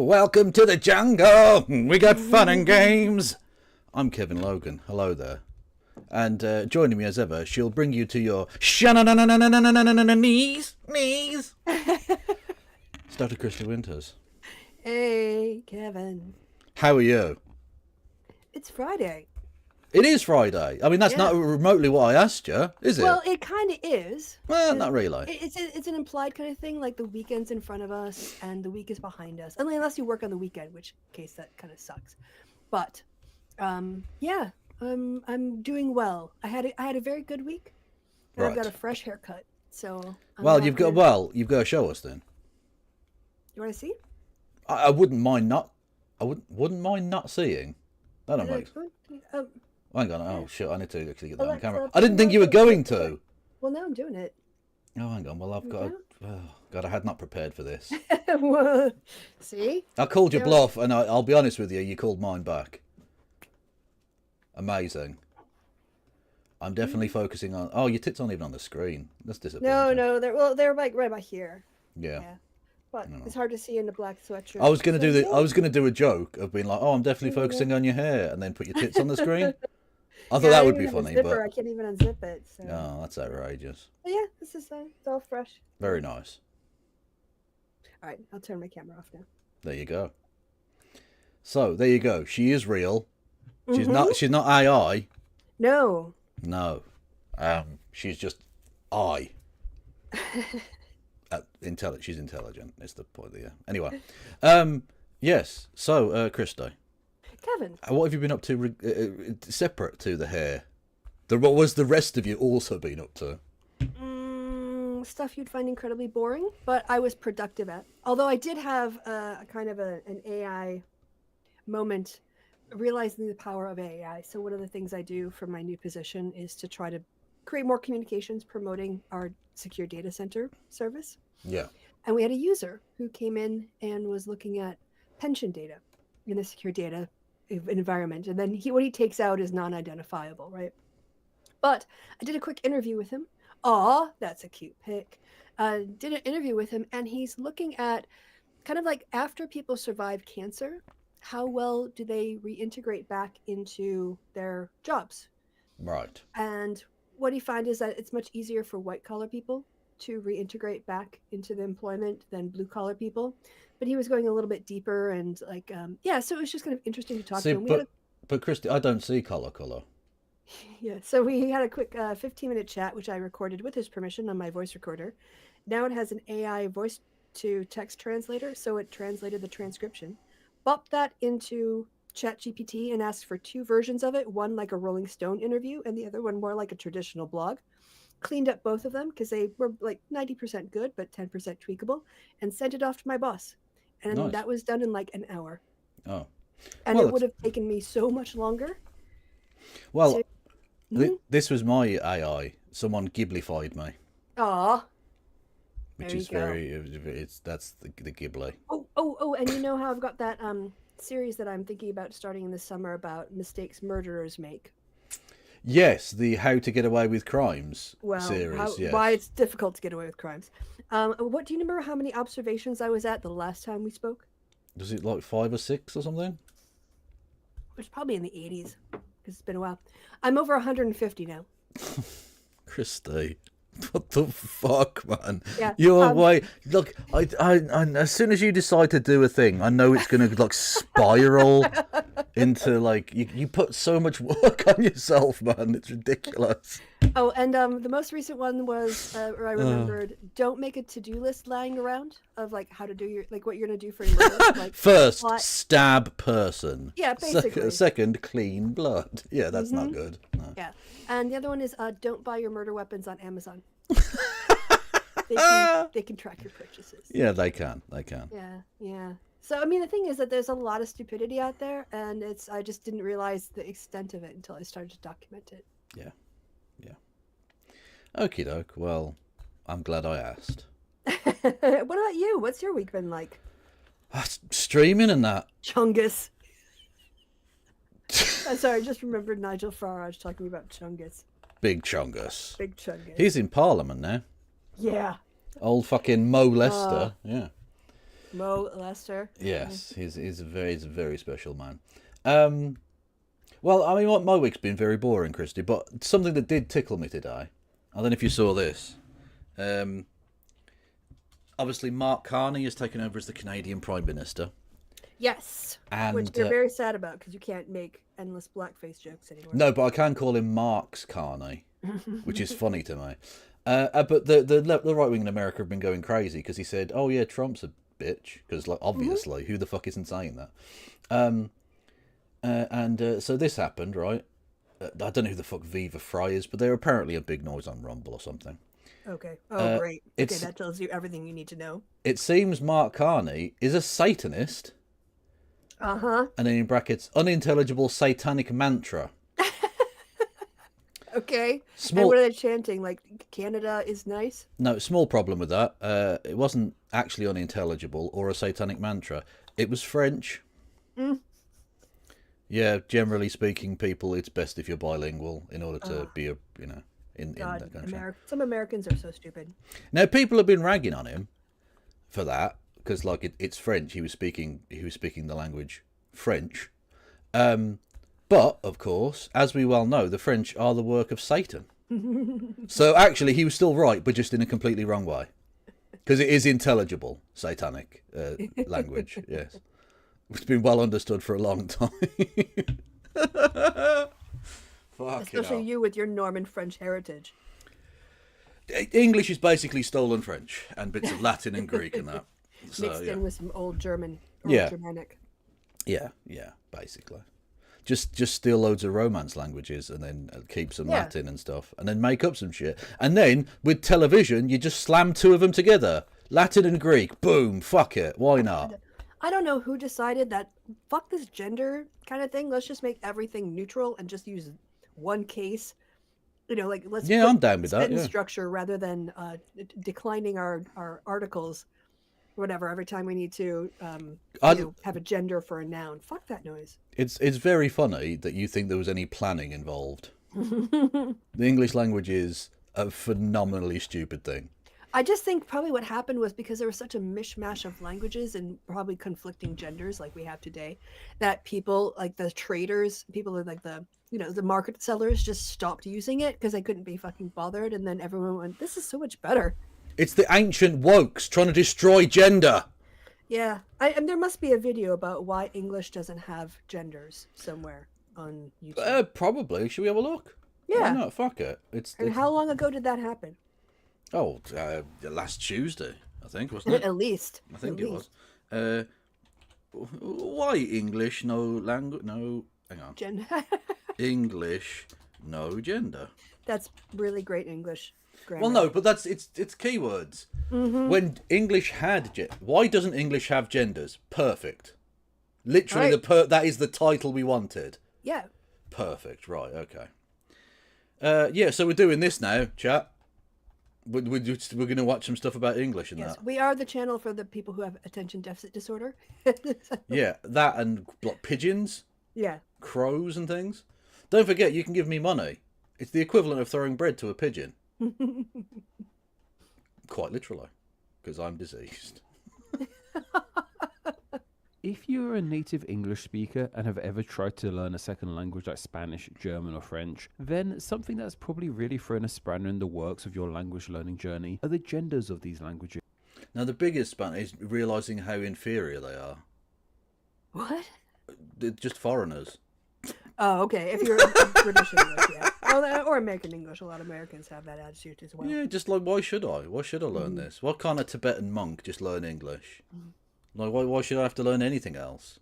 Welcome to the jungle. We got fun and games. I'm Kevin Logan. Hello there. And joining me as ever, she'll bring you to your knees. It's Dr. Krista Winters. Hey, Kevin. How are you? It's Friday. It is Friday. I mean, that's not remotely what I asked you, is it? Well, it kind of is. Well, not really. It's an implied kind of thing, like the weekend's in front of us and the week is behind us. Unless you work on the weekend, which case that kind of sucks. But, yeah, I'm doing well. I had a very good week. And Right. I've got a fresh haircut, so. You've got to show us then. You want to see? I wouldn't mind not. Wouldn't mind not seeing. That don't make. Hang on. Oh shit! I need to actually get that on camera. I didn't think you were going to. Well, now I'm doing it. Oh, hang on. Well, I've got. Oh, God, I had not prepared for this. See? I called your bluff, and I'll be honest with you. You called mine back. Amazing. I'm definitely focusing on. Oh, your tits aren't even on the screen. That's disappointing. No, they're like right by here. Yeah. But it's hard to see in the black sweatshirt. I was gonna do a joke of being like, "Oh, I'm definitely focusing on your hair," and then put your tits on the screen. I thought that would be funny, but I can't even unzip it. So. Oh, that's outrageous. But yeah, this is it's all fresh. Very nice. All right, I'll turn my camera off now. There you go. So there you go. She is real. She's not. She's not AI. No. No. She's just I. She's intelligent. Is the point there. Anyway. Yes. So, Krista. Kevin. What have you been up to separate to the hair? What was the rest of you also been up to? Stuff you'd find incredibly boring, but I was productive at. Although I did have a kind of an AI moment, realizing the power of AI. So one of the things I do for my new position is to try to create more communications promoting our secure data center service. Yeah. And we had a user who came in and was looking at pension data in the secure data environment. And then what he takes out is non-identifiable, right? But I did a quick interview with him. Aw, that's a cute pic. Did an interview with him, and he's looking at kind of like after people survive cancer, how well do they reintegrate back into their jobs? Right. And what he finds is that it's much easier for white collar people to reintegrate back into the employment than blue collar people. But he was going a little bit deeper and so it was just kind of interesting to talk to him. But Christy, I don't see color. Yeah, so we had a quick 15-minute chat, which I recorded with his permission on my voice recorder. Now it has an AI voice to text translator, so it translated the transcription. Popped that into ChatGPT and asked for two versions of it, one like a Rolling Stone interview and the other one more like a traditional blog. Cleaned up both of them because they were like 90% good but 10% tweakable, and sent it off to my boss. And nice. That was done in like an hour. Oh. And it would have taken me so much longer. Well, this was my AI. Someone Ghiblified me. Aw. Which is that's the Ghibli. Oh, and you know how I've got that series that I'm thinking about starting in the summer about mistakes murderers make. Yes, the How to Get Away with Crimes series. Yes. Why it's difficult to get away with crimes. What do you remember how many observations I was at the last time we spoke? Was it like 5 or 6 or something? It was probably in the 80s because it's been a while. I'm over 150 now. Christy. What the fuck, man? Yeah. You're way. Look, I as soon as you decide to do a thing, I know it's gonna like spiral into like you put so much work on yourself, man. It's ridiculous. Oh, and the most recent one was where I remembered: don't make a to-do list lying around of like how to do your what you're gonna do for your murder. Like first, stab person. Yeah, basically. Second, clean blood. Yeah, that's not good. No. Yeah, and the other one is don't buy your murder weapons on Amazon. They can track your purchases. Yeah, they can. Yeah. So I mean, the thing is that there's a lot of stupidity out there, and I just didn't realize the extent of it until I started to document it. Yeah. Okie doke. Well, I'm glad I asked. What about you? What's your week been like? Streaming and that. Chungus. I'm sorry, I just remembered Nigel Farage talking about Chungus. Big Chungus. He's in Parliament now. Yeah. Old fucking Mo Lester. Yeah. Mo Lester. Yes, he's a very special man. Well, I mean, my week's been very boring, Christy, but something that did tickle me today. I don't know if you saw this. Obviously, Mark Carney has taken over as the Canadian Prime Minister. Yes, And, which they're very sad about because you can't make endless blackface jokes anymore. No, but I can call him Mark's Carney, which is funny to me. But the right wing in America have been going crazy because he said, "Oh yeah, Trump's a bitch," because like obviously, who the fuck isn't saying that? So this happened, right? I don't know who the fuck Viva Fry is, but they're apparently a big noise on Rumble or something. Okay. Oh, great. Okay, that tells you everything you need to know. It seems Mark Carney is a Satanist. Uh-huh. And then in brackets, unintelligible satanic mantra. Okay. And what are they chanting? Like, Canada is nice? No, small problem with that. It wasn't actually unintelligible or a satanic mantra. It was French. Yeah, generally speaking, people, it's best if you're bilingual in order to be in that country. Some Americans are so stupid. Now, people have been ragging on him for that because, like, it's French. He was speaking the language French. But of course, as we well know, the French are the work of Satan. So actually, he was still right, but just in a completely wrong way, because it is intelligible satanic language. Yes, it's been well understood for a long time. Especially you with your Norman French heritage. English is basically stolen French and bits of Latin and Greek and that. So, mixed in with some old German or Germanic. Yeah, basically. Just steal loads of Romance languages and then keep some Latin and stuff and then make up some shit. And then with television, you just slam two of them together. Latin and Greek. Boom. Fuck it. Why not? I don't know who decided that fuck this gender kind of thing. Let's just make everything neutral and just use one case. You know, like let's I'm down with that. Structure rather than declining our articles, whatever, every time we need to have a gender for a noun. Fuck that noise. It's very funny that you think there was any planning involved. The English language is a phenomenally stupid thing. I just think probably what happened was because there was such a mishmash of languages and probably conflicting genders like we have today, that people like the traders, people are like the market sellers just stopped using it because they couldn't be fucking bothered. And then everyone went, this is so much better. It's the ancient wokes trying to destroy gender. Yeah. And there must be a video about why English doesn't have genders somewhere on YouTube. Probably. Should we have a look? Yeah. Why not? Fuck it. How long ago did that happen? Oh, last Tuesday, I think, wasn't it? At least. I think it was. Why English, no language, no... Hang on. Gender. English, no gender. That's really great English grammar. Well, no, but it's keywords. Mm-hmm. When English had... Why doesn't English have genders? Perfect. Literally, that is the title we wanted. Yeah. Perfect, right, okay. So we're doing this now, chat. We're going to watch some stuff about English and that. We are the channel for the people who have attention deficit disorder. Yeah, that and pigeons. Yeah. Crows and things. Don't forget, you can give me money. It's the equivalent of throwing bread to a pigeon. Quite literally, because I'm diseased. If you're a native English speaker and have ever tried to learn a second language like Spanish, German or French, then something that's probably really thrown a spanner in the works of your language learning journey are the genders of these languages. Now the biggest spanner is realising how inferior they are. What? They're just foreigners. Oh, okay. If you're British English, yeah. Well, or American English, a lot of Americans have that attitude as well. Yeah, just like, why should I? Why should I learn this? What kind of Tibetan monk just learn English? Like, why should I have to learn anything else?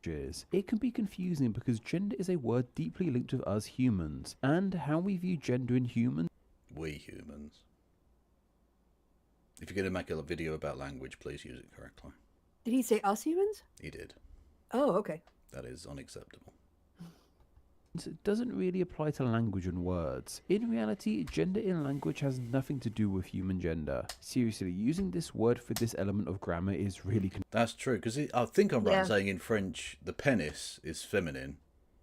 It can be confusing because gender is a word deeply linked with us humans, and how we view gender in humans. We humans. If you're going to make a video about language, please use it correctly. Did he say us humans? He did. Oh, okay. That is unacceptable. It doesn't really apply to language and words. In reality, gender in language has nothing to do with human gender. Seriously, using this word for this element of grammar is really... That's true, because I think I'm right in saying in French, the penis is feminine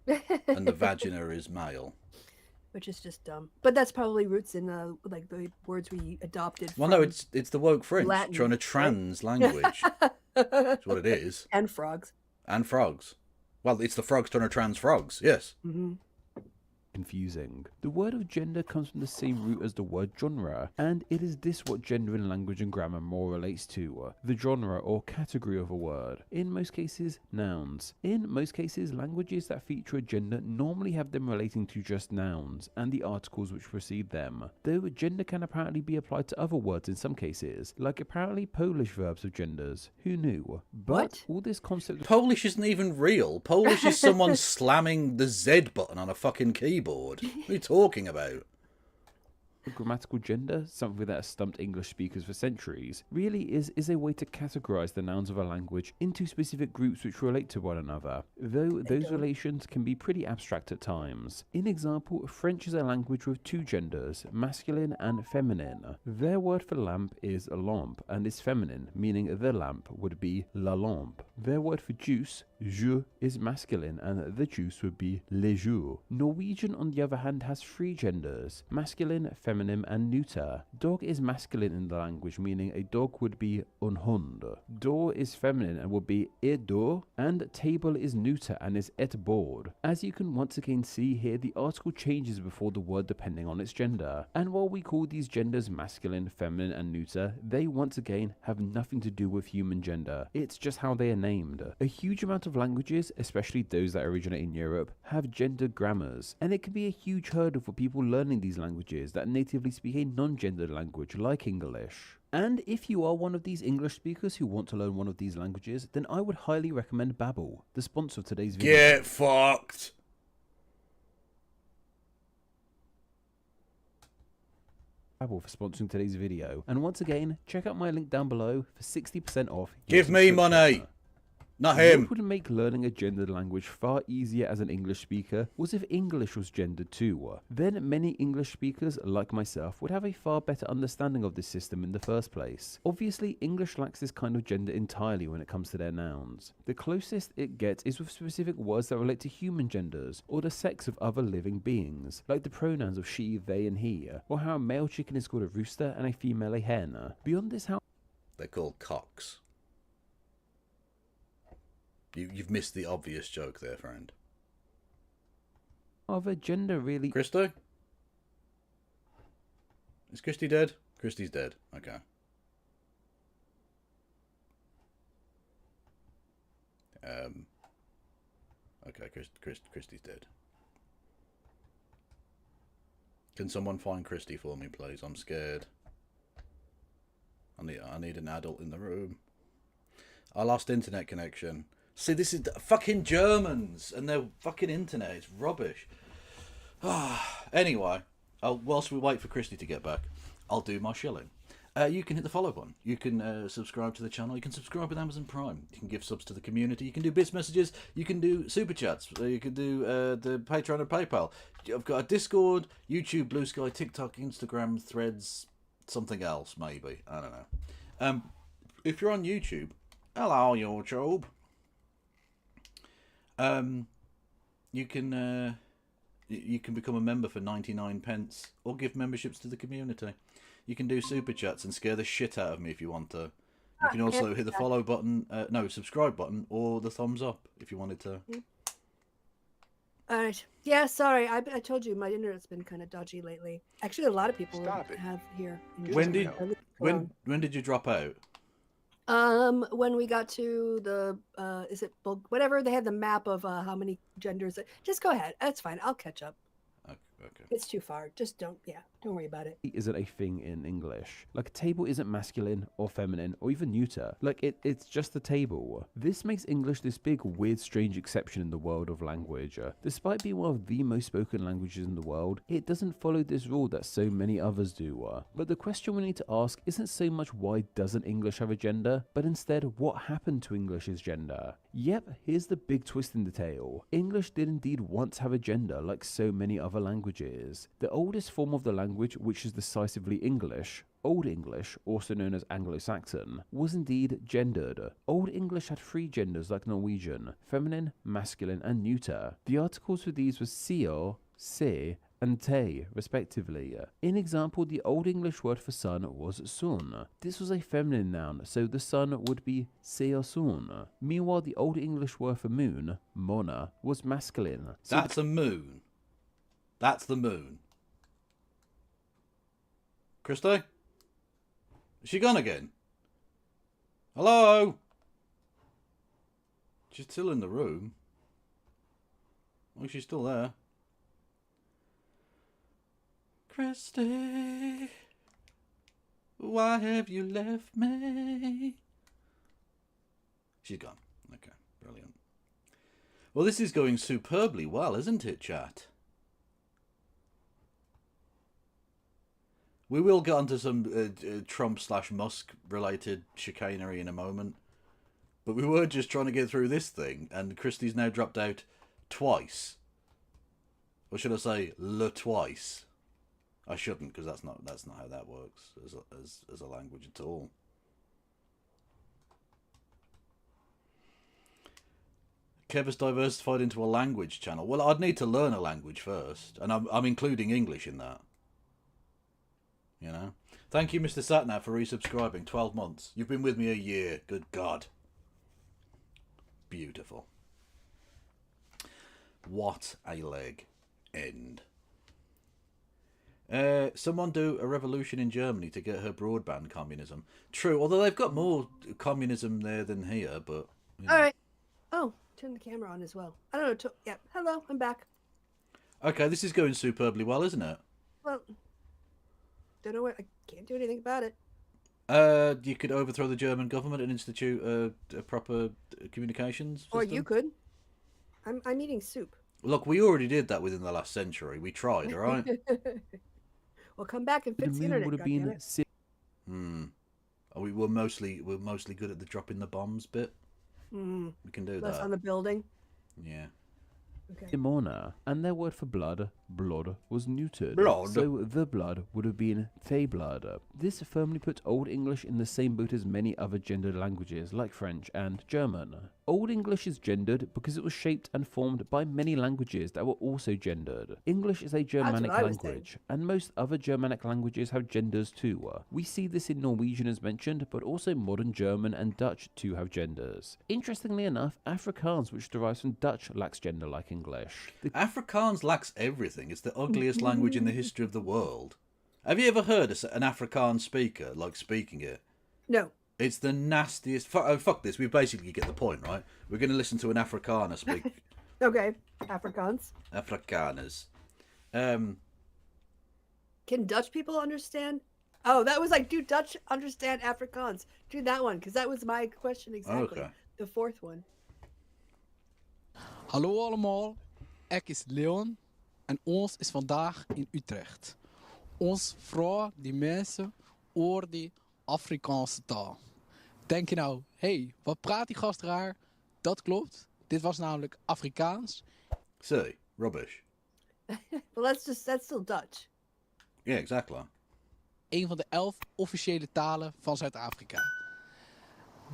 and the vagina is male. which is just dumb. But that's probably roots in like the words we adopted. Well, from no, it's the woke French Latin, trying to trans language. That's what it is. And frogs. And frogs. Well, it's the frogs trying to trans frogs. Yes. Mm-hmm. Confusing. The word of gender comes from the same root as the word genre, and it is this what gender in language and grammar more relates to, the genre or category of a word. In most cases, nouns. In most cases, languages that feature a gender normally have them relating to just nouns, and the articles which precede them. Though gender can apparently be applied to other words in some cases, like apparently Polish verbs of genders. Who knew? But What? all this concept of Polish isn't even real. Polish is someone slamming the Z button on a fucking keyboard. What are you talking about? grammatical gender, something that has stumped English speakers for centuries, really is a way to categorize the nouns of a language into specific groups which relate to one another, though those relations can be pretty abstract at times. In example, French is a language with two genders, masculine and feminine. Their word for lamp is lampe and is feminine, meaning the lamp would be la lampe. Their word for juice, jus, is masculine and the juice would be le jus. Norwegian, on the other hand, has three genders, masculine, feminine and neuter. Dog is masculine in the language, meaning a dog would be un hund. Door is feminine and would be et door, and table is neuter and is et bord. As you can once again see here, the article changes before the word depending on its gender. And while we call these genders masculine, feminine and neuter, they once again have nothing to do with human gender. It's just how they are named. A huge amount of languages, especially those that originate in Europe, have gendered grammars, and it can be a huge hurdle for people learning these languages that natively speak a non-gendered language like English. And if you are one of these English speakers who want to learn one of these languages, then I would highly recommend Babbel, the sponsor of today's video. Get fucked! Babbel for sponsoring today's video. And once again, check out my link down below for 60% off. Give me money! Not What him! would make learning a gendered language far easier as an English speaker was if English was gendered too. Then many English speakers, like myself, would have a far better understanding of this system in the first place. Obviously, English lacks this kind of gender entirely when it comes to their nouns. The closest it gets is with specific words that relate to human genders, or the sex of other living beings, like the pronouns of she, they and he, or how a male chicken is called a rooster and a female a hen. Beyond this, how They're called cocks. You've missed the obvious joke there, friend. however, gender really... Christo? Is Christy dead? Christy's dead. Okay. Okay, Christy's dead. Can someone find Christy for me, please? I'm scared. I need an adult in the room. I lost internet connection. See, this is fucking Germans and their fucking internet. It's rubbish. Anyway, whilst we wait for Christy to get back, I'll do my shilling. You can hit the follow button. You can subscribe to the channel. You can subscribe with Amazon Prime. You can give subs to the community. You can do bits messages. You can do super chats. You can do the Patreon and PayPal. I've got a Discord, YouTube, Blue Sky, TikTok, Instagram, Threads, something else maybe. I don't know. If you're on YouTube, hello YouTube. You can become a member for 99 pence or give memberships to the community. You can do super chats and scare the shit out of me if you want to. You can also hit the follow button, subscribe button, or the thumbs up if you wanted to. Alright. Yeah, sorry. I told you my internet's been kind of dodgy lately. Actually, a lot of people have here. When did you drop out? When we got to the is it whatever, they had the map of how many genders. Just go ahead. That's fine. I'll catch up. Okay. It's too far. Just don't worry about it. Isn't a thing in English. Like, a table isn't masculine or feminine or even neuter. Like, it's just a table. This makes English this big, weird, strange exception in the world of language. Despite being one of the most spoken languages in the world, it doesn't follow this rule that so many others do. But the question we need to ask isn't so much why doesn't English have a gender, but instead what happened to English's gender. Yep, here's the big twist in the tale. English did indeed once have a gender like so many other languages. The oldest form of the language, which is decisively English, Old English, also known as Anglo-Saxon, was indeed gendered. Old English had three genders like Norwegian, feminine, masculine and neuter. The articles for these were sier, se, and te, respectively. In example, the Old English word for sun was sun. This was a feminine noun, so the sun would be seosun. Meanwhile, the Old English word for moon, mona, was masculine. So That's a moon. That's the moon. Christy? Is she gone again? Hello? She's still in the room. Oh, she's still there. Christy, why have you left me? She's gone. Okay, brilliant. Well, this is going superbly well, isn't it, chat? We will get onto some Trump/Musk related chicanery in a moment. But we were just trying to get through this thing, and Christy's now dropped out twice. Or should I say, le twice? I shouldn't, because that's not how that works as a language at all. Kev has diversified into a language channel. Well, I'd need to learn a language first, and I'm including English in that. You know? Thank you, Mr. Satnav, for resubscribing. 12 months. You've been with me a year. Good God. Beautiful. What a leg end. Someone do a revolution in Germany to get her broadband communism. True, although they've got more communism there than here, but... You know. All right. Oh, turn the camera on as well. I don't know. Yeah, hello, I'm back. Okay, this is going superbly well, isn't it? Well, don't know what... I can't do anything about it. You could overthrow the German government and institute a proper communications system. Or you could. I'm eating soup. Look, we already did that within the last century. We tried, all right? Well, come back and the fix the moon internet. would have been We're mostly good at the dropping the bombs bit. We can do less that. on the building. Yeah. Okay. Simona, and their word for blood was neutered. Blood. So the blood would have been they blood. This firmly put Old English in the same boat as many other gendered languages like French and German. Old English is gendered because it was shaped and formed by many languages that were also gendered. English is a Germanic language, and most other Germanic languages have genders too. We see this in Norwegian as mentioned, but also modern German and Dutch too have genders. Interestingly enough, Afrikaans, which derives from Dutch, lacks gender like English. Afrikaans lacks everything. It's the ugliest language in the history of the world. Have you ever heard an Afrikaans speaker, like, speaking it? No. It's the nastiest... fuck this. We basically get the point, right? We're going to listen to an Afrikaner speak. Okay. Afrikaans. Afrikaners. Can Dutch people understand? Oh, that was like, do Dutch understand Afrikaans? Do that one, because that was my question exactly. Okay. The fourth one. Hallo allemaal, ik is Leon en ons is vandaag in Utrecht. Ons vrouw die mensen oor die Afrikaanse taal. Denk je nou, hey, wat praat die gast raar? Dat klopt, dit was namelijk Afrikaans. See, rubbish. Well, that's still Dutch. Yeah, exactly. Een van de 11 officiële talen van Zuid-Afrika.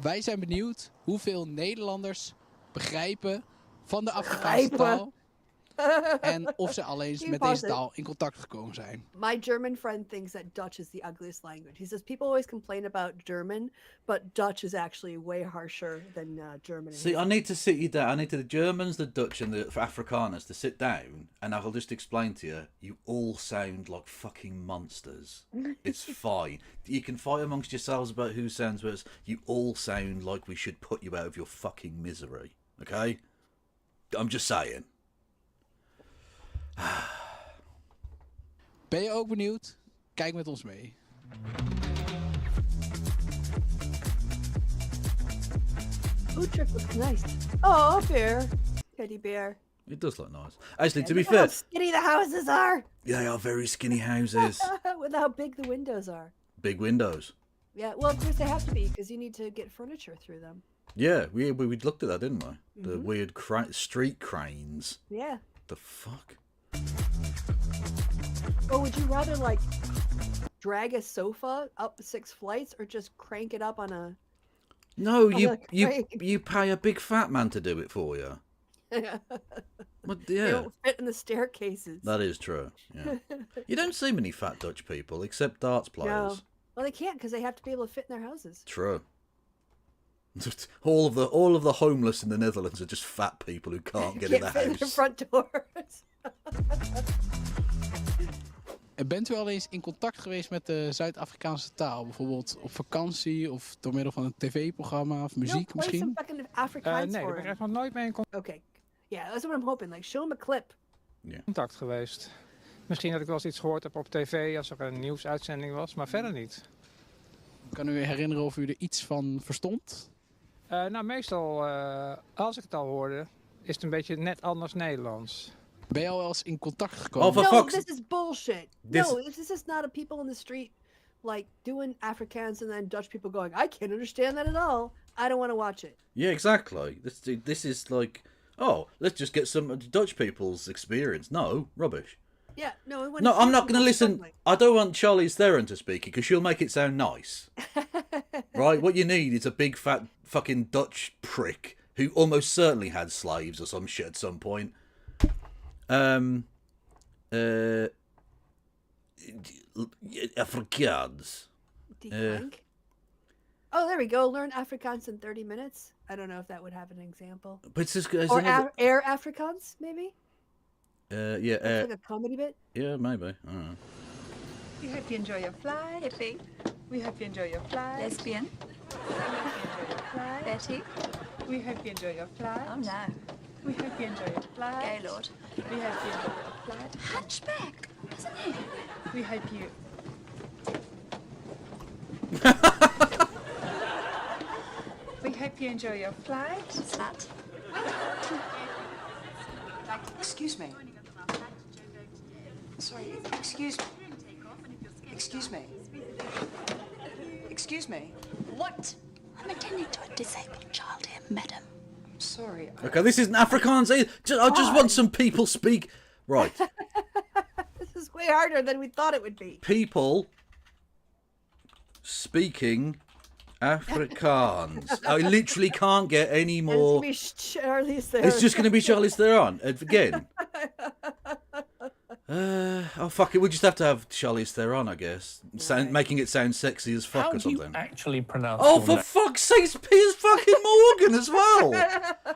Wij zijn benieuwd hoeveel Nederlanders begrijpen van de Afrikaanse taal. En of ze al eens met deze taal in contact gekomen zijn. My German friend thinks that Dutch is the ugliest language. He says people always complain about German, but Dutch is actually way harsher than German. See, I need to sit you down. I need the Germans, the Dutch, and the Afrikaners to sit down, and I'll just explain to you. You all sound like fucking monsters. It's fine. You can fight amongst yourselves about who sounds worse. You all sound like we should put you out of your fucking misery. Okay? I'm just saying. Ben je ook benieuwd? Kijk met ons mee. Utrecht looks nice. Oh, bear. Teddy bear. It does look nice. Actually, to be Look how fair, skinny the houses are. they are very skinny houses. With how big the windows are. Big windows. Yeah, well, of course they have to be because you need to get furniture through them. Yeah, we looked at that, didn't we? The weird street cranes. Yeah. The fuck? Or would you rather like drag a sofa up 6 flights or just crank it up on a... No, a crane? you pay a big fat man to do it for you. But They yeah, don't fit in the staircases. that is true. Yeah, you don't see many fat Dutch people except darts No. players. Well, they can't because they have to be able to fit in their houses. True. all of the homeless in the Netherlands are just fat people who can't get in the Can't fit in their house. front doors. Bent u al eens in contact geweest met de Zuid-Afrikaanse taal? Bijvoorbeeld op vakantie of door middel van een tv-programma of muziek Play some misschien? fucking Afrikaans Nee, for daar ben ik him. echt nog nooit mee in Okay. Yeah, that's what I'm hoping. Like, show him a clip. contact geweest. Misschien dat ik wel eens iets gehoord heb op tv als er een nieuwsuitzending was, maar verder niet. Kan u herinneren of u er iets van verstond? Nou, meestal, als ik het al hoorde, is het een beetje net anders Nederlands. Ben je al wel eens in contact gekomen? Oh, for No, fuck's- this is bullshit. This- No, this is not a people in the street like doing Afrikaans and then Dutch people going, I can't understand that at all. I don't want to watch it. Yeah, exactly. This is like, oh, let's just get some Dutch people's experience. No, rubbish. Yeah, no. When No, it's I'm not going to people listen. struggling. I don't want Charlize Theron to speak it because she'll make it sound nice. Right? What you need is a big fat fucking Dutch prick who almost certainly had slaves or some shit at some point. Afrikaans. Declank. Oh, there we go. Learn Afrikaans in 30 minutes. I don't know if that would have an example. But it's just, it's Or another- Air Afrikaans, maybe? yeah, That's like a comedy bit. yeah, maybe. I don't know. We hope you enjoy your flight. Hippie, We hope you enjoy your flight. lesbian, We hope you enjoy your flight. Betty. We hope you enjoy your flight. Oh no, We hope you enjoy your flight. Gaylord. We hope you enjoy your flight. Hunchback, isn't he? We hope you. We hope you enjoy your flight. Slut. Excuse me. Sorry, excuse me. Excuse me. Excuse me. What? I'm attending to a disabled child here, madam. Sorry. Okay, this isn't Afrikaans either. I just want some people speak. Right. This is way harder than we thought it would be. People speaking Afrikaans. I literally can't get any And more. it's gonna be Charlize Theron. It's just going to be Charlize Theron again. Oh fuck it, we'll just have to have Charlize Theron, I guess. Making it sound sexy as fuck How or do you something. actually pronounce Oh, your for name? fuck's sake, Piers fucking Morgan as well.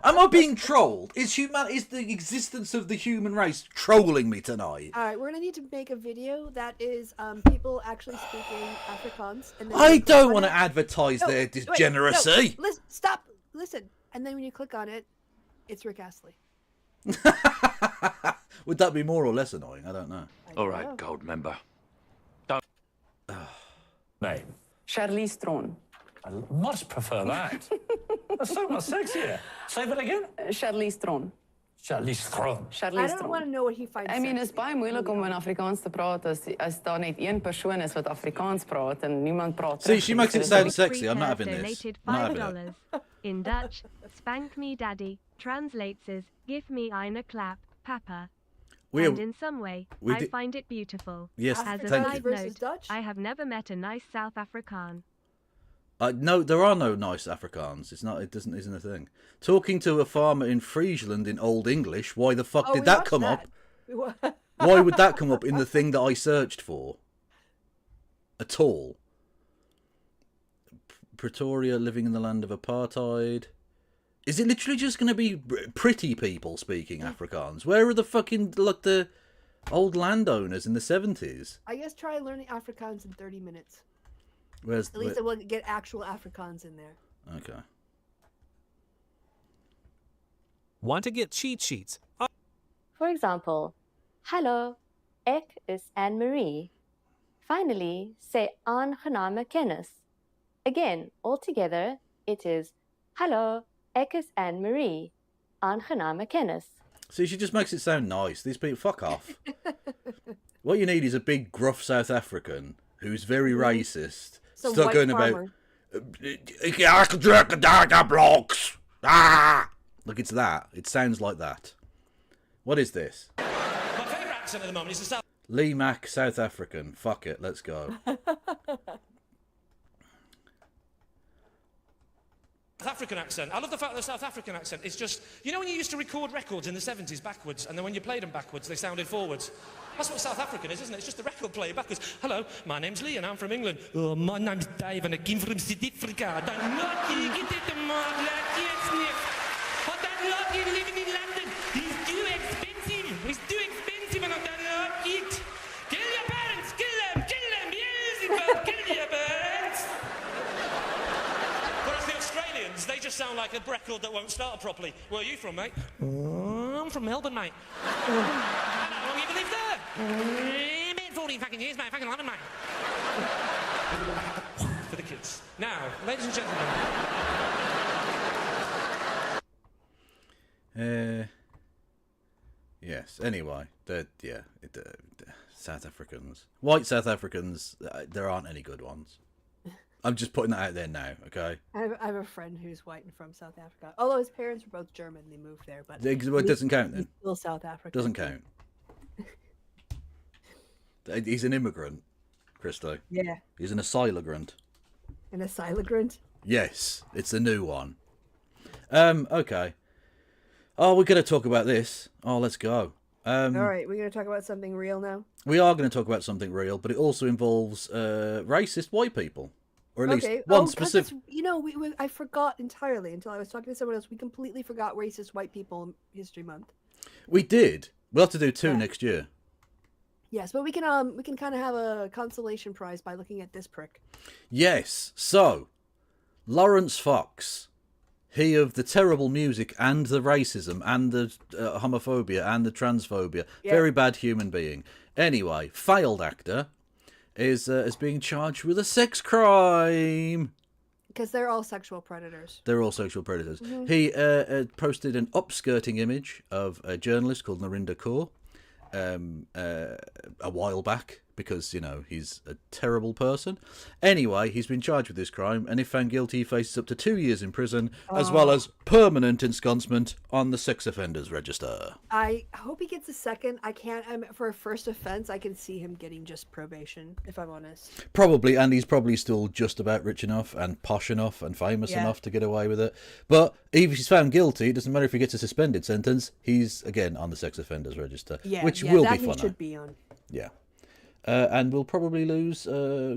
Am I being trolled? Is the existence of the human race trolling me tonight? All right, we're gonna need to make a video that is people actually speaking Afrikaans. And then I you don't click want on to it. advertise No, their wait, degeneracy. No, listen, stop. Listen, and then when you click on it, it's Rick Astley. Would that be more or less annoying? I don't know. All right, gold member. Name. Charlize Theron. I much prefer that. That's so much sexier. Say that again. Charlize Theron. Charlize Theron. I Charlize don't want Theron. to know what he finds. I mean, sexy. is baie moeilik om in Afrikaans te praat as daar net een persoon is wat Afrikaans praat en niemand praat. See, terug. she makes it sound sexy. I'm not having this. Donated I'm not having it. $5. In Dutch, spank me daddy, translates as, give me eine clap, papa. We And in some way, we I did- find it beautiful. Yes, As a thank side you. versus note, Dutch? I have never met a nice South Afrikaan. No, there are no nice Afrikaans. It's not. It doesn't. Isn't a thing. Talking to a farmer in Friesland in Old English. Why the fuck Oh, did we that watched come that. up? We wa- Why would that come up in the thing that I searched for? At all. Pretoria, living in the land of apartheid. Is it literally just going to be pretty people speaking Afrikaans? Where are the fucking like the old landowners in the 70s? I guess try learning Afrikaans in 30 minutes. Where's At least it will get actual Afrikaans in there. okay. Want to get cheat sheets? For example, hallo, ek is Anne-Marie. Finally, say aangename kennis. Again, all together, it is hallo, ek is Anne-Marie. Aangename kennis. See, she just makes it sound nice. These people, fuck off. What you need is a big, gruff South African who's very racist. Some Start white going farmer. about blocks. Ah! Look, it's that. It sounds like that. What is this? My favourite accent at the moment is the South Lee Mack, South African. Fuck it, let's go. African African accent. I love the fact that the South African accent is just... You know when you used to record records in the 70s backwards, and then when you played them backwards, they sounded forwards? That's what South African is, isn't it? It's just the record player backwards. Hello, my name's Lee, and I'm from England. Oh, my name's Dave, and I came from South Africa. Don't knock you, get it to my like yes, I don't like you living in London. It's too expensive. It's too expensive, and I don't like it. Kill your parents, kill them, Beelzebub, kill your parents. Whereas the Australians, they just sound like a record that won't start properly. Where are you from, mate? Oh, I'm from Melbourne, mate. How long you lived there? Been 14 fucking years, mate. Fucking London, mate. For the kids. Now, ladies and gentlemen. Yes. Anyway, South Africans, white South Africans. There aren't any good ones. I'm just putting that out there now. Okay. I have a friend who's white and from South Africa. Although his parents were both German, they moved there. But it doesn't count then. He's still South Africa. Doesn't count. He's an immigrant, Christo. Yeah. He's an asylagrant. An asylagrant? Yes, it's a new one. Okay. Oh, we're going to talk about this. Oh, let's go. All right, we're going to talk about something real now? We are going to talk about something real, but it also involves racist white people. Or at least Okay. one specific... You know, I forgot entirely until I was talking to someone else. We completely forgot racist white people in History Month. We did. We'll have to do two next year. Yes, but we can kind of have a consolation prize by looking at this prick. Yes. So, Laurence Fox, he of the terrible music and the racism and the homophobia and the transphobia, very bad human being. Anyway, failed actor, is being charged with a sex crime. Because they're all sexual predators. They're all sexual predators. Mhm. He posted an upskirting image of a journalist called Narinder Kaur a while back because, you know, he's a terrible person. Anyway, he's been charged with this crime, and if found guilty, he faces up to 2 years in prison, as well as permanent ensconcement on the sex offenders register. I hope he gets a second. I can't. For a first offense, I can see him getting just probation, if I'm honest. Probably, and he's probably still just about rich enough and posh enough and famous enough to get away with it. But if he's found guilty, it doesn't matter if he gets a suspended sentence, he's, again, on the sex offenders register, which will be funny. He should be on. Yeah. And will probably lose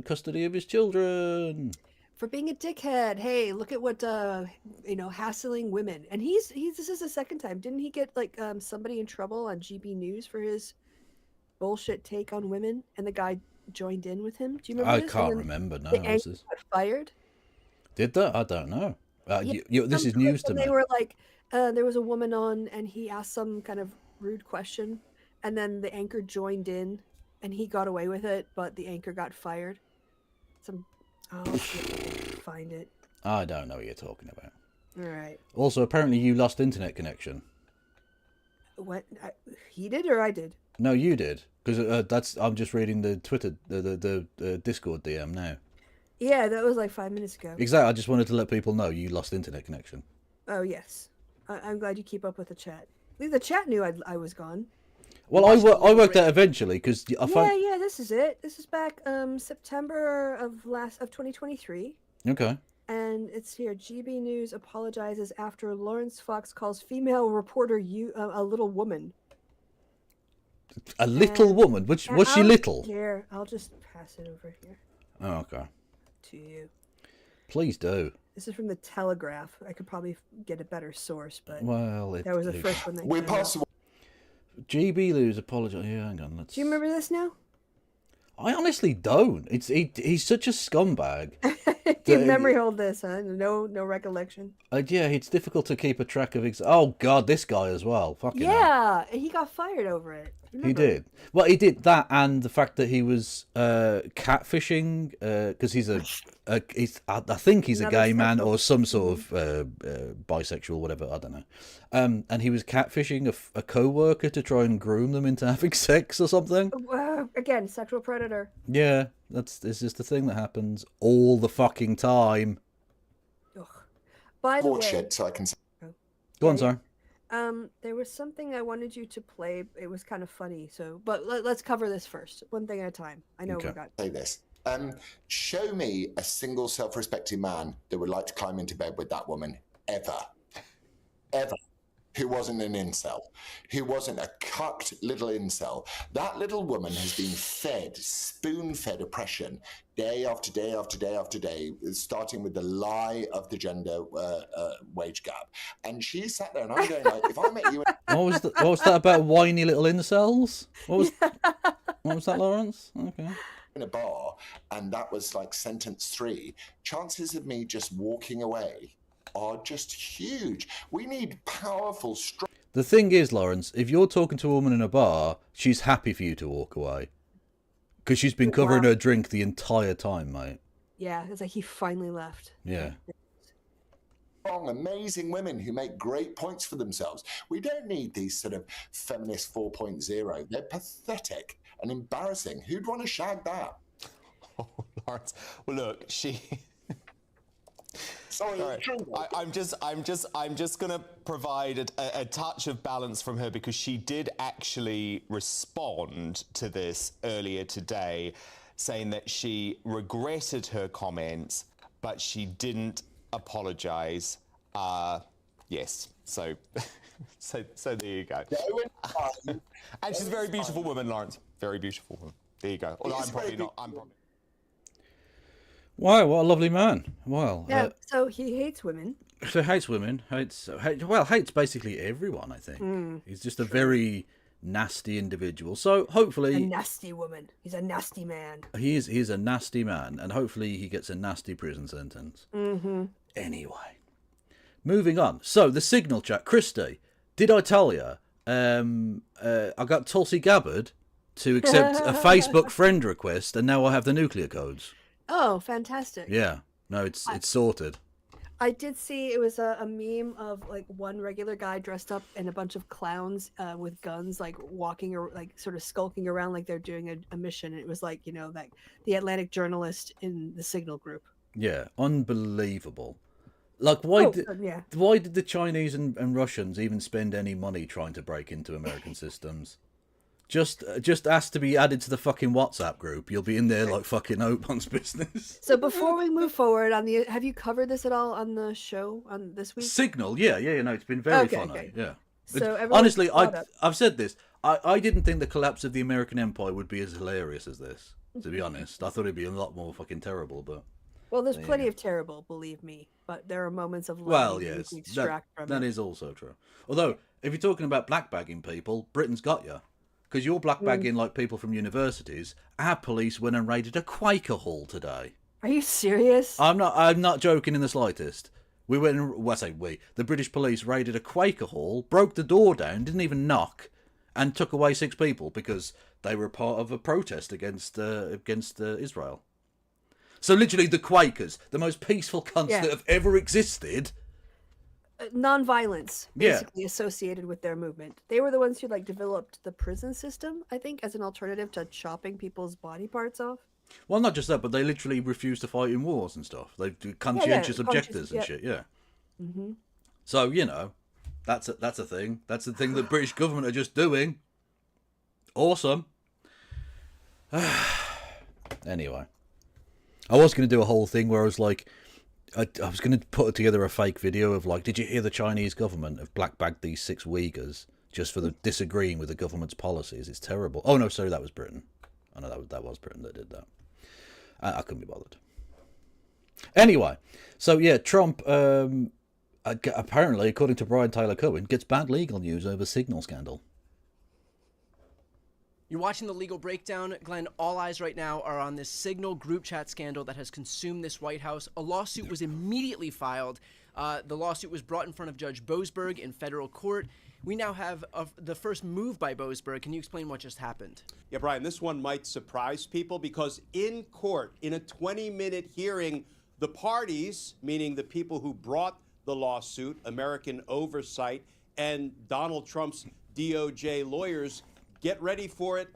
custody of his children. For being a dickhead. Hey, look at what, hassling women. And this is the second time. Didn't he get, somebody in trouble on GB News for his bullshit take on women? And the guy joined in with him? Do you remember this? I can't remember, no. The anchor got fired? Did that? I don't know. This is news to me. They were like, there was a woman on, and he asked some kind of rude question, and then the anchor joined in, and he got away with it, but the anchor got fired. I'll find it. I don't know what you're talking about. All right. Also, apparently you lost internet connection. What? He did or I did? No, you did. Because I'm just reading the Twitter, the Discord DM now. Yeah, that was like 5 minutes ago. Exactly. I just wanted to let people know you lost internet connection. Oh, yes. I'm glad you keep up with the chat. At least the chat knew I was gone. Well, I worked out eventually because I found... Yeah, this is it. This is back September of 2023. Okay. And it's here. GB News apologizes after Laurence Fox calls female reporter a little woman. A little woman? Was she little? Here, I'll just pass it over here. Oh, okay. To you. Please do. This is from the Telegraph. I could probably get a better source, but that was the first one that We're came out. possible. GB News apologize. Yeah, hang on. Do you remember this now? I honestly don't. He's such a scumbag. Your memory hold this, huh? No recollection. Yeah, it's difficult to keep a track of. Oh God, this guy as well. Fucking hell. Yeah, and he got fired over it. He did. Well, he did that, and the fact that he was catfishing because I think he's a gay man or some sort of bisexual, whatever. I don't know. And he was catfishing a co-worker to try and groom them into having sex or something. Again, sexual predator. Yeah, it's just a thing that happens all the fucking time. Ugh. By the way, Bullshit, so I can. Go on, sorry. There was something I wanted you to play. It was kind of funny, but let's cover this first, one thing at a time. I know we've got. Say this. Show me a single self-respecting man that would like to climb into bed with that woman ever, who wasn't an incel, who wasn't a cucked little incel. That little woman has been fed, spoon-fed oppression day after day after day after day, starting with the lie of the gender wage gap. And she sat there, and I'm going like, if I met you... What was that about whiny little incels? What was that, Laurence? Okay. In a bar, and that was like sentence 3, chances of me just walking away are just huge. We need powerful, strong... The thing is, Laurence, if you're talking to a woman in a bar, she's happy for you to walk away. Because she's been covering her drink the entire time, mate. Yeah, it's like he finally left. Yeah. Strong, amazing women who make great points for themselves. We don't need these sort of feminist 4.0. They're pathetic and embarrassing. Who'd want to shag that? Oh, Laurence. Well, look, she... Sorry, right. I'm just going to provide a touch of balance from her, because she did actually respond to this earlier today, saying that she regretted her comments, but she didn't apologise. Yes, so there you go. And she's a very beautiful woman, Laurence. Very beautiful woman. There you go. Although I'm probably not. Wow, what a lovely man. Well, yeah. So he hates women. So hates women. Hates basically everyone. I think he's just a very nasty individual. So hopefully, a nasty woman. He's a nasty man. He's a nasty man, and hopefully he gets a nasty prison sentence. Mm-hmm. Anyway, moving on. So the Signal chat, Christy. Did I tell you? I got Tulsi Gabbard to accept a Facebook friend request, and now I have the nuclear codes. Oh, fantastic. Yeah. No, it's sorted. I did see it was a meme of like one regular guy dressed up and a bunch of clowns with guns, like walking or like sort of skulking around like they're doing a mission. And it was like, like the Atlantic journalist in the Signal group. Yeah, unbelievable. Like, why did the Chinese and Russians even spend any money trying to break into American systems? Just ask to be added to the fucking WhatsApp group. You'll be in there like fucking Open's business. So before we move forward have you covered this at all on the show on this week? Signal, yeah, no, it's been very funny. Okay. Yeah. So honestly, I've said this. I didn't think the collapse of the American empire would be as hilarious as this. To be honest, I thought it'd be a lot more fucking terrible. But well, there's plenty of terrible, believe me. But there are moments of yes, that is also true. Although, if you're talking about blackbagging people, Britain's got you. Because you're blackbagging like people from universities. Our police went and raided a Quaker hall today. Are you serious? I'm not joking in the slightest. We went and, the British police raided a Quaker hall, broke the door down, didn't even knock, and took away 6 people because they were part of a protest against Israel. So literally the Quakers, the most peaceful cunts that have ever existed. Non-violence basically associated with their movement. They were the ones who developed the prison system, I think, as an alternative to chopping people's body parts off. Well, not just that, but they literally refused to fight in wars and stuff. They conscientious objectors and shit. Yeah. Mm-hmm. So that's a thing. That's the thing that British government are just doing. Awesome. Anyway, I was going to do a whole thing where I was like, I was going to put together a fake video of did you hear the Chinese government have blackbagged these 6 Uyghurs just for disagreeing with the government's policies? It's terrible. Oh no, sorry, that was Britain. I know that was Britain that did that. I couldn't be bothered. Anyway, so yeah, Trump apparently, according to Brian Taylor Cohen, gets bad legal news over Signal scandal. You're watching The Legal Breakdown. Glenn, all eyes right now are on this Signal group chat scandal that has consumed this White House. A lawsuit was immediately filed. The lawsuit was brought in front of Judge Boasberg in federal court. We now have the first move by Boasberg. Can you explain what just happened? Yeah, Brian, this one might surprise people because in court, in a 20-minute hearing, the parties, meaning the people who brought the lawsuit, American Oversight, and Donald Trump's DOJ lawyers, get ready for it,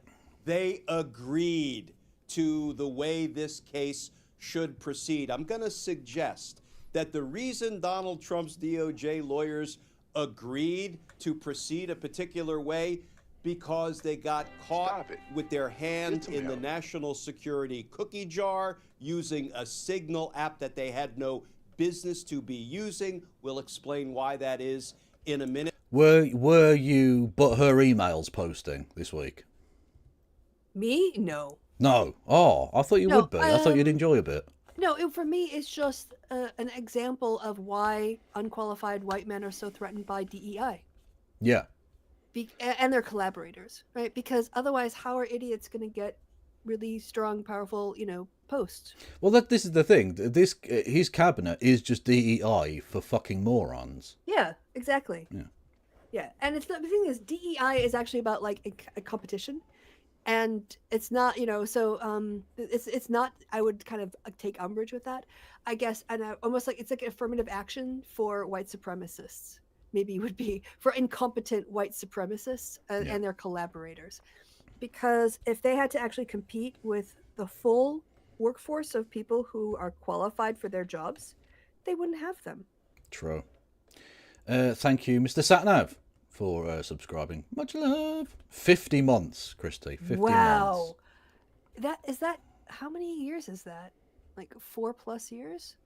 they agreed to the way this case should proceed. I'm going to suggest that the reason Donald Trump's DOJ lawyers agreed to proceed a particular way because they got caught with their hand in the national security cookie jar using a Signal app that they had no business to be using. We'll explain why that is in a minute. Were you but her emails posting this week? Me? No. No. Oh, I thought you No, would be. I thought you'd enjoy a bit. No, for me, it's just an example of why unqualified white men are so threatened by DEI. Yeah. And their collaborators, right? Because otherwise, how are idiots going to get really strong, powerful, posts? Well, this is the thing. His cabinet is just DEI for fucking morons. Yeah, exactly. Yeah. Yeah, and the thing is, DEI is actually about like a competition, and it's not, so it's not. I would kind of take umbrage with that, I guess, and almost like it's like affirmative action for white supremacists. Maybe would be for incompetent white supremacists and their collaborators, because if they had to actually compete with the full workforce of people who are qualified for their jobs, they wouldn't have them. True. Thank you, Mr. Satnav, for subscribing. Much love. 50 months, Christy. 50 months. That how many years is that? Like 4+ years?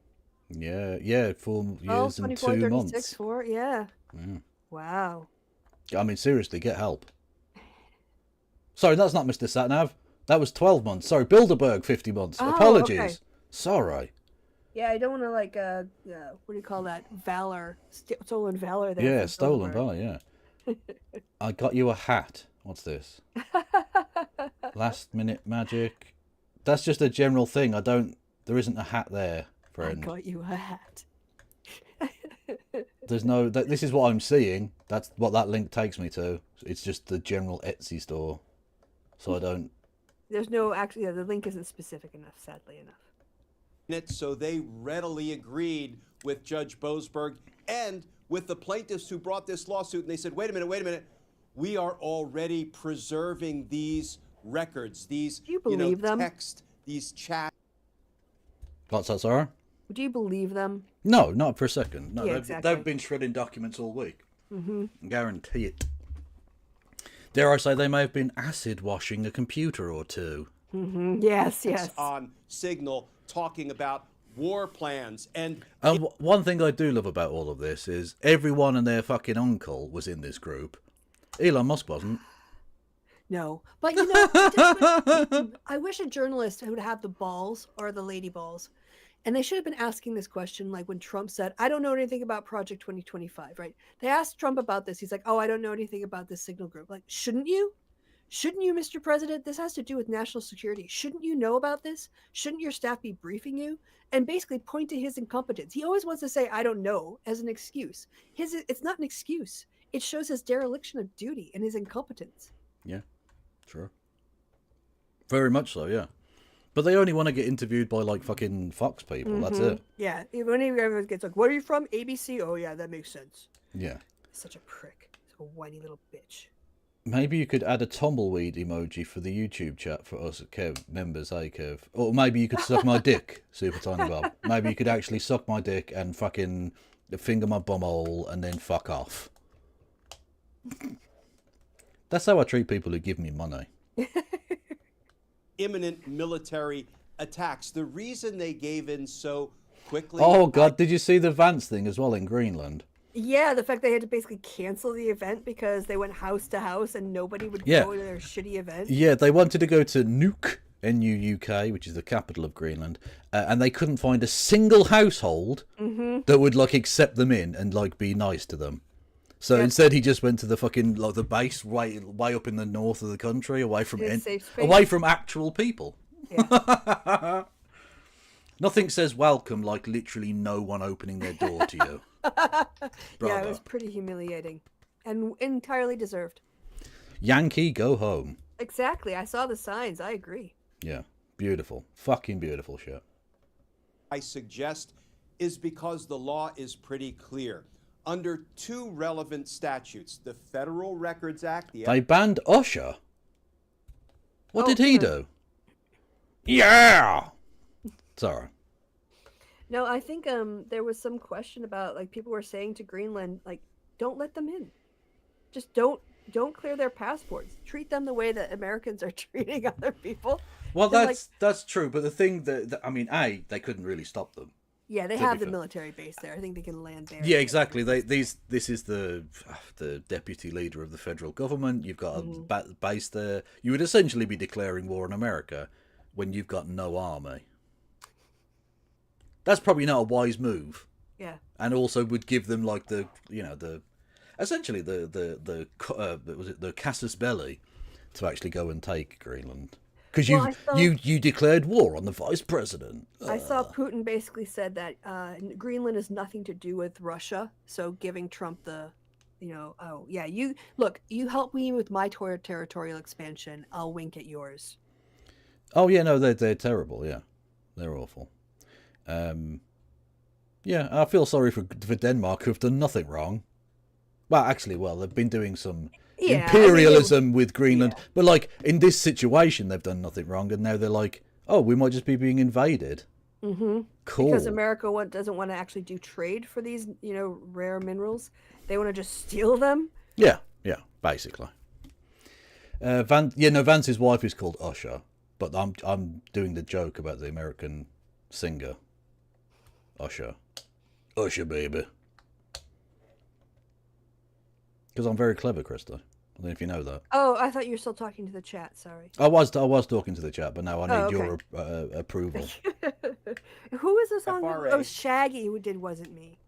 Yeah, 4 years 24, and 2 36, months. 4, yeah. Yeah. Wow. I mean, seriously, get help. Sorry, that's not Mr. Satnav. That was 12 months. Sorry, Bilderberg, 50 months. Oh, Apologies. okay. Sorry. Yeah, I don't want to what do you call that? Valor, stolen valor. There. Yeah, stolen valor. Yeah. I got you a hat. What's this? Last minute magic. That's just a general thing. There isn't a hat there, friend. I got you a hat. There's no. This is what I'm seeing. That's what that link takes me to. It's just the general Etsy store. So I don't. There's no actually. Yeah, the link isn't specific enough. Sadly enough. So they readily agreed with Judge Boasberg and with the plaintiffs who brought this lawsuit, and they said, wait a minute. We are already preserving these records, these Do you believe them? text, these chats. What's that, Sarah? Do you believe them? No, not for a second. No, Yeah, exactly. they've been shredding documents all week. Mm-hmm. Guarantee it. Dare I say they may have been acid washing a computer or two. Mm-hmm. Yes. On Signal talking about war plans and one thing I do love about all of this is everyone and their fucking uncle was in this group. Elon Musk wasn't. No, but I wish a journalist would have the balls or the lady balls, and they should have been asking this question like when Trump said, "I don't know anything about Project 2025." Right? They asked Trump about this. He's like, "Oh, I don't know anything about this Signal group." Like, shouldn't you? Shouldn't you, Mr. President? This has to do with national security. Shouldn't you know about this? Shouldn't your staff be briefing you? And basically point to his incompetence. He always wants to say, "I don't know," as an excuse. It's not an excuse. It shows his dereliction of duty and his incompetence. Yeah, sure. Very much so, yeah. But they only want to get interviewed by, like, fucking Fox people. Mm-hmm. That's it. Yeah. When everyone gets like, "Where are you from?" ABC. Oh, yeah, that makes sense. Yeah. Such a prick. Such a whiny little bitch. Maybe you could add a tumbleweed emoji for the YouTube chat for us Kev members, Kev? Or maybe you could suck my dick, Super Tiny Bob. Maybe you could actually suck my dick and fucking finger my bumhole and then fuck off. That's how I treat people who give me money. Imminent military attacks. The reason they gave in so quickly. Oh, God, did you see the Vance thing as well in Greenland? Yeah, the fact they had to basically cancel the event because they went house to house and nobody would go to their shitty event. Yeah, they wanted to go to Nuuk, N-U-U-K, which is the capital of Greenland, and they couldn't find a single household that would, like, accept them in and, like, be nice to them. So instead, he just went to the fucking, like, the base way up in the north of the country, away from actual people. Yeah. Nothing says welcome like literally no one opening their door to you. Yeah, it was pretty humiliating and entirely deserved. Yankee, go home. Exactly. I saw the signs. I agree. Yeah. Beautiful. Fucking beautiful shit. I suggest is because the law is pretty clear. Under two relevant statutes, the Federal Records Act... They banned Usher? What did he do? Yeah! Sorry. No, I think there was some question about, like, people were saying to Greenland, like, don't let them in. Just don't clear their passports. Treat them the way that Americans are treating other people. Well, that's true, but the thing that I mean, they couldn't really stop them. Yeah, they To have be the fair. military base there. I think they can land there. Yeah, exactly. This is the deputy leader of the federal government. You've got a base there. You would essentially be declaring war on America when you've got no army. That's probably not a wise move. Yeah. And also would give them like essentially the casus belli to actually go and take Greenland. Because you declared war on the vice president. I saw Putin basically said that Greenland has nothing to do with Russia. So giving Trump the, oh yeah, you help me with my territorial expansion. I'll wink at yours. Oh yeah, no, they're terrible. Yeah, they're awful. Yeah, I feel sorry for Denmark, who've done nothing wrong. Well, actually, they've been doing some imperialism with Greenland, but like in this situation, they've done nothing wrong, and now they're like, oh, we might just be being invaded. Mm-hmm. Cool. Because America doesn't want to actually do trade for these, rare minerals. They want to just steal them. Yeah, basically. Vance's wife is called Usher, but I'm doing the joke about the American singer. Usher, baby. Because I'm very clever, Krista. I don't know if you know that. Oh, I thought you were still talking to the chat. Sorry. I was talking to the chat, but now I need okay. your approval. Who was the song? FRA. Oh, Shaggy who did Wasn't Me.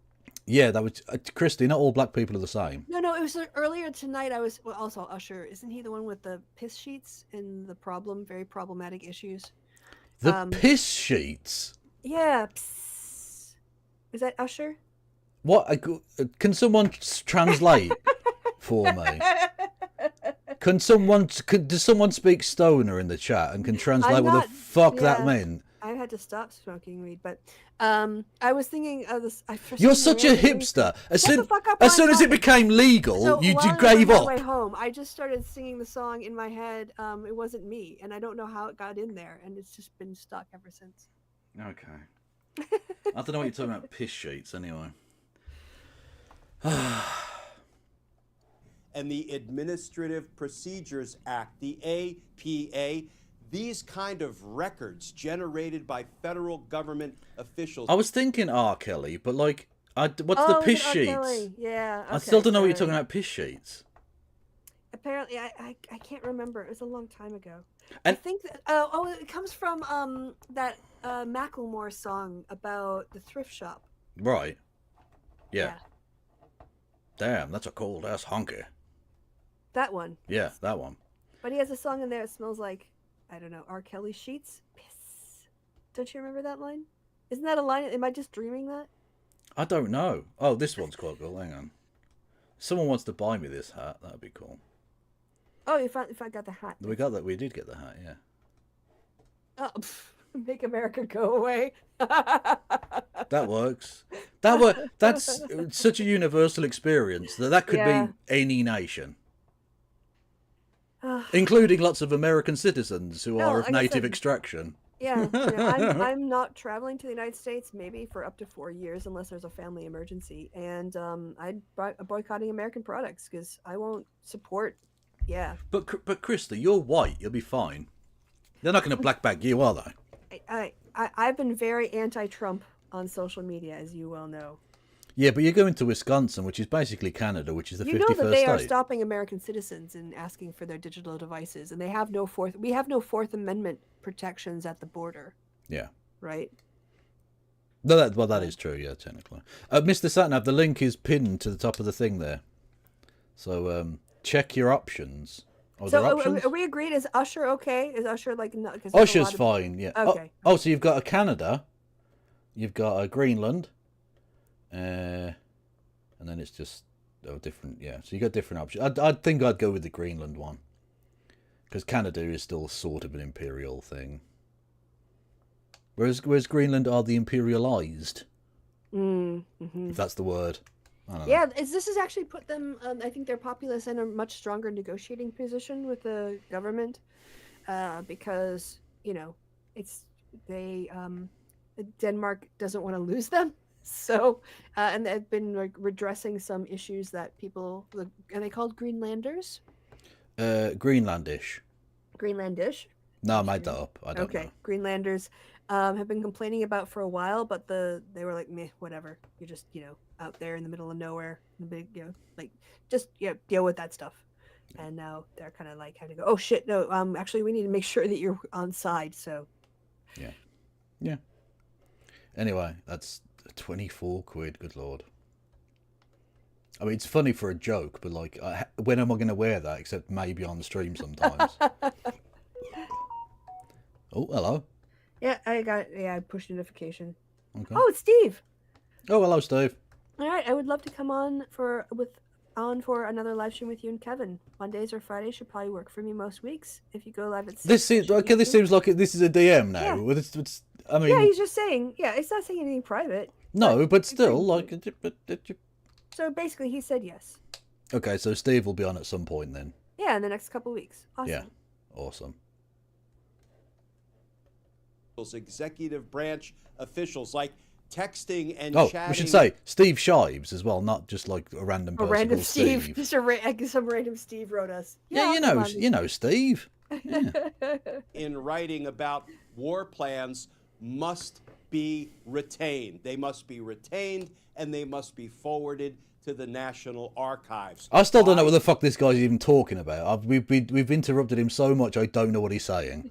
Yeah, that was Christy. Not all black people are the same. No, it was earlier tonight. Also Usher. Isn't he the one with the piss sheets and the very problematic issues? The piss sheets? Yeah. Psst. Is that Usher? What? Can someone translate for me? Does someone speak stoner in the chat and can translate what the fuck that meant? I had to stop smoking weed, but I was thinking of this. You're such a hipster. As soon as it became legal, you gave up. On my way home, I just started singing the song in my head. It wasn't me, and I don't know how it got in there, and it's just been stuck ever since. Okay. I don't know what you're talking about. Piss sheets, anyway. And the Administrative Procedures Act, the APA, these kind of records generated by federal government officials. I was thinking R. Kelly, but like, what's the piss sheets? Kelly. Yeah. Okay, I still don't know what you're talking about. Piss sheets. Apparently, I can't remember. It was a long time ago. And, I think that, it comes from that Macklemore song about the thrift shop. Right. Yeah. Damn, that's a cold ass honky. That one. Yeah, that one. But he has a song in there that smells like, I don't know, R. Kelly sheets? Piss. Don't you remember that line? Isn't that a line? Am I just dreaming that? I don't know. Oh, this one's quite cool. Hang on. Someone wants to buy me this hat. That'd be cool. Oh, if I got the hat. We got that. We did get the hat, yeah. Oh, make America go away. That works. That's such a universal experience that could be any nation. Including lots of American citizens who are of native extraction. Yeah, I'm not traveling to the United States maybe for up to 4 years unless there's a family emergency, and I'm boycotting American products because I won't support. Yeah. But Krista, you're white. You'll be fine. They're not going to black bag you, are they? I've been very anti-Trump on social media, as you well know. Yeah, but you're going to Wisconsin, which is basically Canada, which is the 51st state. You know that they are stopping American citizens and asking for their digital devices, and they have no we have no Fourth Amendment protections at the border. Yeah. Right? No, that is true, yeah, technically. Mr. Satnav, the link is pinned to the top of the thing there. So, check your options. Are we agreed? Is Usher okay? Is Usher like... No, Usher's fine, yeah. Okay. Oh, so you've got a Canada, you've got a Greenland, and then it's just different, yeah. So you got different options. I think I'd go with the Greenland one, because Canada is still sort of an imperial thing, whereas Greenland are the imperialized, if that's the word. I don't know. Yeah, this has actually put them. I think their populace in a much stronger negotiating position with the government, because Denmark doesn't want to lose them. So, and they've been like redressing some issues that people are they called Greenlanders? Greenlandish. Greenlandish. No, I made that up. I don't Okay, know. Greenlanders have been complaining about for a while, but they were like, meh, whatever. You're just out there in the middle of nowhere, the big like just deal with that stuff. And now they're kind of like having to go, oh shit, no, actually we need to make sure that you're on side. So Yeah. Anyway, that's 24 quid. Good lord. I mean, it's funny for a joke, but like, when am I going to wear that? Except maybe on the stream sometimes. Oh, hello. Yeah, I pushed notification. Okay. Oh, it's Steve. Oh, hello, Steve. All right, I would love to come on for another live stream with you and Kevin. Mondays or Fridays should probably work for me most weeks. If you go live at 6. This seems okay. This seems like this is a DM now. Yeah. Well, I mean, yeah, he's just saying. Yeah, it's not saying anything private. no, but still, like. So basically, he said yes. Okay, so Steve will be on at some point then. Yeah, in the next couple of weeks. Awesome. Yeah, awesome. Executive branch officials, like texting and chatting. We should say Steve Shives as well, not just like a random person. A random called Steve. Just some random Steve wrote us. Yeah, you know Steve. Yeah. In writing about war plans must be retained. They must be retained and they must be forwarded to the National Archives. I still don't know what the fuck this guy's even talking about. We've interrupted him so much, I don't know what he's saying.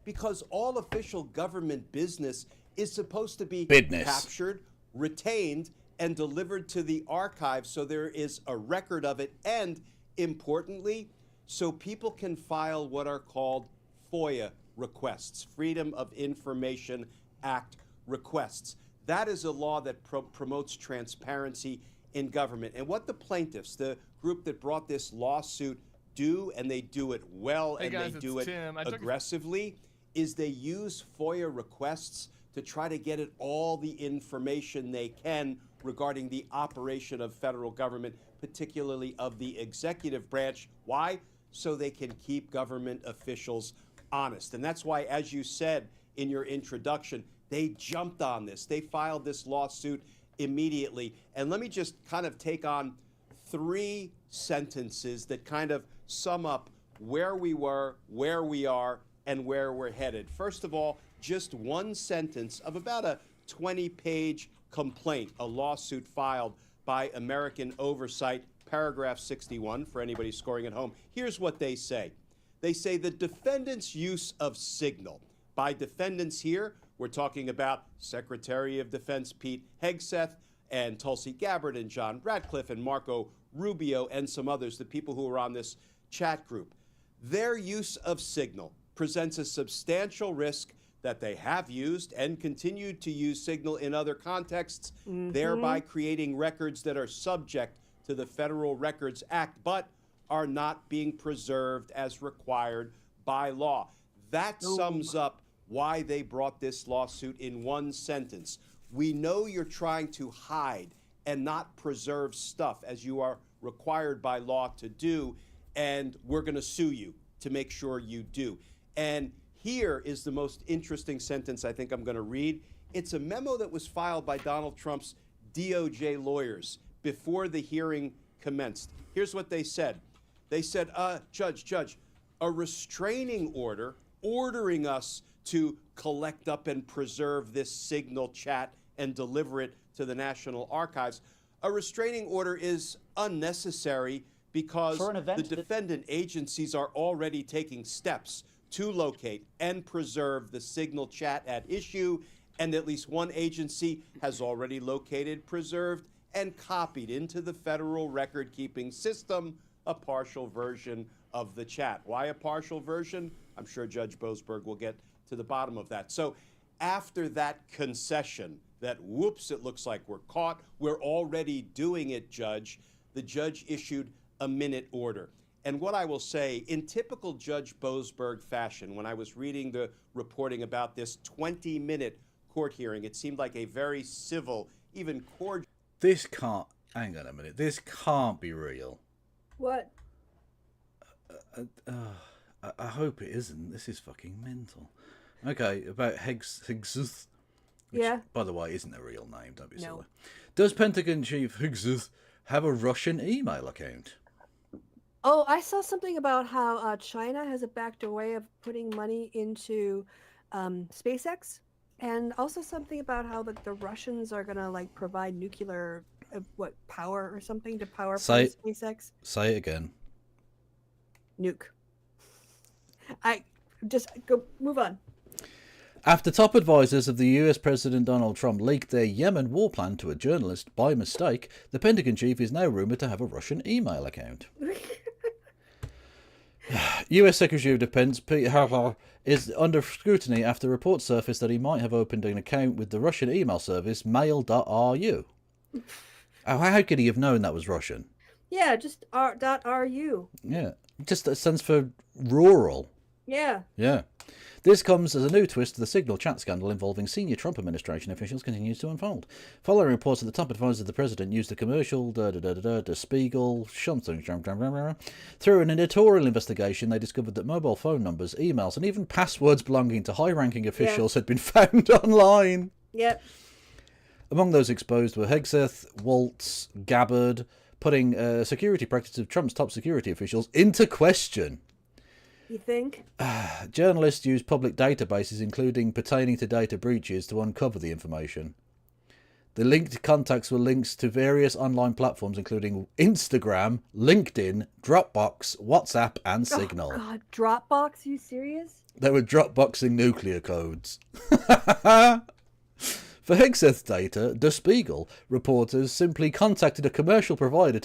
Because all official government business is supposed to be captured, retained, and delivered to the archives so there is a record of it, and importantly, so people can file what are called FOIA requests, Freedom of Information Act requests. That is a law that promotes transparency in government. And what the plaintiffs, the group that brought this lawsuit, do, and they do it well, hey and guys, they do it Tim. aggressively, is they use FOIA requests to try to get at all the information they can regarding the operation of federal government, particularly of the executive branch. Why? So they can keep government officials honest. And that's why, as you said in your introduction, they jumped on this. They filed this lawsuit immediately. And let me just kind of take on 3 sentences that kind of sum up where we were, where we are, and where we're headed. First of all, just one sentence of about a 20-page complaint, a lawsuit filed by American Oversight, paragraph 61, for anybody scoring at home. Here's what they say. They say the defendant's use of signal. By defendants here, we're talking about Secretary of Defense Pete Hegseth and Tulsi Gabbard and John Ratcliffe and Marco Rubio and some others, the people who are on this chat group. Their use of signal presents a substantial risk that they have used and continue to use signal in other contexts, thereby creating records that are subject to the Federal Records Act, but are not being preserved as required by law. That sums up why they brought this lawsuit in one sentence. We know you're trying to hide and not preserve stuff as you are required by law to do, and we're going to sue you to make sure you do. And here is the most interesting sentence I think I'm going to read. It's a memo that was filed by Donald Trump's DOJ lawyers before the hearing commenced. Here's what they said. They said, Judge, a restraining order ordering us to collect up and preserve this signal chat and deliver it to the National Archives. A restraining order is unnecessary because the defendant agencies are already taking steps to locate and preserve the signal chat at issue, and at least one agency has already located, preserved, and copied into the federal record-keeping system a partial version of the chat. Why a partial version? I'm sure Judge Boasberg will get to the bottom of that. So after that concession, that whoops, it looks like we're caught, we're already doing it, Judge, the judge issued a minute order. And what I will say, in typical Judge Boasberg fashion, when I was reading the reporting about this 20-minute court hearing, it seemed like a very civil, even cordial... This can't... Hang on a minute. This can't be real. What? I hope it isn't. This is fucking mental. Okay, about Hegseth. Yeah. By the way, isn't a real name. Don't be silly. Does Pentagon Chief Hegseth have a Russian email account? Oh, I saw something about how China has a backdoor way of putting money into SpaceX, and also something about how the Russians are gonna like provide nuclear power or something to power SpaceX. Say it again. Nuke. I just go move on. After top advisors of the US President Donald Trump leaked their Yemen war plan to a journalist by mistake, the Pentagon chief is now rumoured to have a Russian email account. US Secretary of Defense Pete Hegseth is under scrutiny after reports surfaced that he might have opened an account with the Russian email service mail.ru. How could he have known that was Russian? Yeah, just .ru. Yeah, just that stands for rural. Yeah. Yeah. This comes as a new twist to the Signal chat scandal involving senior Trump administration officials continues to unfold. Following reports that the top advisor of the president used a commercial Der Spiegel something through an editorial investigation, they discovered that mobile phone numbers, emails, and even passwords belonging to high-ranking officials had been found online. Yep. Among those exposed were Hegseth, Waltz, Gabbard, putting security practices of Trump's top security officials into question. You think? Journalists use public databases, including pertaining to data breaches, to uncover the information. The linked contacts were links to various online platforms, including Instagram, LinkedIn, Dropbox, WhatsApp, and Signal. Oh, God, Dropbox? Are you serious? They were Dropboxing nuclear codes. For Hegseth's data, Der Spiegel reporters simply contacted a commercial provider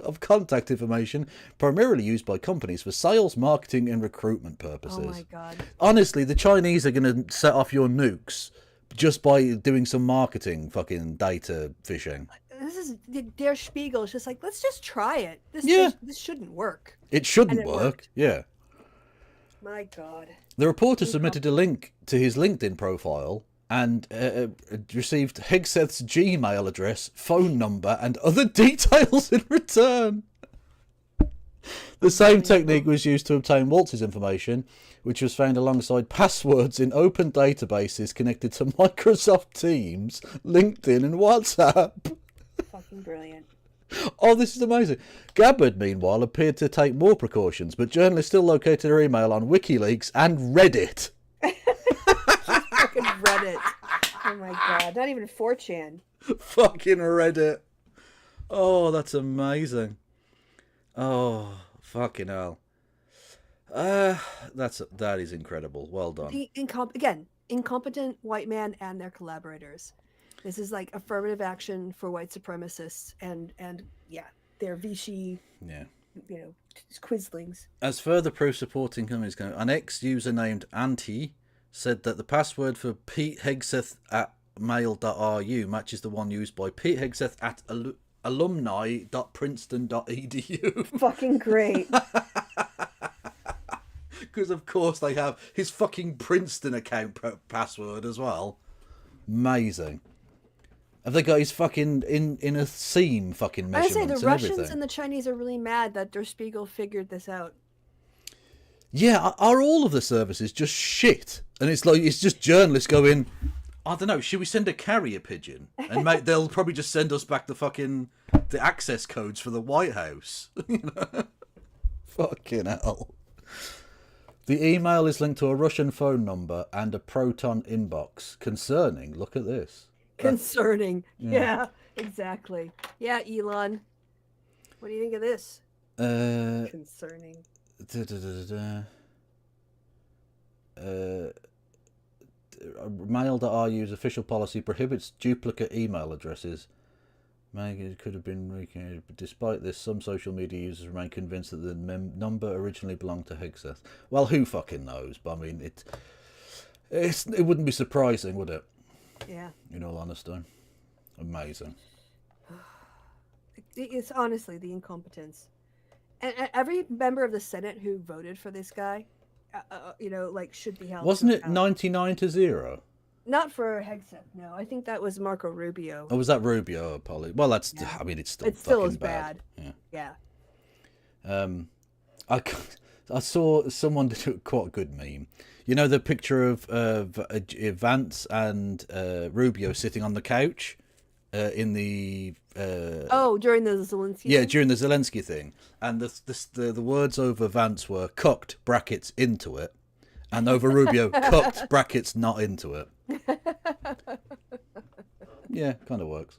of contact information primarily used by companies for sales, marketing, and recruitment purposes. Oh my God. Honestly, the Chinese are going to set off your nukes just by doing some marketing fucking data phishing. This is Der Spiegel. It's just like, let's just try it. This shouldn't work. It shouldn't work. Worked. Yeah. My God. The reporter submitted a link to his LinkedIn profile and received Hegseth's Gmail address, phone number, and other details in return. The same technique was used to obtain Waltz's information, which was found alongside passwords in open databases connected to Microsoft Teams, LinkedIn, and WhatsApp. Fucking brilliant. Oh, this is amazing. Gabbard, meanwhile, appeared to take more precautions, but journalists still located her email on WikiLeaks and Reddit. Fucking Reddit. Oh my God. Not even 4chan. Fucking Reddit. Oh, that's amazing. Oh, fucking hell. That is incredible. Well done. Incompetent white man and their collaborators. This is like affirmative action for white supremacists and yeah, they're Vichy. Yeah. Quislings. As further proof supporting companies go, an ex-user named Anti said that the password for Pete Hegseth at mail.ru matches the one used by Pete Hegseth at alumni.princeton.edu. Fucking great. Because of course they have his fucking Princeton account password as well. Amazing. Have they got his fucking in a seam fucking measurements? I say the Russians everything? and the Chinese are really mad that Der Spiegel figured this out. Yeah, are all of the services just shit? And it's just journalists going, I don't know, should we send a carrier pigeon? And they'll probably just send us back the access codes for the White House. Fucking hell. The email is linked to a Russian phone number and a Proton inbox. Concerning. Look at this. Concerning. Yeah, exactly. Yeah, Elon. What do you think of this? Concerning. Mail.ru's official policy prohibits duplicate email addresses. It could have been recreated, but despite this, some social media users remain convinced that the number originally belonged to Hegseth. Well, who fucking knows? But I mean, it wouldn't be surprising, would it? Yeah. In all honesty, amazing. It's honestly the incompetence, and every member of the Senate who voted for this guy, should be held. Wasn't it 99-0? Not for Hegseth, no. I think that was Marco Rubio. Oh, was that Rubio? Polly? Well, that's. Yeah. I mean, it's still as bad. Yeah. I saw someone do quite a good meme. You know the picture of Vance and Rubio sitting on the couch, in the during the Zelensky. yeah, thing? during the Zelensky thing, and the words over Vance were "cooked" brackets into it, and over Rubio "cooked" brackets not into it. Yeah, kind of works.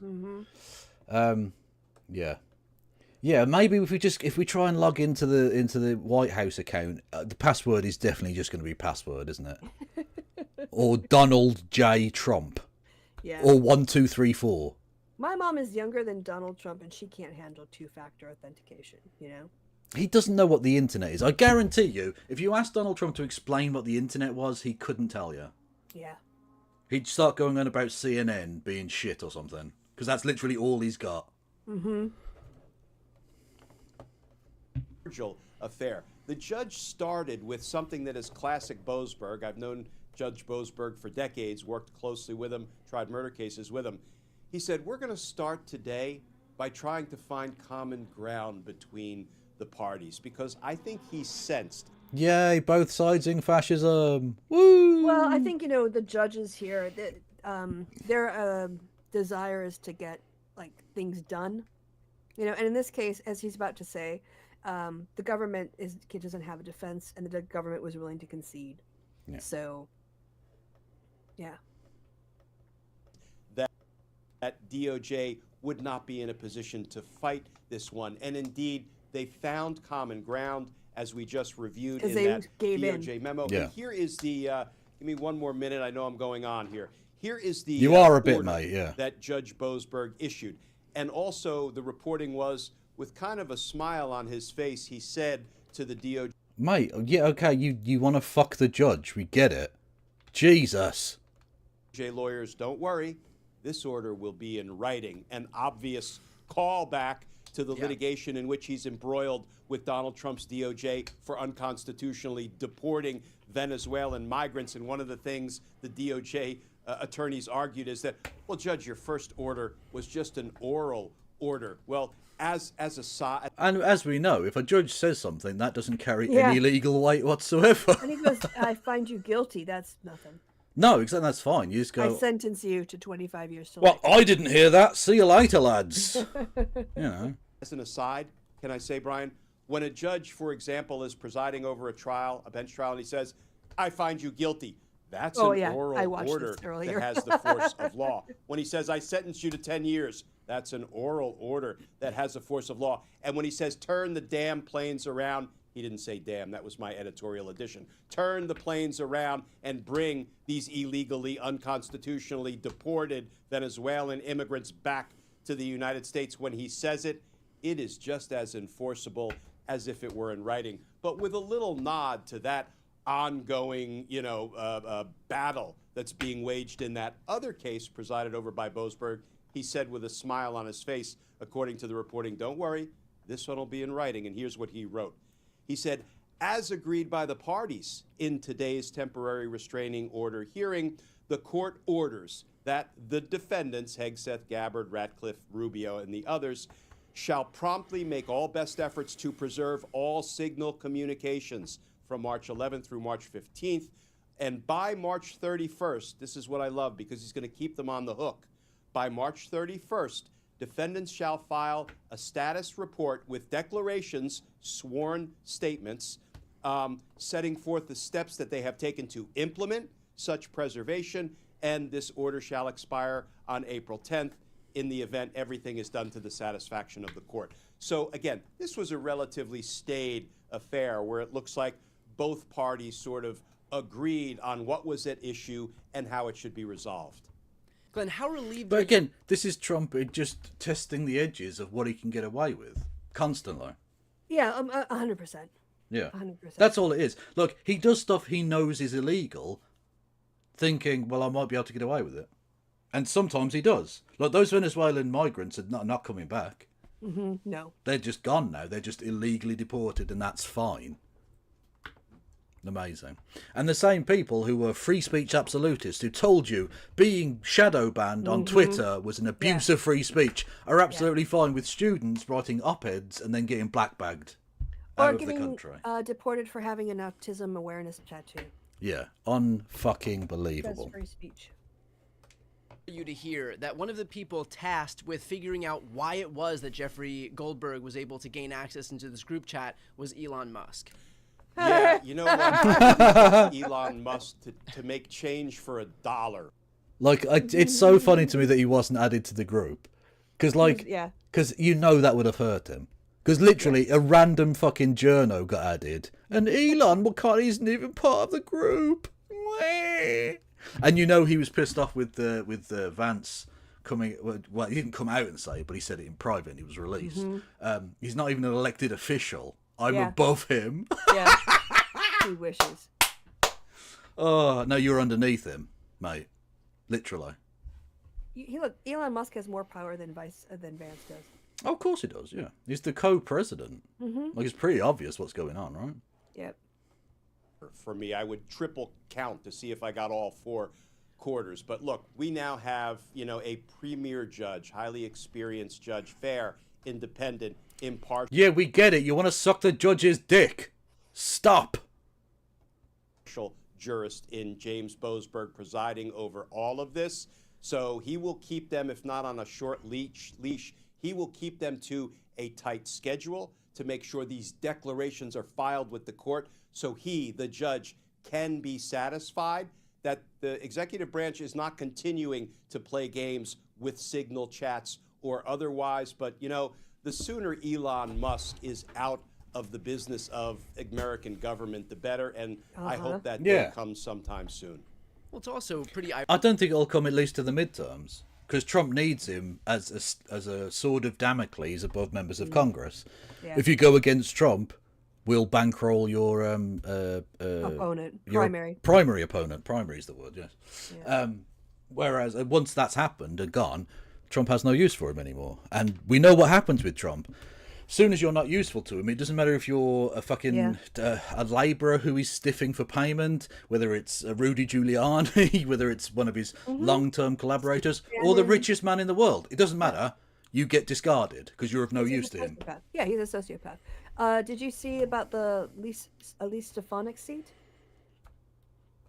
Yeah, maybe if we try and log into the White House account, the password is definitely just going to be password, isn't it? Or Donald J. Trump. Yeah. Or 1234. My mom is younger than Donald Trump, and she can't handle two-factor authentication. You know. He doesn't know what the internet is. I guarantee you, if you asked Donald Trump to explain what the internet was, he couldn't tell you. Yeah. He'd start going on about CNN being shit or something, because that's literally all he's got. Mm-hmm. Affair. The judge started with something that is classic Boasberg. I've known Judge Boasberg for decades, worked closely with him, tried murder cases with him. He said, we're going to start today by trying to find common ground between the parties, because I think he sensed. Yay, both sides in fascism. Woo! Well, I think, the judges here, their desire is to get, things done. And in this case, as he's about to say, the government doesn't have a defense, and the government was willing to concede. Yeah. So, yeah. That DOJ would not be in a position to fight this one. And indeed, they found common ground, as we just reviewed in that DOJ memo. Yeah. And here is the, give me one more minute, I know I'm going on here. Here is the You are a bit, order mate, yeah. that Judge Boasberg issued. And also the reporting was, with kind of a smile on his face, he said to the DOJ... Mate, yeah, okay, you want to fuck the judge. We get it. Jesus. lawyers, don't worry. This order will be in writing, an obvious callback to the litigation in which he's embroiled with Donald Trump's DOJ for unconstitutionally deporting Venezuelan migrants. And one of the things the DOJ attorneys argued is that, well, Judge, your first order was just an oral order. Well, as a side... And as we know, if a judge says something, that doesn't carry any legal weight whatsoever. And he goes, I find you guilty. That's nothing. No, exactly, that's fine. You just go... I sentence you to 25 years to life. life. Well, I didn't hear that. See you later, lads. As an aside, can I say, Brian, when a judge, for example, is presiding over a trial, a bench trial, and he says, I find you guilty, that's an oral order that has the force of law. When he says, I sentence you to 10 years, that's an oral order that has the force of law. And when he says, turn the damn planes around, he didn't say damn, that was my editorial addition. Turn the planes around and bring these illegally, unconstitutionally deported Venezuelan immigrants back to the United States. When he says it, it is just as enforceable as if it were in writing, but with a little nod to that ongoing, battle that's being waged in that other case presided over by Boasberg. He said with a smile on his face, according to the reporting, don't worry, this one will be in writing. And here's what he wrote. He said, as agreed by the parties in today's temporary restraining order hearing, the court orders that the defendants, Hegseth, Gabbard, Ratcliffe, Rubio, and the others, shall promptly make all best efforts to preserve all signal communications from March 11th through March 15th. And by March 31st, this is what I love because he's going to keep them on the hook. By March 31st, defendants shall file a status report with declarations, sworn statements, setting forth the steps that they have taken to implement such preservation, and this order shall expire on April 10th in the event everything is done to the satisfaction of the court. So again, this was a relatively staid affair where it looks like both parties sort of agreed on what was at issue and how it should be resolved. Glenn, how relieved... But again, this is Trump just testing the edges of what he can get away with, constantly. Yeah, 100%. Yeah, 100%. That's all it is. Look, he does stuff he knows is illegal, thinking, well, I might be able to get away with it. And sometimes he does. Like, those Venezuelan migrants are not coming back. Mm-hmm. No. They're just gone now. They're just illegally deported, and that's fine. Amazing. And the same people who were free speech absolutists, who told you being shadow banned on Twitter was an abuse of free speech, are absolutely fine with students writing op-eds and then getting blackbagged out of the country. Deported for having an autism awareness tattoo. Yeah, unfucking believable. That's free speech. You to hear that one of the people tasked with figuring out why it was that Jeffrey Goldberg was able to gain access into this group chat was Elon Musk. Yeah, you know what? I think Elon Musk to make change for $1. Like, it's so funny to me that he wasn't added to the group. Because, like, because you know that would have hurt him. Because literally, a random fucking journo got added. And Elon McCartney isn't even part of the group. And you know he was pissed off with Vance coming... Well, he didn't come out and say it, but he said it in private and he was released. He's not even an elected official. I'm above him. Yeah. He wishes. Oh, no, you're underneath him, mate. Literally. Look, Elon Musk has more power than Vance does. Oh, of course he does, yeah. He's the co-president. Like, it's pretty obvious what's going on, right? Yep. For me, I would triple count to see if I got all 4 quarters. But look, we now have, a premier judge, highly experienced judge, fair, independent, impartial. Yeah, we get it. You want to suck the judge's dick. Stop. Jurist in James Boasberg presiding over all of this. So he will keep them, if not on a short leash, he will keep them to a tight schedule to make sure these declarations are filed with the court so he, the judge, can be satisfied that the executive branch is not continuing to play games with signal chats or otherwise. But, the sooner Elon Musk is out of the business of American government, the better. And I hope that day comes sometime soon. Well, it's also pretty... I don't think it'll come at least to the midterms. Because Trump needs him as a sword of Damocles above members of Congress. Yeah. If you go against Trump, we'll bankroll your opponent, primary opponent. Primary is the word, yes. Yeah. Whereas once that's happened and gone, Trump has no use for him anymore. And we know what happens with Trump. As soon as you're not useful to him, it doesn't matter if you're a fucking a labourer who is stiffing for payment, whether it's Rudy Giuliani, whether it's one of his long-term collaborators, or the richest man in the world. It doesn't matter. You get discarded because you're of no use to him. Yeah, he's a sociopath. Did you see about the Elise Stefanik seat?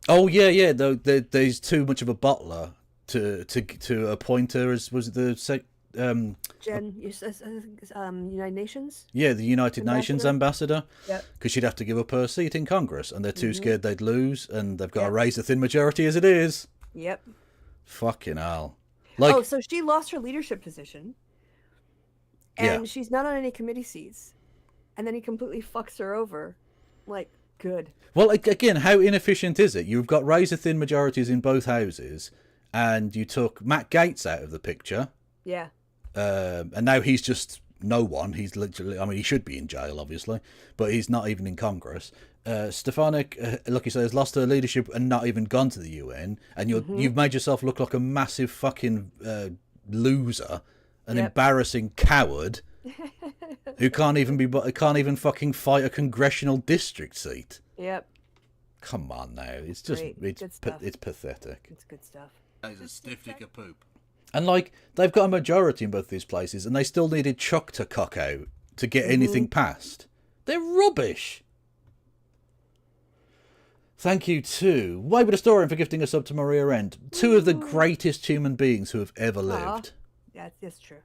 Oh yeah. There's too much of a butler to appoint her as was the United Nations. Yeah, the United Nations ambassador. Yep. Because she'd have to give up her seat in Congress, and they're too scared they'd lose, and they've got to raise a thin majority as it is. Yep. Fucking hell. So she lost her leadership position, and she's not on any committee seats, and then he completely fucks her over. Good. Well, again, how inefficient is it? You've got razor-thin majorities in both houses, and you took Matt Gaetz out of the picture. Yeah. And now he's just no one. He's literally, he should be in jail, obviously, but he's not even in Congress. Stefanik, like you say, has lost her leadership and not even gone to the UN, and you've made yourself look like a massive fucking loser, an embarrassing coward who can't even fucking fight a congressional district seat. Yep. Come on now, it's just it's pathetic. It's good stuff. That is a stiff dick of poop. And they've got a majority in both these places, and they still needed Chuck to cock out to get anything passed. They're rubbish. Thank you to Wayward Historian for gifting us up to Maria End. 2 of the greatest human beings who have ever lived. Yeah, that's true.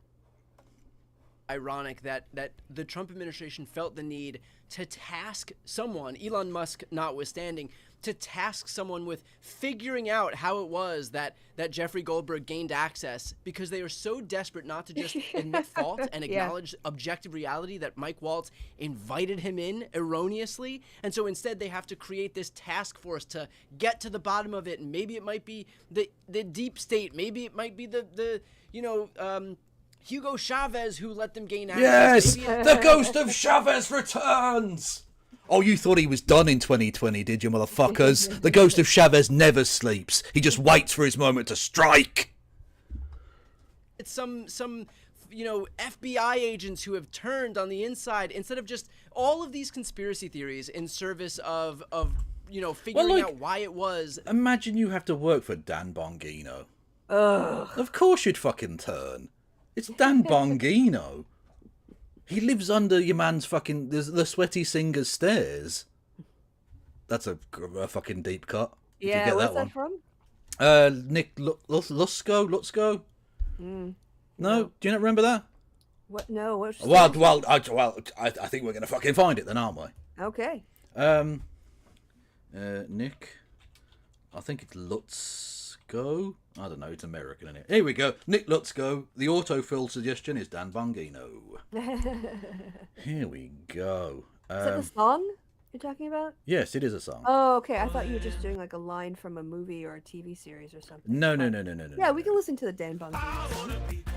Ironic that the Trump administration felt the need to task someone, Elon Musk notwithstanding, to task someone with figuring out how it was that Jeffrey Goldberg gained access, because they are so desperate not to just admit fault and acknowledge objective reality that Mike Waltz invited him in erroneously. And so instead they have to create this task force to get to the bottom of it. And maybe it might be the deep state. Maybe it might be the Hugo Chavez who let them gain access. Yes, the ghost of Chavez returns. Oh, you thought he was done in 2020, did you, motherfuckers? The ghost of Chavez never sleeps. He just waits for his moment to strike. It's some FBI agents who have turned on the inside instead of just all of these conspiracy theories in service of figuring out why it was. Imagine you have to work for Dan Bongino. Ugh. Of course you'd fucking turn. It's Dan Bongino. He lives under your man's fucking the sweaty singer's stairs. That's a fucking deep cut. Yeah, where's that from? Nick Lutsko? Mm. No? Do you not remember that? What? No. What's I think we're going to fucking find it then, aren't we? Okay. Nick. I think it's Lutsko. I don't know, it's American, isn't it? Here we go. Nick Lutsko. The autofill suggestion is Dan Bongino. Here we go. Is that the song you're talking about? Yes, it is a song. Oh, okay. I thought you were just doing like a line from a movie or a TV series or something. No. Yeah, we can listen to the Dan Bongino song.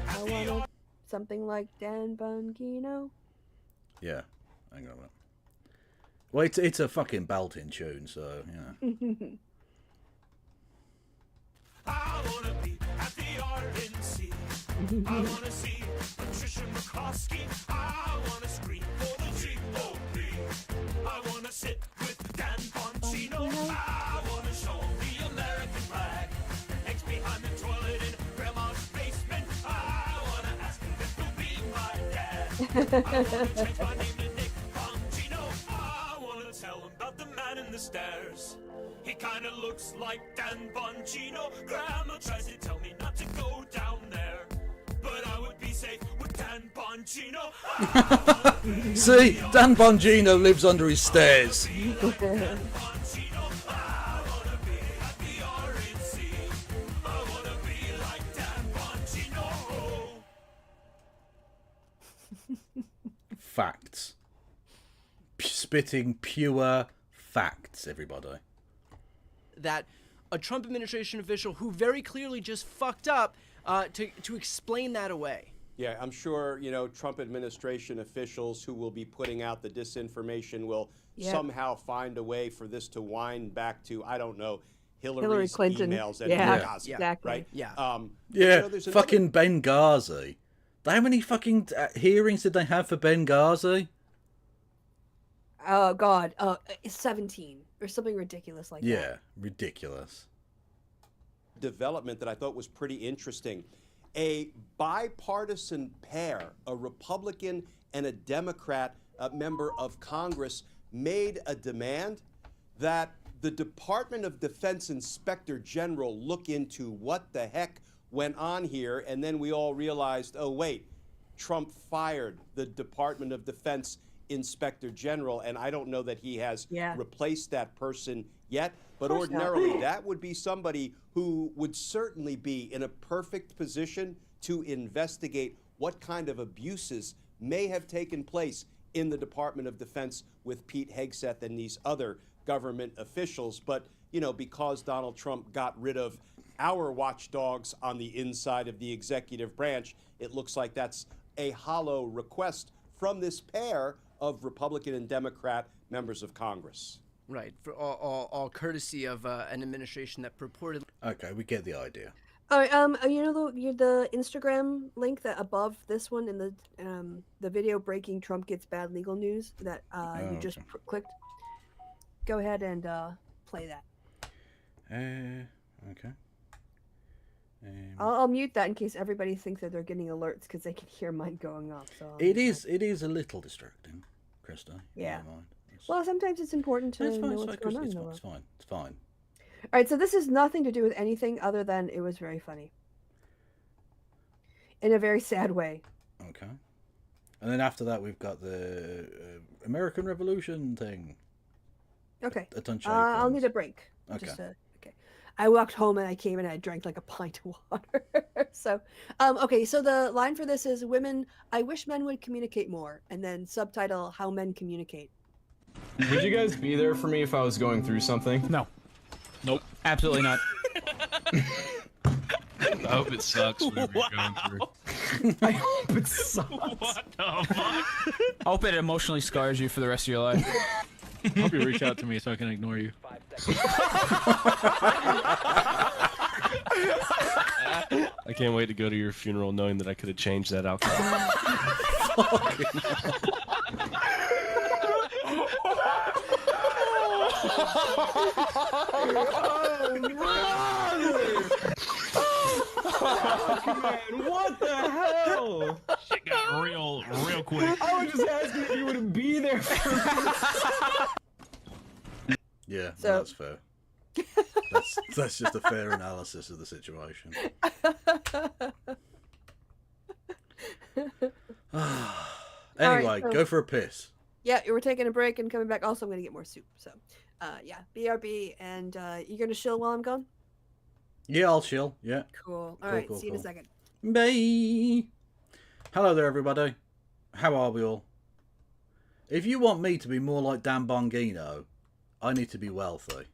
I wanna something like Dan Bongino. Yeah, hang on a minute. Well, it's a fucking belting tune, so, you know. I wanna be at the RNC. I wanna see Patricia McCoskey. I wanna scream for the GOP. I wanna sit with Dan Bongino. I wanna show the American flag. Eggs behind the toilet in Grandma's basement. I wanna ask him if he'll be my dad. I wanna change my name to Nick Bongino. I wanna tell him about the man in the stairs. He kinda looks like Dan Bongino. Grandma tries to tell me not to go down there, but I would be safe with Dan Bongino. See, Dan Bongino lives under his stairs. Facts. Spitting pure facts, everybody. That a Trump administration official who very clearly just fucked up to explain that away. Yeah, I'm sure, Trump administration officials who will be putting out the disinformation will somehow find a way for this to wind back to, I don't know, Hillary Clinton emails and Benghazi, exactly. Right? Yeah. Fucking Benghazi. How many fucking hearings did they have for Benghazi? Oh, God. 17 or something ridiculous like that. Yeah, ridiculous. Development that I thought was pretty interesting. A bipartisan pair, a Republican and a Democrat member of Congress, made a demand that the Department of Defense Inspector General look into what the heck went on here, and then we all realized, oh wait, Trump fired the Department of Defense Inspector General, and I don't know that he has replaced that person yet, but ordinarily that would be somebody who would certainly be in a perfect position to investigate what kind of abuses may have taken place in the Department of Defense with Pete Hegseth and these other government officials. But, because Donald Trump got rid of our watchdogs on the inside of the executive branch, it looks like that's a hollow request from this pair of Republican and Democrat members of Congress. Right, for all courtesy of an administration that purportedly... Okay, we get the idea. All right, the Instagram link that above this one in the video breaking Trump gets bad legal news that you just clicked. Go ahead and play that. Okay. I'll mute that in case everybody thinks that they're getting alerts because they can hear mine going off. So it is a little distracting, Krista. Yeah. Well, sometimes it's important to know what's going on. It's fine. All right, so this has nothing to do with anything other than it was very funny. In a very sad way. Okay. And then after that, we've got the American Revolution thing. Okay. I'll need a break. Okay. Okay. I walked home and I came and I drank like a pint of water. So, okay. So the line for this is women, I wish men would communicate more. And then subtitle, how men communicate. Would you guys be there for me if I was going through something? No. Nope. Absolutely not. I hope it sucks whatever you're going through. I hope it sucks. What the fuck? I hope it emotionally scars you for the rest of your life. I hope you reach out to me so I can ignore you. I can't wait to go to your funeral knowing that I could have changed that outcome. Man, what the hell? Shit got real quick. I was just asking if you would be there for me. Yeah, So, that's fair. That's just a fair analysis of the situation. Anyway, Alright, so- go for a piss. Yeah, we're taking a break and coming back. Also, I'm gonna get more soup. So, yeah, BRB, and you gonna chill while I'm gone? Yeah, I'll chill. Yeah. Cool. All right, see you in a second. Bye. Hello there, everybody. How are we all? If you want me to be more like Dan Bongino, I need to be wealthy.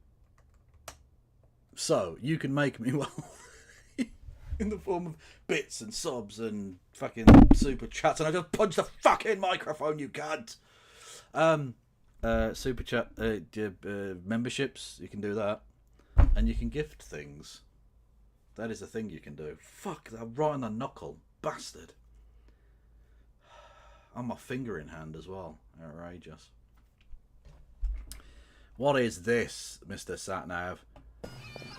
So, you can make me wealthy in the form of bits and subs and fucking super chats. And I just punched the fucking microphone, you cunt! Super chat memberships, you can do that. And you can gift things. That is a thing you can do. Fuck, that right on the knuckle. Bastard. On my finger in hand as well. Outrageous. What is this, Mr. Satnav?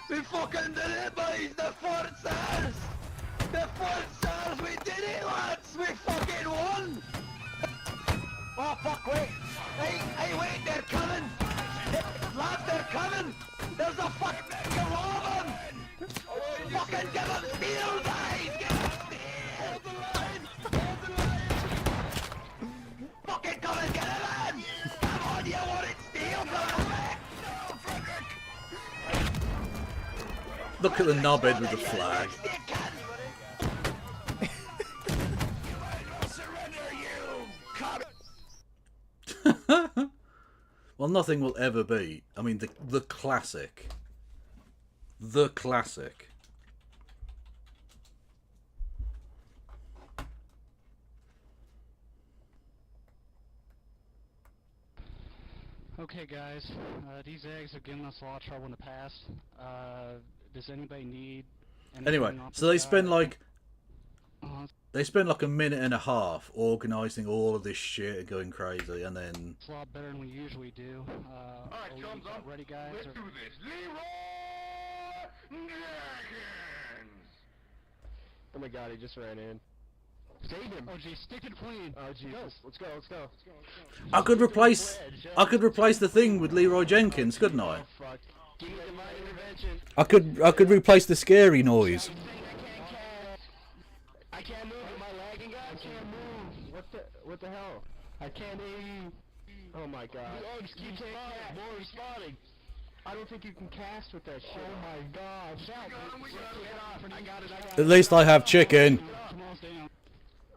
We fucking did it, boys! The Forcers! The Forcers! We did it, lads! We fucking won! Oh, fuck, wait! Hey, wait, they're coming! Lads, they're coming! There's a fucking galore of them! Fucking give them steel, guys! Give them steel! Hold the line! Hold the line! Fucking come and get it, man! Come on, you wanted steel, come on! Look at the knobhead with the flag. Well, nothing will ever be. I mean, the classic. The classic. Okay, guys, these eggs are giving us a lot of trouble in the past. Does anybody need anything Anyway, off so the they side? spend like a minute and a half organising all of this shit and going crazy, and then It's a lot better than we usually do. Alright, chums up. Ready, guys? Let's do this. Leroy Jenkins! Oh my god, he just ran in. Save him! Oh, geez, stick it clean! Oh Jesus, let's go. I could replace the thing with Leroy Jenkins, couldn't I? Give me my intervention. I could replace the scary noise. I can't move. Am I lagging, guys? I can't move. What the hell? I can't aim. Oh my god. Oh, just keep saying more responding. I don't think you can cast with that shit. Oh my god. I got it. At least I have chicken.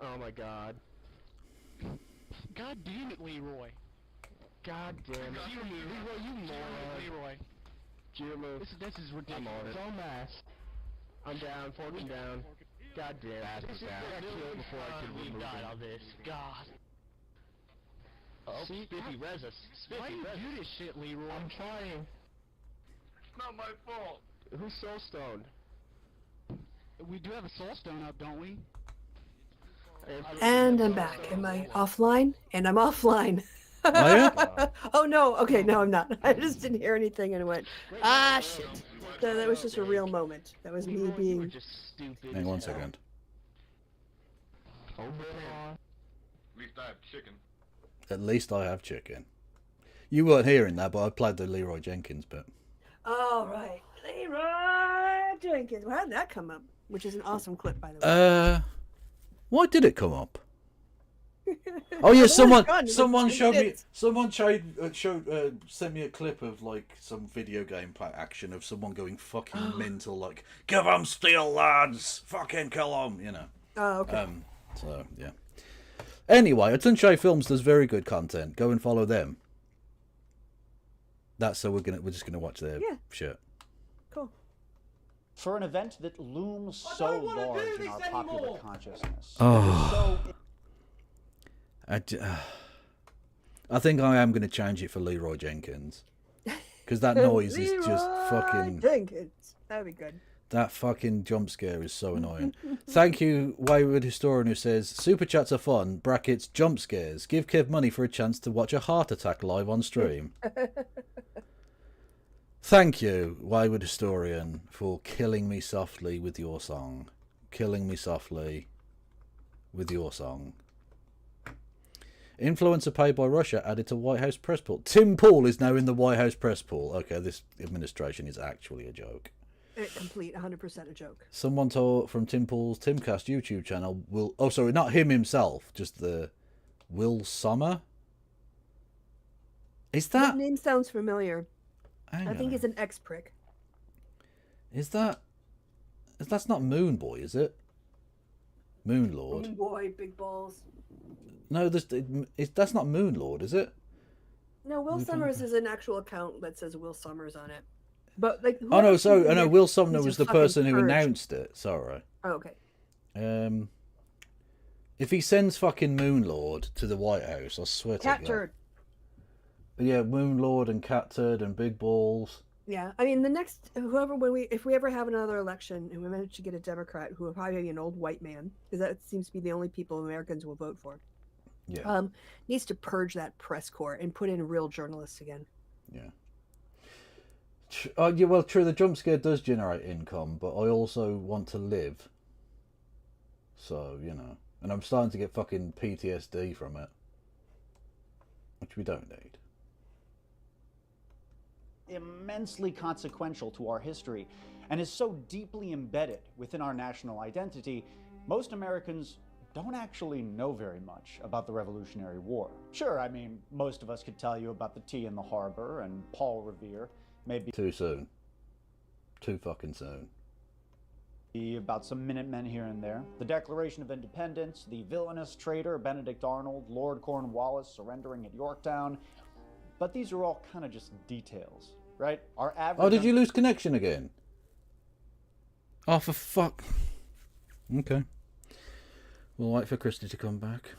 Oh my god. God damn it, Leroy! God damn it. Leroy, you moron! Leroy. Jimmy. This is ridiculous. Don't mass. I'm down, forking down. God damn it. I got killed before I could remove him. this. God. Oh, Spiffy, res us. Why do you do this shit, Leroy? I'm trying. It's not my fault. Who's soul stoned? We do have a soul stone up, don't we? And I'm back. Am I offline? And I'm offline. Are you? Oh no, okay, no I'm not. I just didn't hear anything and went, ah shit. That was just a real moment. That was me being... Hang on 1 second. At least I have chicken. At least I have chicken. You weren't hearing that, but I played the Leroy Jenkins bit. Oh right. Leroy Jenkins. Well, how did that come up? Which is an awesome clip, by the way. Why did it come up? Oh yeah, someone sent me a clip of like some video game action of someone going fucking mental, like give them steel, lads, fucking kill them, you know. Oh okay. So yeah. Anyway, Atunche Films does very good content. Go and follow them. We're just gonna watch their shit. Cool. For an event that looms so large in our popular consciousness. Oh. I think I am going to change it for Leroy Jenkins. Because that noise is just fucking... Jenkins. That'd be good. That fucking jump scare is so annoying. Thank you, Wayward Historian, who says, Super Chats are fun, brackets, jump scares. Give Kev money for a chance to watch a heart attack live on stream. Thank you, Wayward Historian, for killing me softly with your song. Killing me softly with your song. Influencer paid by Russia added to White House press pool. Tim Pool is now in the White House press pool. Okay, this administration is actually a joke. A complete 100% a joke. Someone told from Tim Pool's Timcast YouTube channel will. Oh, sorry, not him himself, just the Will Sommer. Is that That name sounds familiar. Hang I think on. he's an ex-prick. That's not Moon Boy, is it? Moon Lord. Moon boy, big balls. No, that's not Moon Lord, is it? No, Will Summers is an actual account that says Will Summers on it. But like, Oh no, so whoever I know next Will Sumner needs was to the person fucking who purge. announced it. Sorry. Oh, okay. If he sends fucking Moon Lord to the White House, I swear to Cat God. turd. Yeah, Moon Lord and Cat Turd and Big Balls. Yeah, I mean the next if we ever have another election and we manage to get a Democrat who will probably be an old white man, because that seems to be the only people Americans will vote for. Yeah. Needs to purge that press corps and put in real journalists again. Yeah. Yeah, well, true. The jump scare does generate income, but I also want to live. So and I'm starting to get fucking PTSD from it, which we don't need. Immensely consequential to our history and is so deeply embedded within our national identity, most Americans don't actually know very much about the Revolutionary War. Sure, I mean, most of us could tell you about the tea in the harbor and Paul Revere, maybe Too soon. Too fucking soon. about some Minutemen here and there, the Declaration of Independence, the villainous traitor Benedict Arnold, Lord Cornwallis surrendering at Yorktown, but these are all kind of just details, right? Our average... Oh, did you lose connection again? Oh, for fuck. Okay. We'll wait for Christy to come back.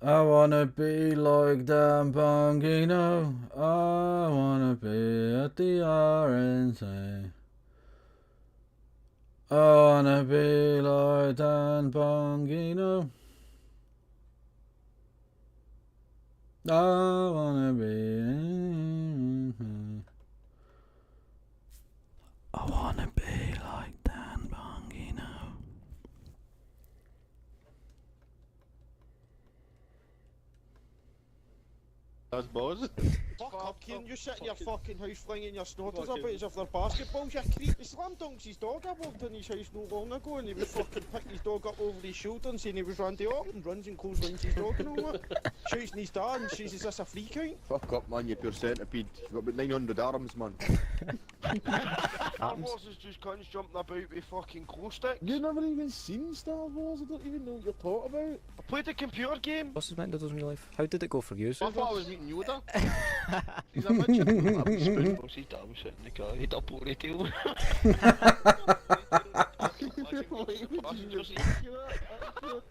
I wanna be like Dan Bongino. I wanna be at the RNC. I wanna be like Dan Bongino. I wanna be. I wanna be like Dan Bongino. That's Buzz. Fuck up, Kieran. You sit in your fucking house flinging your snorters about as if they're basketballs, you creep. He slam dunks his dog. I walked in his house not long ago and he was fucking picking his dog up over his shoulder and saying he was Randy Orton, runs and clotheslines his dog and all that. Shoots in his dad and says, is this a free count? Fuck up, man, you pure centipede. You've got about 900 arms, man. Star Wars is just cunts jumping about with fucking glow sticks. You've never even seen Star Wars, I don't even know what you're talking about. I played a computer game. What's his meant to do in real life? How did it go for you? I thought I was meeting Yoda. He's a midget. I'm spoon. He's damn shit in the car. He double retail.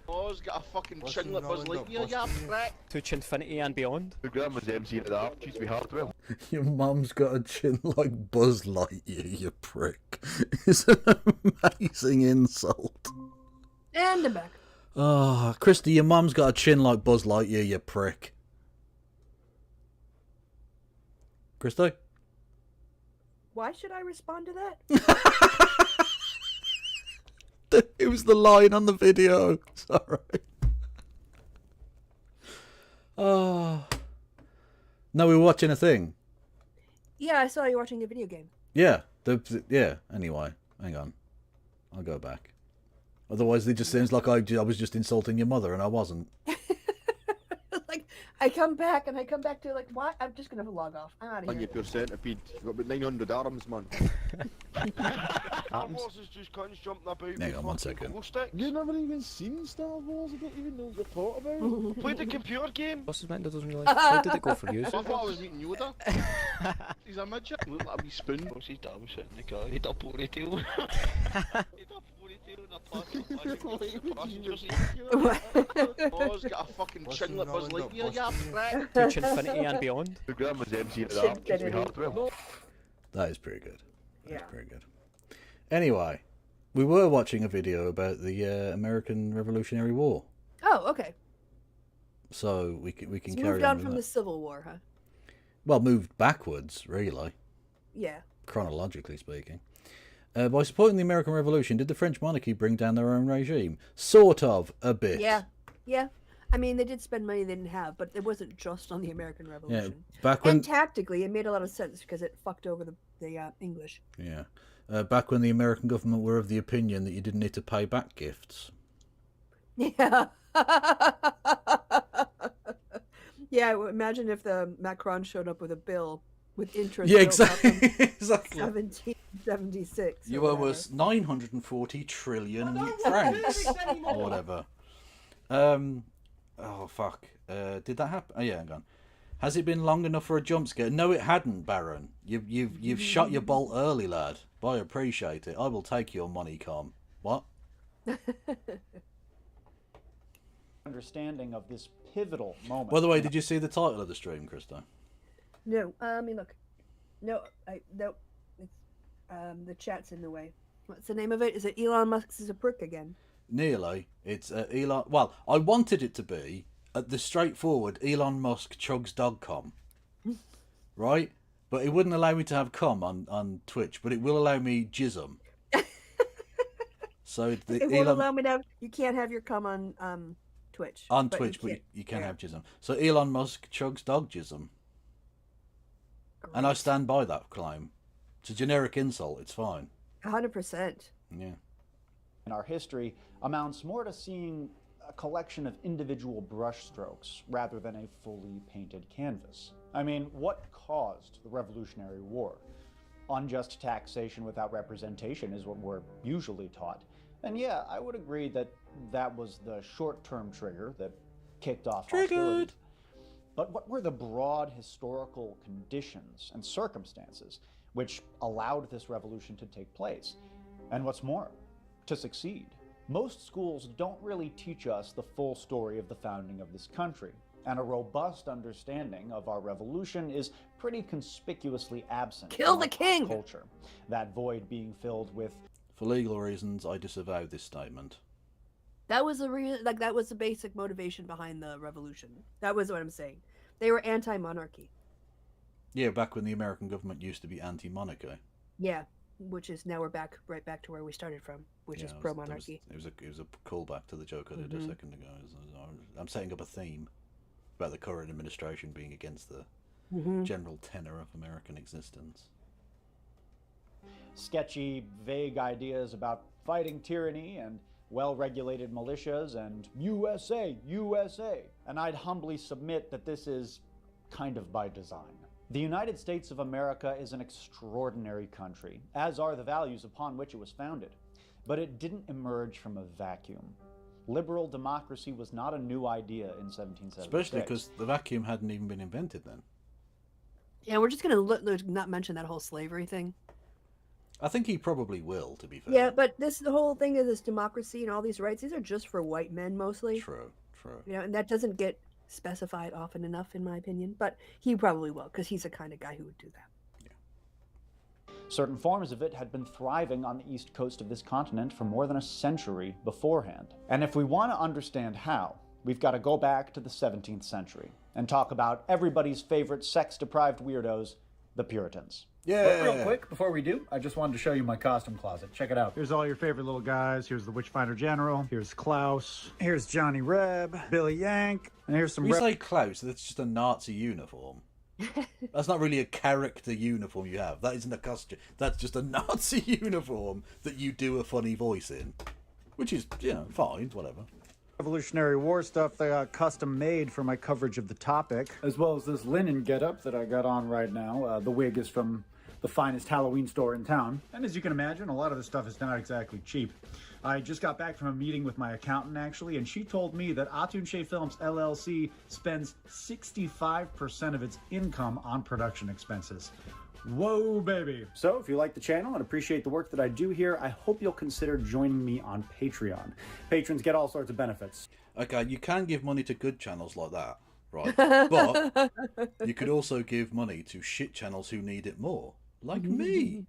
Oz got a fucking chin like Buzz Lightyear, ya prick. To Chinfinity and beyond. The grandma's MC at the art, choose to be Hardwell. Your mum's got a chin like Buzz Lightyear, you prick. It's an amazing insult. And I'm back. Oh, Christy, your mum's got a chin like Buzz Lightyear, you prick. Christy? Why should I respond to that? It was the line on the video. Sorry. Oh. No, we were watching a thing. Yeah, I saw you watching a video game. Yeah. Yeah. Anyway, hang on. I'll go back. Otherwise, it just seems like I was just insulting your mother, and I wasn't. Like, I come back to like, what? I'm just gonna log off. I'm out of Man, here. you pure centipede. You've got about 900 arms, man. Star Wars is just cunts jumping about. Hang on 1 second. You've never even seen Star Wars, I don't even know what you're talking about. Played a computer game. What's his meant to do in real life? How did it go for you? I thought I was meeting Yoda. He's a midget. Look like a wee spoon. He's damn shit in the car. He double retail. He double retail in a passenger seat. Oz got a fucking chin like Buzz Lightyear, ya prick. To Chinfinity and beyond. The grandma's MC at the art, choose to be Hardwell. That is pretty good. That is Yeah. pretty good. Anyway, we were watching a video about the American Revolutionary War. Oh, okay. So we can It's carry moved on on with from that. the Civil War, huh? Well, moved backwards, really, Yeah. chronologically speaking. By supporting the American Revolution, did the French monarchy bring down their own regime? Sort of, a bit. Yeah, yeah. I mean, they did spend money they didn't have, but it wasn't just on the American Revolution. Back when And tactically, it made a lot of sense because it fucked over the English. yeah, back when the American government were of the opinion that you didn't need to pay back gifts. Yeah. Yeah, imagine if the Macron showed up with a bill with interest. Yeah, built up from exactly. 1776. You owe us 940 trillion francs or whatever. Oh fuck. Did that happen? Oh yeah, hang on. Has it been long enough for a jump scare? No, it hadn't, Baron. You've shot your bolt early, lad. I appreciate it. I will take your money, Com. What? Understanding of this pivotal moment. By the way, did you see the title of the stream, Christo? No, I mean, look. No, no. It's, the chat's in the way. What's the name of it? Is it Elon Musk is a prick again? Nearly. It's Elon. Well, I wanted it to be the straightforward Elon Musk Chugs.com, right? But it wouldn't allow me to have com on Twitch, but it will allow me Jism. So It won't allow me to have. You can't have your cum on Twitch. On Twitch, but you can have Jism. So Elon Musk Chugs dog Jism. And I stand by that claim. It's a generic insult. It's fine. 100%. Yeah. In our history amounts more to seeing a collection of individual brushstrokes rather than a fully painted canvas. I mean, what caused the Revolutionary War? Unjust taxation without representation is what we're usually taught. And yeah, I would agree that that was the short-term trigger that kicked off hostilities. But what were the broad historical conditions and circumstances which allowed this revolution to take place? And what's more, to succeed? Most schools don't really teach us the full story of the founding of this country, and a robust understanding of our revolution is pretty conspicuously absent. Kill from the our king! Culture, that void being filled with. For legal reasons, I disavow this statement. That was that was the basic motivation behind the revolution. That was what I'm saying. They were anti-monarchy. Yeah, back when the American government used to be anti-monarchy. Yeah, which is now we're right back to where we started from, which is pro-monarchy. It was a callback to the joke I did a second ago. I'm setting up a theme about the current administration being against the general tenor of American existence. Sketchy, vague ideas about fighting tyranny and well-regulated militias and USA, USA. And I'd humbly submit that this is kind of by design. The United States of America is an extraordinary country, as are the values upon which it was founded. But it didn't emerge from a vacuum. Liberal democracy was not a new idea in 1776. Especially because the vacuum hadn't even been invented then. Yeah, we're just going to not mention that whole slavery thing. I think he probably will, to be fair. Yeah, but the whole thing of this democracy and all these rights, these are just for white men mostly. True, true. You know, and that doesn't get specified often enough, in my opinion. But he probably will, because he's the kind of guy who would do that. Certain forms of it had been thriving on the east coast of this continent for more than a century beforehand. And if we want to understand how, we've got to go back to the 17th century and talk about everybody's favorite sex-deprived weirdos, the Puritans. Yeah. But real quick, before we do, I just wanted to show you my costume closet. Check it out. Here's all your favorite little guys. Here's the Witchfinder General. Here's Klaus. Here's Johnny Reb, Billy Yank. And here's some... You say Klaus, that's just a Nazi uniform. That's not really a character uniform you have. That isn't a costume. That's just a Nazi uniform that you do a funny voice in. Which is, you know, fine, whatever. Revolutionary War stuff they got custom made for my coverage of the topic, as well as this linen getup that I got on right now. The wig is from the finest Halloween store in town. And as you can imagine, a lot of this stuff is not exactly cheap. I just got back from a meeting with my accountant, actually, and she told me that Atunche Films LLC spends 65% of its income on production expenses. Whoa, baby. So if you like the channel and appreciate the work that I do here, I hope you'll consider joining me on Patreon. Patrons get all sorts of benefits. Okay, you can give money to good channels like that, right? But you could also give money to shit channels who need it more, like me.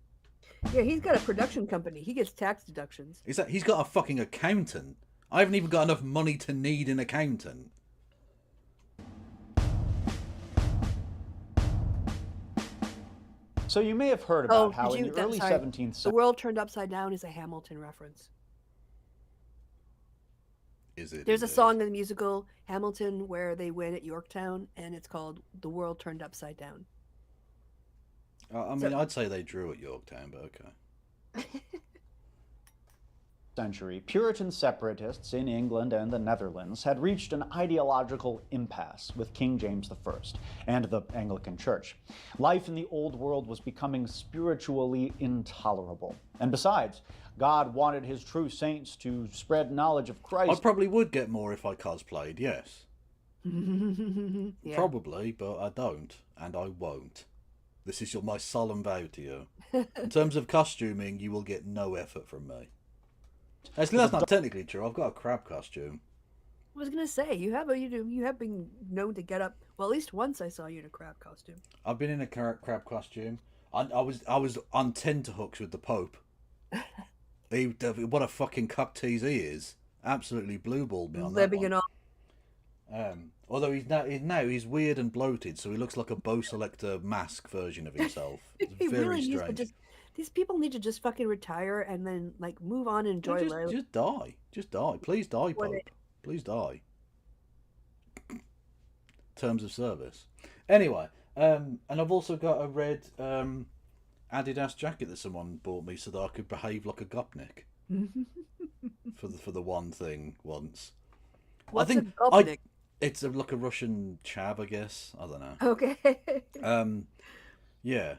Yeah, he's got a production company. He gets tax deductions. He's got a fucking accountant. I haven't even got enough money to need an accountant. So you may have heard about how in the early 17th The century... world turned upside down is a Hamilton reference. Is it? There's a song in the musical Hamilton where they win at Yorktown, and it's called "The World Turned Upside Down." I mean, I'd say they drew at Yorktown, but okay. Century, Puritan separatists in England and the Netherlands had reached an ideological impasse with King James I and the Anglican Church. Life in the Old World was becoming spiritually intolerable. And besides, God wanted his true saints to spread knowledge of Christ. I probably would get more if I cosplayed, yes. Yeah. Probably, but I don't, and I won't. This is my solemn vow to you. In terms of costuming, you will get no effort from me. Actually, that's not technically true. I've got a crab costume. I was gonna say you have been known to get up. Well, at least once I saw you in a crab costume. I've been in a crab costume. I was on tenterhooks with the Pope. What a fucking cuck tease he is. Absolutely blue-balled me on that Living one. in all. Although he's weird and bloated, so he looks like a Bo Selector mask version of himself. It's He very really needs to strange. just. These people need to just fucking retire and then like move on and enjoy life. Just die. Just die. Please die, Pope. Please die. Terms of service. Anyway, and I've also got a red Adidas jacket that someone bought me so that I could behave like a gopnik. for the one thing once. What's I think a gopnik? It's like a Russian chav, I guess. I don't know. Okay. Yeah.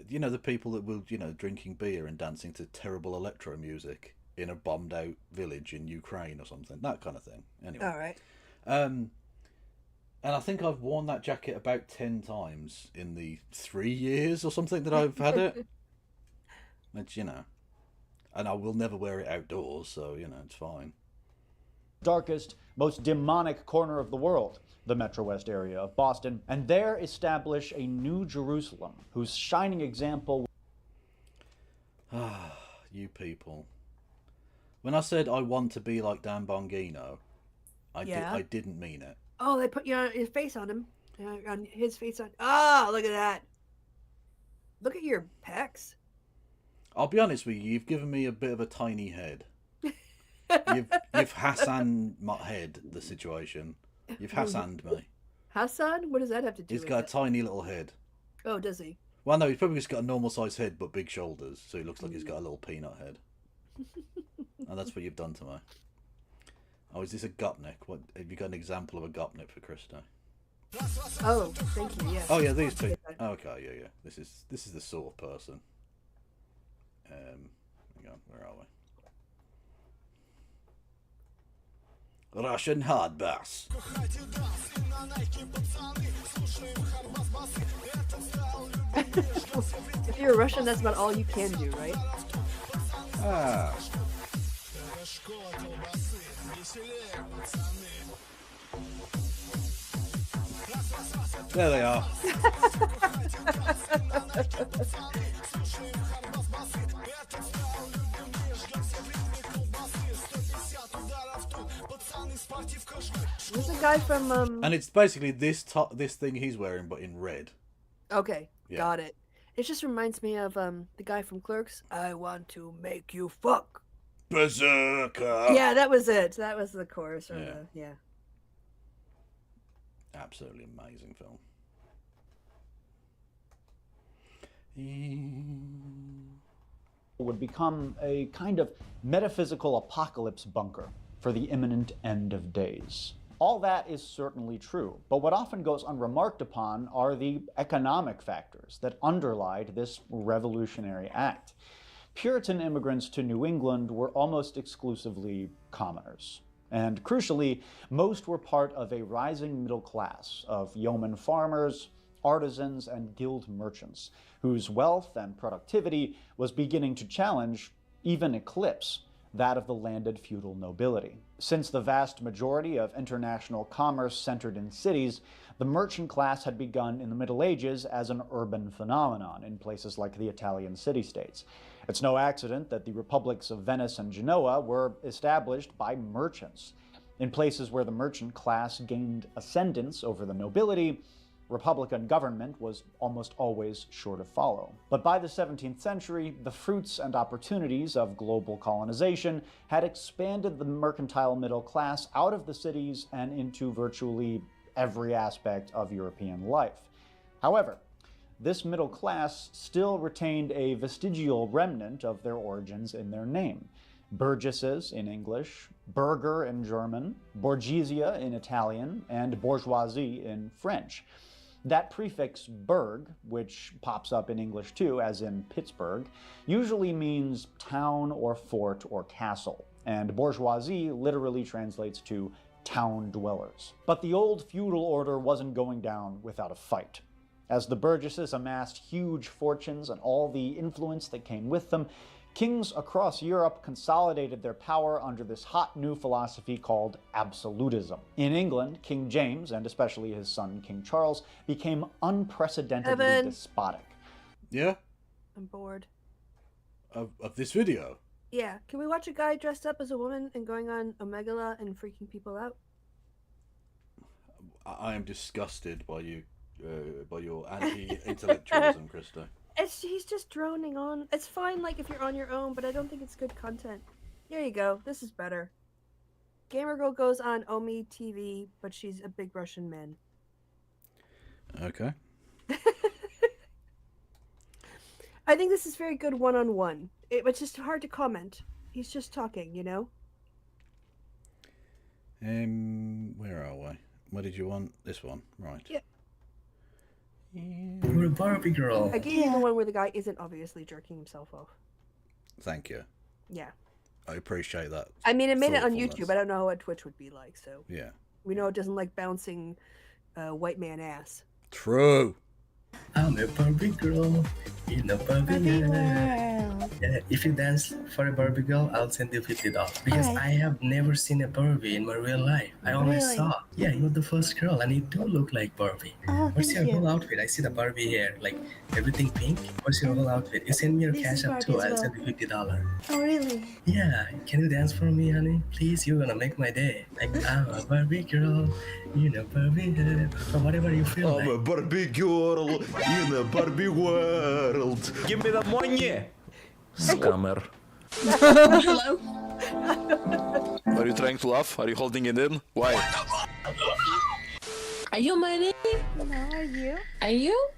You know, the people that will, drinking beer and dancing to terrible electro music in a bombed out village in Ukraine or something, that kind of thing. Anyway. All right. And I think I've worn that jacket about 10 times in the 3 years or something that I've had it. It's, and I will never wear it outdoors, so, it's fine. Darkest, most demonic corner of the world, the Metro West area of Boston, and there establish a new Jerusalem whose shining example... Ah, you people. When I said I want to be like Dan Bongino, I didn't mean it. Oh, they put your face on him. On his face on. Oh, look at that. Look at your pecs. I'll be honest with you, you've given me a bit of a tiny head. You've Hassan my head, the situation. You've Hassaned me. Hassan? What does that have to do He's with got it? a tiny little head. Oh, does he? Well, no, he's probably just got a normal sized head but big shoulders, so he looks like he's got a little peanut head. And that's what you've done to me. Oh, is this a gopnik? What have you got an example of a gopnik for Krista? Oh, thank you. Yes. Oh yeah, these people. Okay, yeah. This is the sort of person. Hang on, where are we? Russian hard bass. If you're Russian, that's about all you can do, right? Ah. There they are. There's a guy from And it's basically this thing he's wearing, but in red. Okay, Yeah. got it. It just reminds me of the guy from Clerks. I want to make you fuck. Berserker. Yeah, that was it. That was the chorus. Or Yeah. Yeah. Absolutely amazing film. would become a kind of metaphysical apocalypse bunker for the imminent end of days. All that is certainly true, but what often goes unremarked upon are the economic factors that underlied this revolutionary act. Puritan immigrants to New England were almost exclusively commoners. And crucially, most were part of a rising middle class of yeoman farmers, artisans, and guild merchants, whose wealth and productivity was beginning to challenge, even eclipse, that of the landed feudal nobility. Since the vast majority of international commerce centered in cities, the merchant class had begun in the Middle Ages as an urban phenomenon in places like the Italian city-states. It's no accident that the republics of Venice and Genoa were established by merchants. In places where the merchant class gained ascendance over the nobility, Republican government was almost always sure to follow. But by the 17th century, the fruits and opportunities of global colonization had expanded the mercantile middle class out of the cities and into virtually every aspect of European life. However, this middle class still retained a vestigial remnant of their origins in their name. Burgesses in English, Bürger in German, Borgesia in Italian, and bourgeoisie in French. That prefix "burg," which pops up in English too, as in Pittsburgh, usually means town or fort or castle, and bourgeoisie literally translates to town dwellers. But the old feudal order wasn't going down without a fight. As the Burgesses amassed huge fortunes and all the influence that came with them, kings across Europe consolidated their power under this hot new philosophy called absolutism. In England, King James, and especially his son King Charles, became unprecedentedly despotic. Yeah? I'm bored. Of this video? Yeah. Can we watch a guy dressed up as a woman and going on Omegle and freaking people out? I am disgusted by you, by your anti-intellectualism, Krista. He's just droning on. It's fine, like, if you're on your own, but I don't think it's good content. There you go. This is better. Gamer Girl goes on Omi TV, but she's a big Russian man. Okay. I think this is very good one-on-one. It's just hard to comment. He's just talking, you know? Where are we? What did you want? This one, right. Yeah. We're a Barbie girl. I gave you the one where the guy isn't obviously jerking himself off. Thank you. Yeah. I appreciate that. I mean, it made it on thoughtfulness. YouTube. I don't know what Twitch would be like, so. Yeah. We know it doesn't like bouncing white man ass. True. I'm a Barbie girl in a Barbie world. Yeah, if you dance for a Barbie girl, I'll send you $50 because I have never seen a Barbie in my real life. I always saw. Yeah, you're the first girl, and you do look like Barbie. What's your whole outfit? I see the Barbie hair, like everything pink. What's your whole outfit? You send me your cash up too. I'll send you $50. Oh, really? Yeah, can you dance for me, honey? Please, you're gonna make my day. Like, I'm a Barbie girl, you know, Barbie head, or whatever you feel like. I'm a Barbie girl in a Barbie world. Give me the money. Scammer. Hello? Are you trying to laugh? Are you holding it in? Why? Are you my name? No, are you? Are you?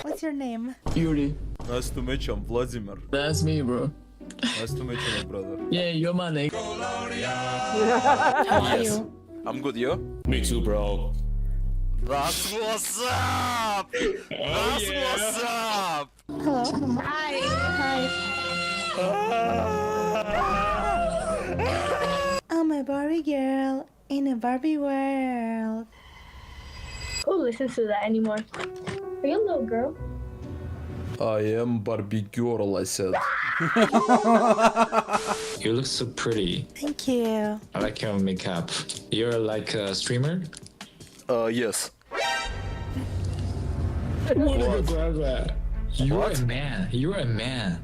What's your name? Yuri. Nice to meet you, I'm Vladimir. That's me, bro. Nice to meet you, my brother. Yeah, you're my name. How are you? I'm good, you? Me too, bro. That's what's up! That's what's up! Hello. Hi. Hi. I'm a Barbie girl in a Barbie world. Who listens to that anymore? Are you a little girl? I am Barbie girl, I said. You look so pretty. Thank you. I like your makeup. You're like a streamer? Yes. You're a man. You're a man.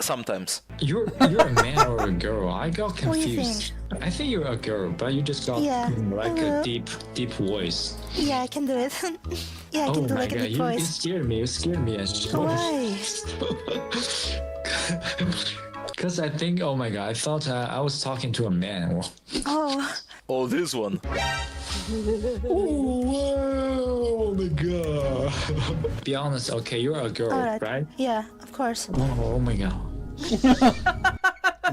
Sometimes. You're a man or a girl? I got What do you confused. I think you're a girl, but you just got like a deep voice. Yeah, I can do it. Yeah, I can do my like a god, deep you voice. scared me. You scared me. Why? Because I think, oh my god, I thought I was talking to a man. Oh. Oh, this one. Oh my god. Be honest, okay, you're a girl, Alright. right? Yeah, of course. Oh my god.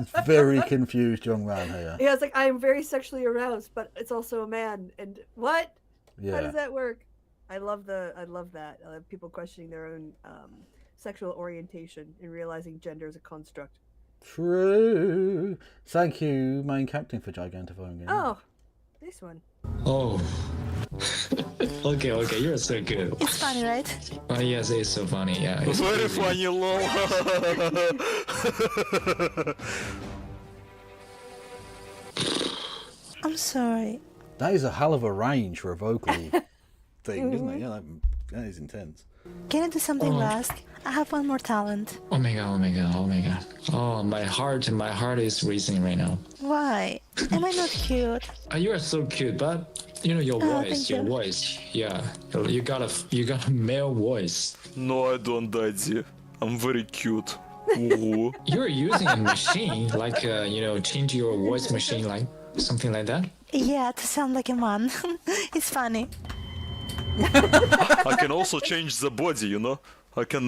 It's very confused young man here. Yeah, it's like, I am very sexually aroused, but it's also a man. And what? Yeah. How does that work? I love that. I love people questioning their own sexual orientation and realizing gender is a construct. True. Thank you, main captain, for gigantifying it. Oh, this one. Oh. Okay, you're so good. It's funny, right? Oh yes, it's so funny, yeah. It's very funny, lol. I'm sorry. That is a hell of a range for a vocal thing, isn't it? Yeah, like that is intense. Can I do something last? I have one more talent. Oh my god, oh my god, oh my god. Oh, my heart is racing right now. Why? Am I not cute? You are so cute, but you know your Oh, voice, thank your you. voice. Yeah, you got a male voice. No, I don't, Daddy. I'm very cute. You're using a machine, like change your voice machine, like something like that. Yeah, to sound like a man. It's funny. I can also change the body, you know? I can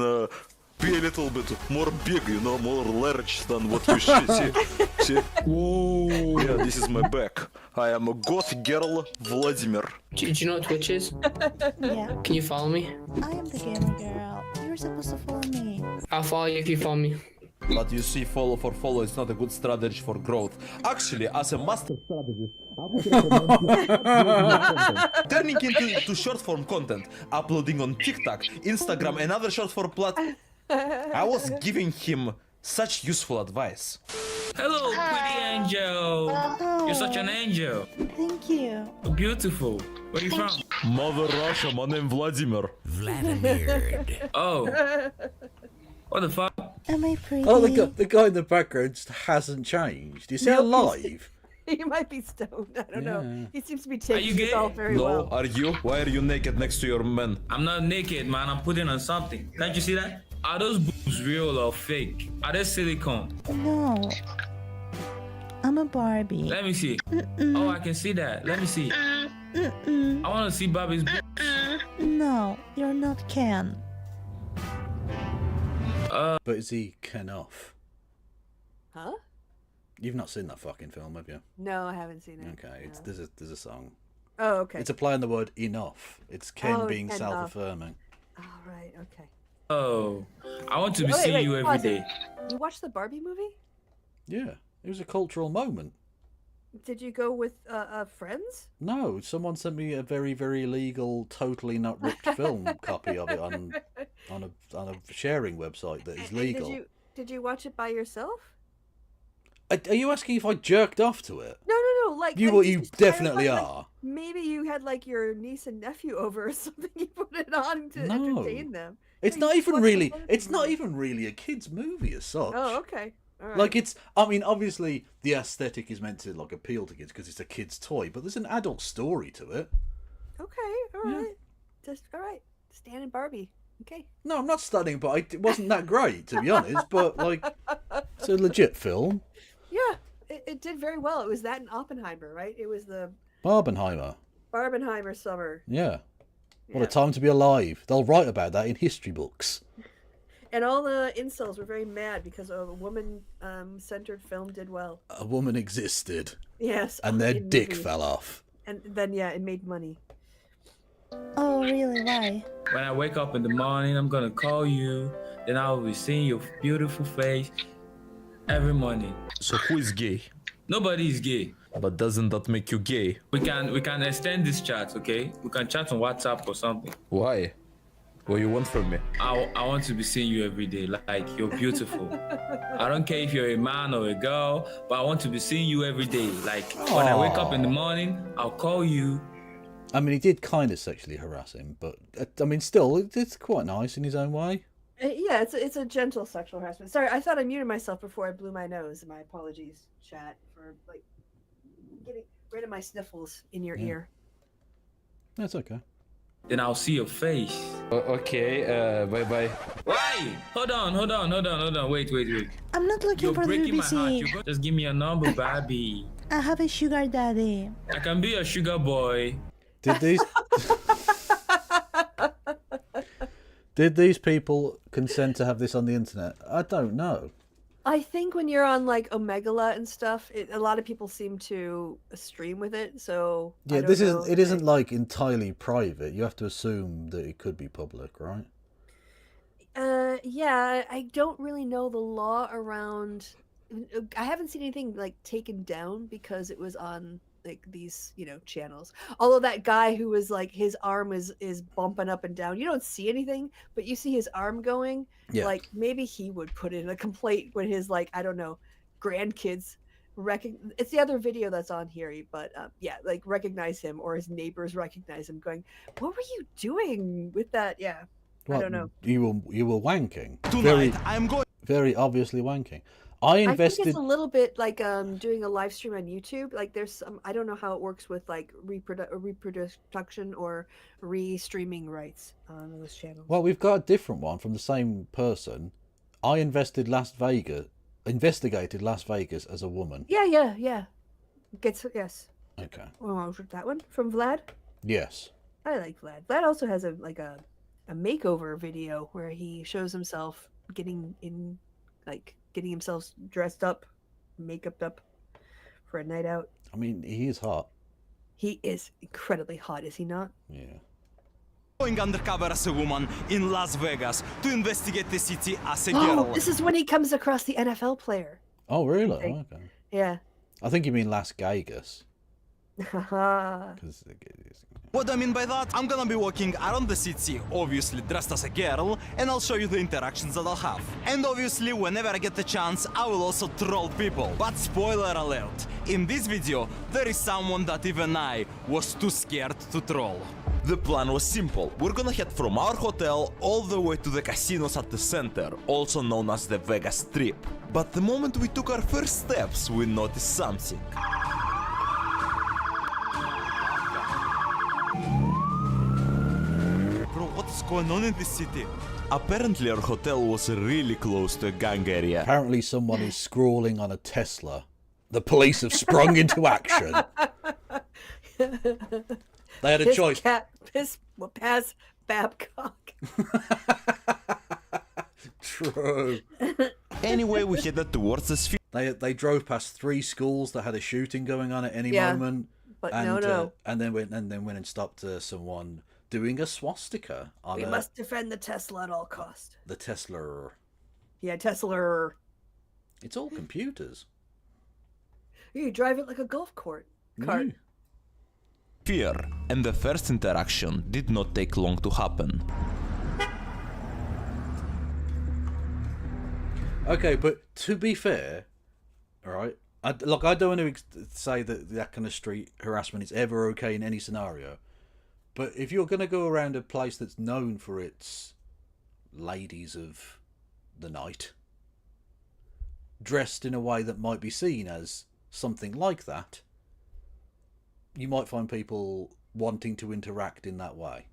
be a little bit more big, you know, more large than what you see. See? Whoa. Yeah, this is my back. I am a goth girl, Vladimir. Do you know what Twitch is? Yeah. Can you follow me? I am the gamer girl. You're supposed to follow me. I'll follow you if you follow me. But you see, follow for follow is not a good strategy for growth. Actually, as a master strategist, I would recommend turning into short form content, uploading on TikTok, Instagram, and other short form platforms. I was giving him such useful advice. Hello, pretty angel. You're such an angel. Thank you. Beautiful. Where are you from? Mother Russia, my name Vladimir. Vladimir. Oh. What the fuck? Am I pretty? Oh, the guy in the background just hasn't changed. Is he Nope, alive? He might be stoned. I don't know. Yeah. He seems to be Are you taking gay? himself very No, well. are you? Why are you naked next to your man? I'm not naked, man. I'm putting on something. Can't you see that? Are those boobs real or fake? Are they silicone? No. I'm a Barbie. Let me see. Oh, I can see that. Let me see. I want to see Bobby's boobs. No, you're not Ken. But is he Ken off? Huh? You've not seen that fucking film, have you? No, I haven't seen it. Okay, No. there's a song. Oh, okay. It's a play on the word enough. It's Ken Oh, being Ken self-affirming. Oh, right. Okay. Oh, I want to be Wait, seeing wait, you every pause it. day. You watched the Barbie movie? Yeah, it was a cultural moment. Did you go with friends? No, someone sent me a very, very legal, totally not ripped film copy of it on a sharing website that is And legal. Did you watch it by yourself? Are you asking if I jerked off to it? No. Like You I'm you just definitely clarifying, are. like, maybe you had like your niece and nephew over or something. You put it on to No. entertain them. It's No, not you just even watched the really. Barbie It's not movie. even really a kids' movie as such. Oh, okay. All right. Like it's. I mean, obviously the aesthetic is meant to like appeal to kids because it's a kid's toy, but there's an adult story to it. Okay. All right. Just all right. Stan and Barbie. Okay. No, I'm not studying, but it wasn't that great to be honest. But like, it's a legit film. Yeah, it did very well. It was that and Oppenheimer, right? It was the Barbenheimer. Barbenheimer summer. Yeah. What a time to be alive. They'll write about that in history books. And all the incels were very mad because a woman-centered film did well. A woman existed. Yes. And their in dick movie. fell off. And then, yeah, it made money. Oh, really? Why? When I wake up in the morning, I'm gonna call you. Then I will be seeing your beautiful face every morning. So who is gay? Nobody is gay. But doesn't that make you gay? We can extend this chat, okay? We can chat on WhatsApp or something. Why? What you want from me? I want to be seeing you every day. Like you're beautiful. I don't care if you're a man or a girl, but I want to be seeing you every day. Like when I wake up in the morning, I'll call you. I mean, he did kind of sexually harass him, but I mean, still, it's quite nice in his own way. Yeah, it's a gentle sexual harassment. Sorry, I thought I muted myself before I blew my nose. My apologies, chat, for like getting rid of my sniffles in your ear. That's okay. Then I'll see your face. Okay, bye-bye. Why? Hold on. Wait. I'm not looking You're for the breaking my heart. BBC. Just give me a number, baby. I have a sugar daddy. I can be a sugar boy. Did these people consent to have this on the internet? I don't know. I think when you're on like Omegle and stuff, a lot of people seem to stream with it. So I Yeah, don't know. it isn't like entirely private. You have to assume that it could be public, right? Yeah, I don't really know the law around. I haven't seen anything like taken down because it was on like these channels. Although that guy who was like his arm is bumping up and down, you don't see anything, but you see his arm going. Yeah. Like maybe he would put in a complaint when his like I don't know grandkids it's the other video that's on here, but yeah, like recognize him, or his neighbors recognize him, going, "What were you doing with that?" Yeah, I don't know. You were wanking. Tonight, I'm going. Very obviously wanking. I think it's a little bit like doing a live stream on YouTube. Like there's some, I don't know how it works with like reproduction or re-streaming rights on those channels. Well, we've got a different one from the same person. I investigated Las Vegas as a woman. Yeah. Yes. Okay. Oh, that one from Vlad. Yes. I like Vlad. Vlad also has a makeover video where he shows himself getting himself dressed up, makeuped up for a night out. I mean, he is hot. He is incredibly hot, is he not? Yeah. Going undercover as a woman in Las Vegas to investigate the city as a girl. Oh, this is when he comes across the NFL player. Oh, really? Oh, okay. Yeah. I think you mean Las Vegas. What I mean by that, I'm gonna be walking around the city, obviously dressed as a girl, and I'll show you the interactions that I'll have. And obviously, whenever I get the chance, I will also troll people. But spoiler alert, in this video, there is someone that even I was too scared to troll. The plan was simple. We're gonna head from our hotel all the way to the casinos at the center, also known as the Vegas Strip. But the moment we took our first steps, we noticed something. Bro, what is going on in this city? Apparently our hotel was really close to a gang area. Apparently someone is scrawling on a Tesla. The police have sprung into action. They had a choice. Pass Babcock. True. Anyway, we headed towards the sphere. They drove past 3 schools that had a shooting going on at any moment. But and, no. And then went and stopped someone doing a swastika on We must defend the Tesla at all cost. The Tesla. Yeah, Tesla. It's all computers. You drive it like a golf cart. Fear, and the first interaction did not take long to happen. Okay, but to be fair, all right, I don't want to say that kind of street harassment is ever okay in any scenario, but if you're going to go around a place that's known for its ladies of the night, dressed in a way that might be seen as something like that, you might find people wanting to interact in that way.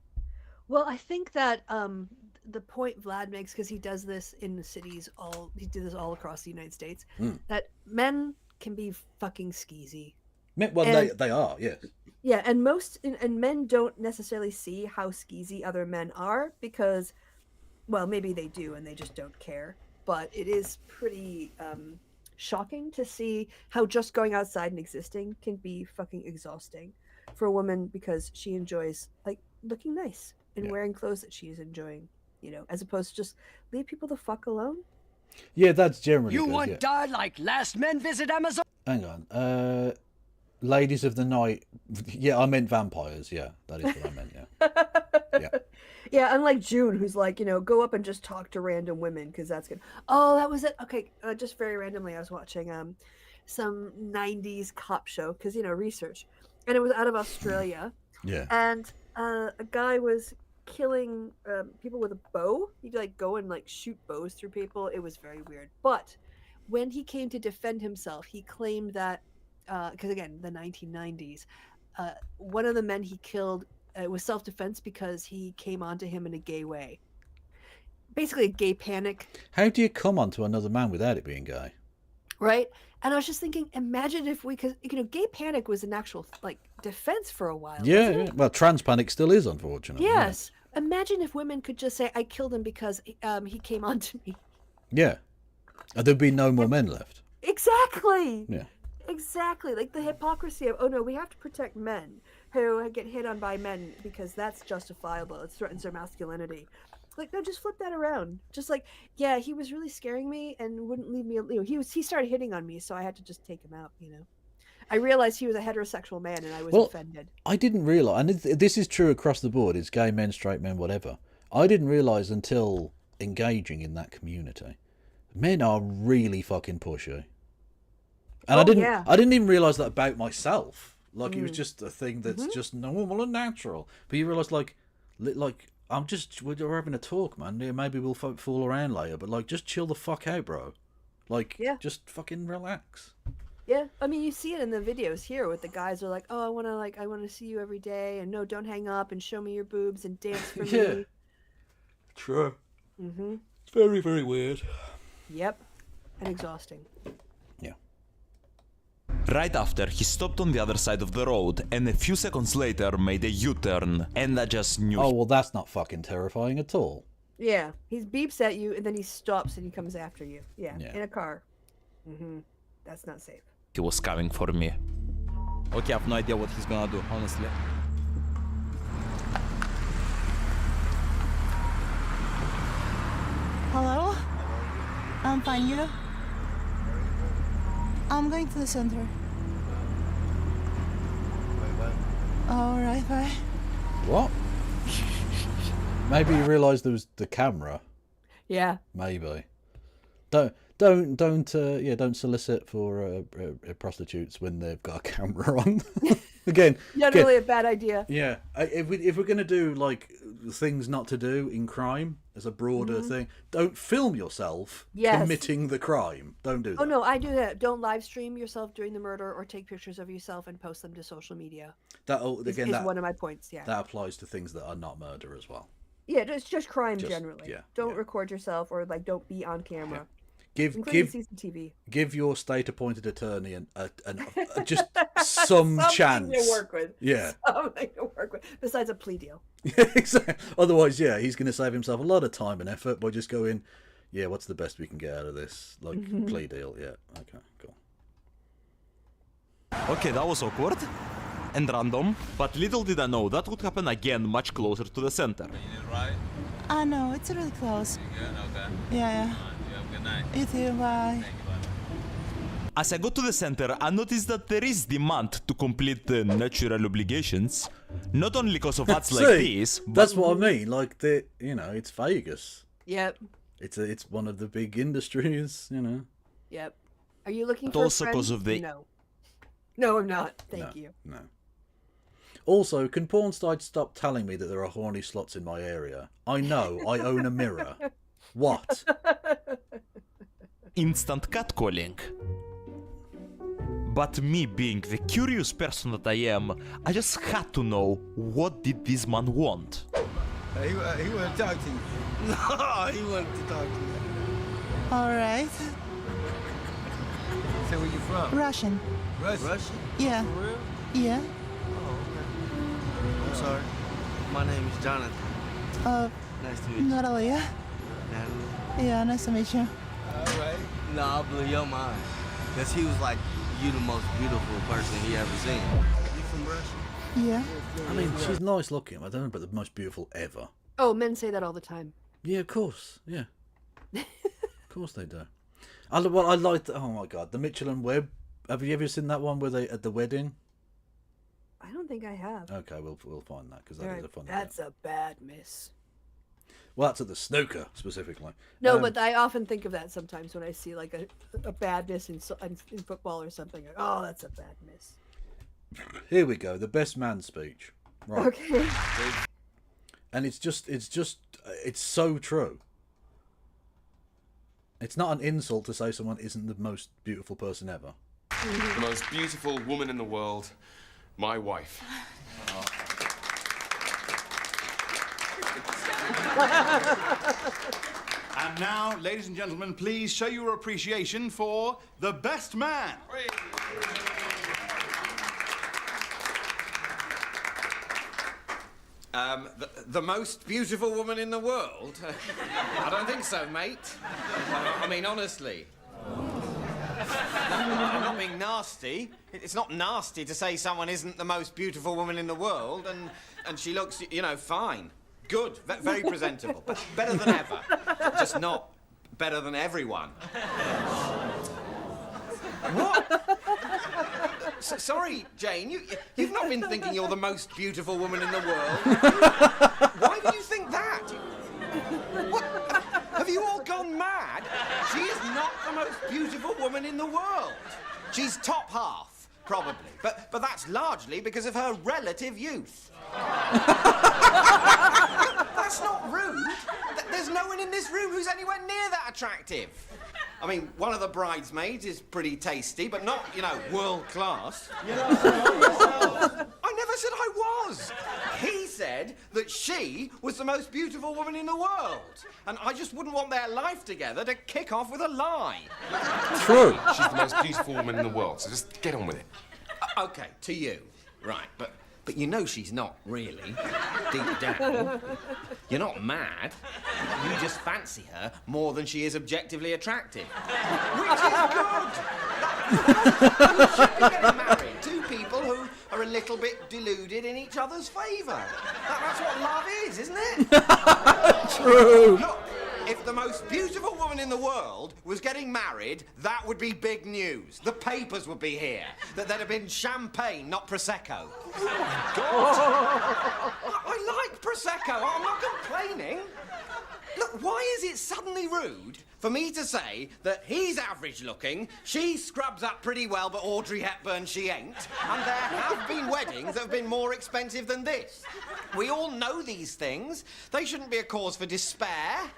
Well, I think that the point Vlad makes, because he does this in the cities, he did this all across the United States, that men can be fucking skeezy. Well, they are, yes. Yeah, and men don't necessarily see how skeezy other men are because, well, maybe they do and they just don't care. But it is pretty shocking to see how just going outside and existing can be fucking exhausting for a woman because she enjoys like looking nice and wearing clothes that she's enjoying, as opposed to just leave people the fuck alone. Yeah, that's generally You good, want yeah. die like last men visit Amazon? Hang on. Ladies of the night. Yeah, I meant vampires. Yeah, that is what I meant, yeah. Yeah, unlike June, who's like, go up and just talk to random women because that's good. Oh, that was it. Okay, just very randomly, I was watching some 90s cop show because, research. And it was out of Australia. Yeah. And a guy was killing people with a bow. He'd go and shoot bows through people. It was very weird. But when he came to defend himself, he claimed that, because again, the 1990s, one of the men he killed it was self-defense because he came onto him in a gay way. Basically a gay panic. How do you come onto another man without it being gay? Right? And I was just thinking, imagine if because gay panic was an actual defense for a while. Yeah. Well, trans panic still is, unfortunately. Yes. Yeah. Imagine if women could just say, I killed him because he came onto me. Yeah. There'd be no more men left. Exactly. Yeah. Exactly. Like the hypocrisy of, oh no, we have to protect men who get hit on by men because that's justifiable. It threatens their masculinity. Like, no, just flip that around. Just yeah, he was really scaring me and wouldn't leave me. He started hitting on me, so I had to just take him out. I realized he was a heterosexual man, and I was offended. I didn't realize, and this is true across the board. It's gay men, straight men, whatever. I didn't realize until engaging in that community, men are really fucking pushy. And Oh, I didn't even realise that about myself. Like it was just a thing that's Mm-hmm. just normal and natural. But you realise like we're having a talk, man. Yeah, maybe we'll fool around later, but like just chill the fuck out, bro. Like just fucking relax. Yeah, I mean, you see it in the videos here with the guys are like, "Oh, I want to see you every day, and no, don't hang up, and show me your boobs and dance for me." True. Mm-hmm. It's very, very weird. Yep, and exhausting. Yeah. Right after, he stopped on the other side of the road, and a few seconds later made a U-turn, and I just knew. Oh well, that's not fucking terrifying at all. Yeah, he beeps at you, and then he stops and he comes after you. Yeah. In a car. Mm-hmm. That's not safe. He was coming for me. Okay, I have no idea what he's gonna do, honestly. Hello? I'm fine, you? I'm going to the center. Alright, bye. What? Maybe you realised there was the camera. Yeah. Maybe. Don't solicit for prostitutes when they've got a camera on. Again, Not really a bad idea. Yeah, if we're gonna do like things not to do in crime as a broader thing, don't film yourself committing the crime. Don't do that. Oh no, I do that. Don't live stream yourself during the murder or take pictures of yourself and post them to social media. That is one of my points. Yeah. That applies to things that are not murder as well. Yeah, it's just crime generally. Yeah. Don't record yourself or like don't be on camera. Including CCTV. Give your state-appointed attorney just some chance. To work with. Yeah. Something to work with. Besides a plea deal. Exactly. Otherwise, yeah, he's going to save himself a lot of time and effort by just going, yeah, what's the best we can get out of this? Like, plea deal. Yeah. Okay, cool. Okay, that was awkward and random, but little did I know that would happen again much closer to the center. I know, it's really close. Okay. Yeah. Good night. You too, bye. As I go to the center, I notice that there is demand to complete the natural obligations, not only because of ads like this. But That's what I mean. Like it's Vegas. Yep. It's one of the big industries. Yep. Are you looking But for also a friend? 'cause of the- No. No, I'm not. Thank you. No. Also, can porn sites stop telling me that there are horny slots in my area? I know. I own a mirror. What? Instant catcalling. But me being the curious person that I am, I just had to know, what did this man want? He wanted to talk to you. No, he wanted to talk to you. Alright. So where you from? Russian. Russian? Yeah. For real? Yeah. Oh, okay. I'm sorry. My name is Jonathan. Nice to meet you. Natalia. Natalie? Yeah, nice to meet you. Alright. No, I blew your mind. Because he was like, you the most beautiful person he ever seen. You from Russia? Yeah. I mean, she's nice looking. I don't know, but the most beautiful ever. Oh, men say that all the time. Yeah, of course. Yeah. Of course they do. I like. Oh my god, the Mitchell and Webb. Have you ever seen that one where they at the wedding? I don't think I have. Okay, we'll find that because that is Alright, a fun. That's a bad miss. Well, that's at the snooker specifically. No, but I often think of that sometimes when I see like a bad miss in football or something. Oh, that's a bad miss. Here we go. The best man speech. Right. Okay. And it's so true. It's not an insult to say someone isn't the most beautiful person ever. The most beautiful woman in the world, my wife. And now, ladies and gentlemen, please show your appreciation for the best man. The most beautiful woman in the world? I don't think so, mate. I mean, honestly. I'm not being nasty. It's not nasty to say someone isn't the most beautiful woman in the world, and she looks, fine. Good. Very presentable. Better than ever. Just not better than everyone. What? Sorry, Jane, you've not been thinking you're the most beautiful woman in the world. Why would you think that? What? Have you all gone mad? She is not the most beautiful woman in the world. She's top half, probably. But that's largely because of her relative youth. That's not rude. There's no one in this room who's anywhere near that attractive. I mean, one of the bridesmaids is pretty tasty, but not, you know, world class. I never said I was. He said that she was the most beautiful woman in the world. And I just wouldn't want their life together to kick off with a lie. True. She's the most beautiful woman in the world, so just get on with it. Okay, to you. Right, but you know she's not really, deep down. You're not mad. You just fancy her more than she is objectively attractive. Which is good. You should be getting married. Two people who are a little bit deluded in each other's favour. That's what love is, isn't it? True. Look, if the most beautiful woman in the world was getting married, that would be big news. The papers would be here. That there'd have been champagne, not Prosecco. Oh, my God. I like Prosecco. I'm not complaining. Look, why is it suddenly rude for me to say that he's average-looking, she scrubs up pretty well, but Audrey Hepburn she ain't, and there have been weddings that have been more expensive than this? We all know these things. They shouldn't be a cause for despair.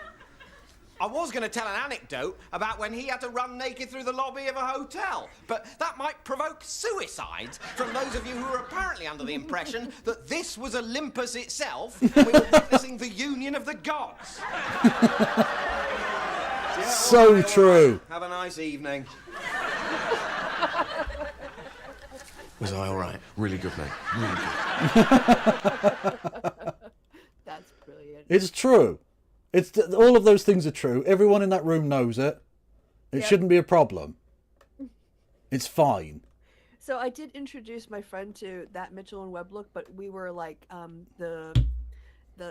I was going to tell an anecdote about when he had to run naked through the lobby of a hotel, but that might provoke suicides from those of you who are apparently under the impression that this was Olympus itself and we were witnessing the union of the gods. So true. Have a nice evening. Was I all right? Really good, mate. Really good. That's brilliant. It's true. All of those things are true. Everyone in that room knows it. It shouldn't be a problem. It's fine. So I did introduce my friend to that Mitchell and Webb look, but we were like the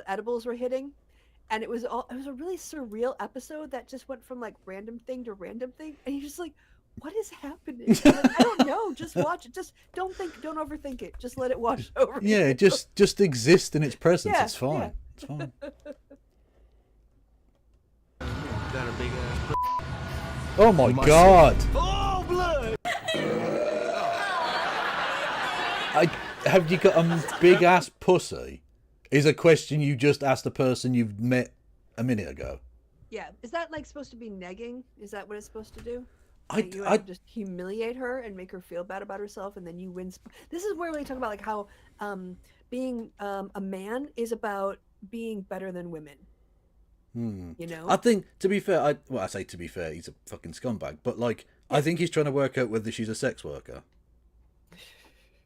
edibles were hitting, and it was a really surreal episode that just went from like random thing to random thing, and you're just like, what is happening? Like, I don't know. Just watch it. Just don't overthink it. Just let it wash over. Yeah, just exist in its presence. Yeah, it's fine. yeah. It's fine. Got a big ass. Oh my God. Oh, blood! Have you got a big ass pussy? Is a question you just asked a person you've met a minute ago. Yeah, is that like supposed to be negging? Is that what it's supposed to do? I Just humiliate her and make her feel bad about herself, and then you win. This is where we talk about like how being a man is about being better than women. You know, I think, to be fair, I say to be fair, he's a fucking scumbag, but like, I think he's trying to work out whether she's a sex worker.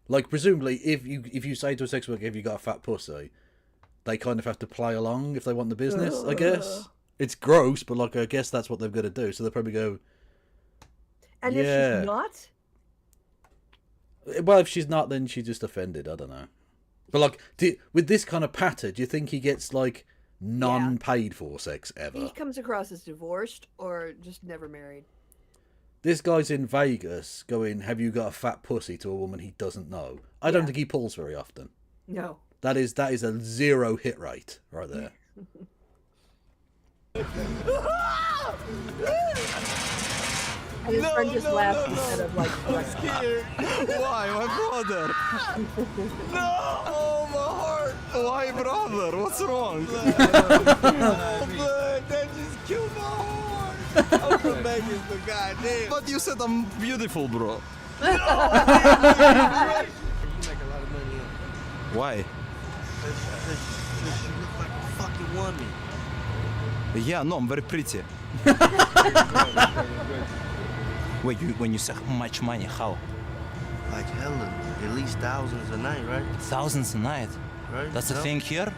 Like, presumably, if you say to a sex worker, "Have you got a fat pussy?" they kind of have to play along if they want the business. I guess it's gross, but like, I guess that's what they've got to do. So they'll probably go. And yeah. if she's not, well, if she's not, then she's just offended. I don't know. But like, with this kind of patter, do you think he gets like non-paid for sex ever? he comes across as divorced or just never married. This guy's in Vegas going, "Have you got a fat pussy?" to a woman he doesn't know. I don't think he pulls very often. No. That is a 0 hit rate right there. And his friend just laughed instead of like. I'm scared. Why, my brother? No! Oh, my heart! Why, brother? What's wrong? Blood, that just killed my heart. I'm from Vegas, but goddamn. But you said I'm beautiful, bro. You make a lot of money on. Why? Because you look like a fucking woman. Yeah, no, I'm very pretty. Wait, when you say how much money, how? Like hella, at least thousands a night, right? Thousands a night? Right? That's a thing here?